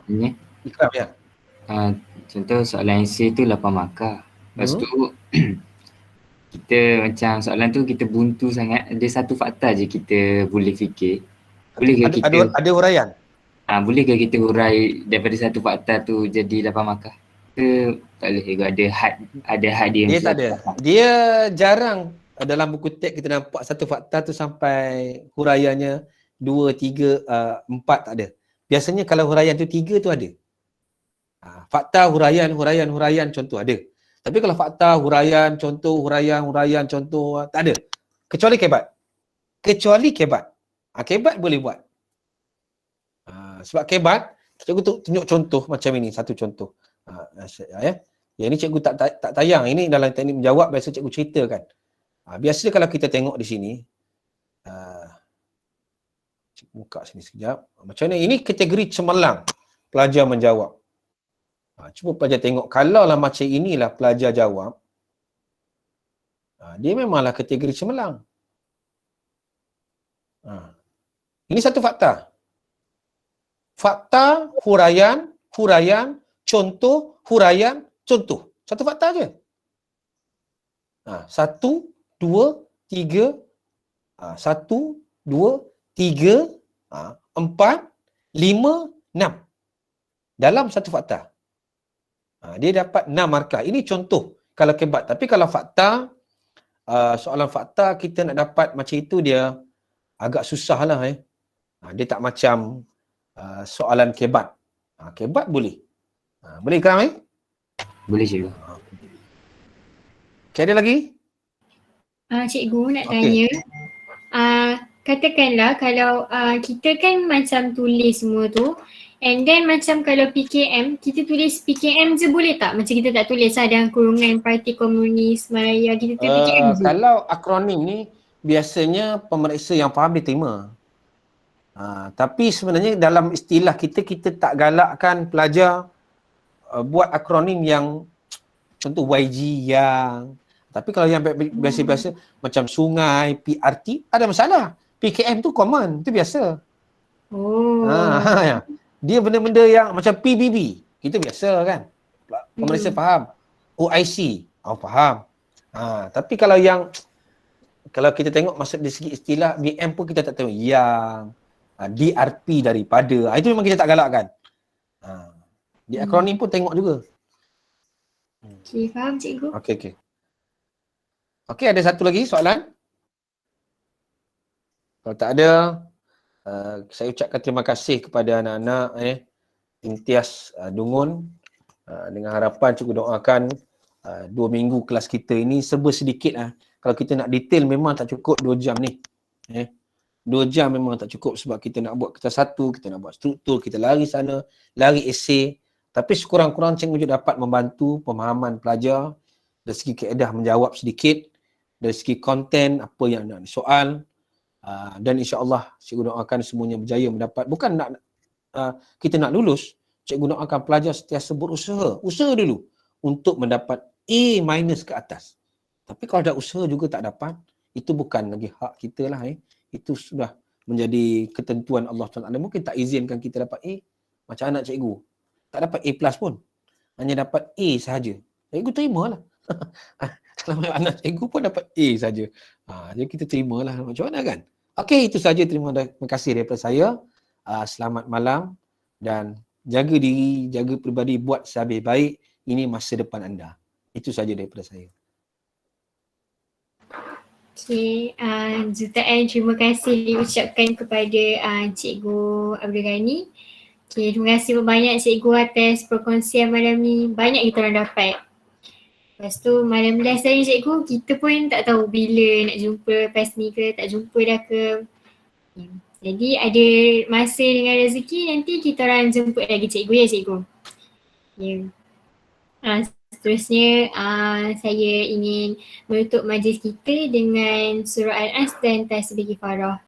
Ikram ya. Contoh soalan essay tu 8 markah. Lepas tu kita macam soalan tu kita buntu sangat. Ada satu fakta je kita boleh fikir. Boleh ke kita ada huraian? Boleh ke kita hurai daripada satu fakta tu jadi 8 markah? Ke tak boleh juga ada had dia. Dia tak ada. Dia jarang dalam buku teks kita nampak satu fakta tu sampai huraiannya 2, 3, 4 tak ada. Biasanya kalau huraian tu 3 tu ada. Fakta, huraian contoh ada. Tapi kalau fakta, huraian, contoh, huraian, contoh tak ada. Kecuali kebat. Kebat boleh buat. Sebab kebat, cikgu tunjuk contoh macam ini, satu contoh. Yang ni cikgu tak tayang. Ini dalam teknik menjawab biasa cikgu ceritakan. Biasa kalau kita tengok di sini, Buka sini sekejap. Macam mana? Ini kategori cemerlang. Pelajar menjawab. Cuba pelajar tengok. Kalaulah macam inilah pelajar jawab, dia memanglah kategori cemerlang. Ini satu fakta. Fakta, huraian, contoh, huraian, contoh. Satu fakta je. 1, 2, 3, 1, 2, 3, 4, 5, 6. Dalam satu fakta. Dia dapat 6 markah. Ini contoh kalau kebat. Tapi kalau fakta, soalan fakta kita nak dapat macam itu dia agak susah lah. Dia tak macam soalan kebat. Kebat boleh. Boleh ke Ramai? Boleh cikgu. Okay, ada lagi? Cikgu nak tanya. Katakanlah kalau kita kan macam tulis semua tu, and then macam kalau PKM, kita tulis PKM je boleh tak? Macam kita tak tulis dalam kurungan Parti Komunis Malaya, kita tulis PKM je. Kalau akronim ni biasanya pemeriksa yang faham dia terima. Tapi sebenarnya dalam istilah kita tak galakkan pelajar buat akronim yang contoh YG yang. Tapi kalau yang biasa-biasa macam sungai, PRT, ada masalah. PKM tu common, tu biasa. Dia benda-benda yang macam PBB, kita biasa kan. Pemeriksa faham. OIC, faham. Tapi kalau kita tengok maksud dari segi istilah BM pun kita tak tahu. Yang DRP daripada, itu memang kita tak galakkan. Di akronim pun tengok juga. Okay, faham cikgu. Okey, ada satu lagi soalan? Kalau tak ada, saya ucapkan terima kasih kepada anak-anak Imtiaz Dungun, dengan harapan cikgu doakan 2 minggu kelas kita ini serba sedikit lah. Kalau kita nak detail memang tak cukup 2 jam ni. 2 jam memang tak cukup sebab kita nak buat kertas satu, kita nak buat struktur, kita lari sana, lari esei. Tapi sekurang-kurang cikgu juga dapat membantu pemahaman pelajar dari segi kaedah menjawab sedikit, dari segi konten, apa yang nak soal. Dan insya-Allah cikgu doakan semuanya berjaya mendapat, bukan nak kita nak lulus, cikgu doakan pelajar sentiasa berusaha, usaha dulu untuk mendapat A- ke atas. Tapi kalau dah usaha juga tak dapat, itu bukan lagi hak kita lah. Itu sudah menjadi ketentuan Allah Taala. Mungkin tak izinkan kita dapat A, macam anak cikgu tak dapat A+ pun, hanya dapat A sahaja. Cikgu terimalah. Kalau anak cikgu pun dapat A saja. Jadi kita terimalah, macam mana kan? Okey, itu saja. Terima kasih daripada saya. Selamat malam dan jaga diri, jaga peribadi, buat sehabis baik. Ini masa depan anda. Itu saja daripada saya. Okey, jutaan terima kasih diucapkan kepada Cikgu Abdul Ghani. Okey, terima kasih banyak cikgu atas perkongsian malam ni. Banyak kita orang dapat. Lepas tu malam last tadi cikgu, kita pun tak tahu bila nak jumpa lepas ni ke, tak jumpa dah ke. Jadi ada masa dengan rezeki nanti kita orang jemput lagi cikgu ya cikgu. Seterusnya saya ingin menutup majlis kita dengan surah Al-As dan tasbih kifarah.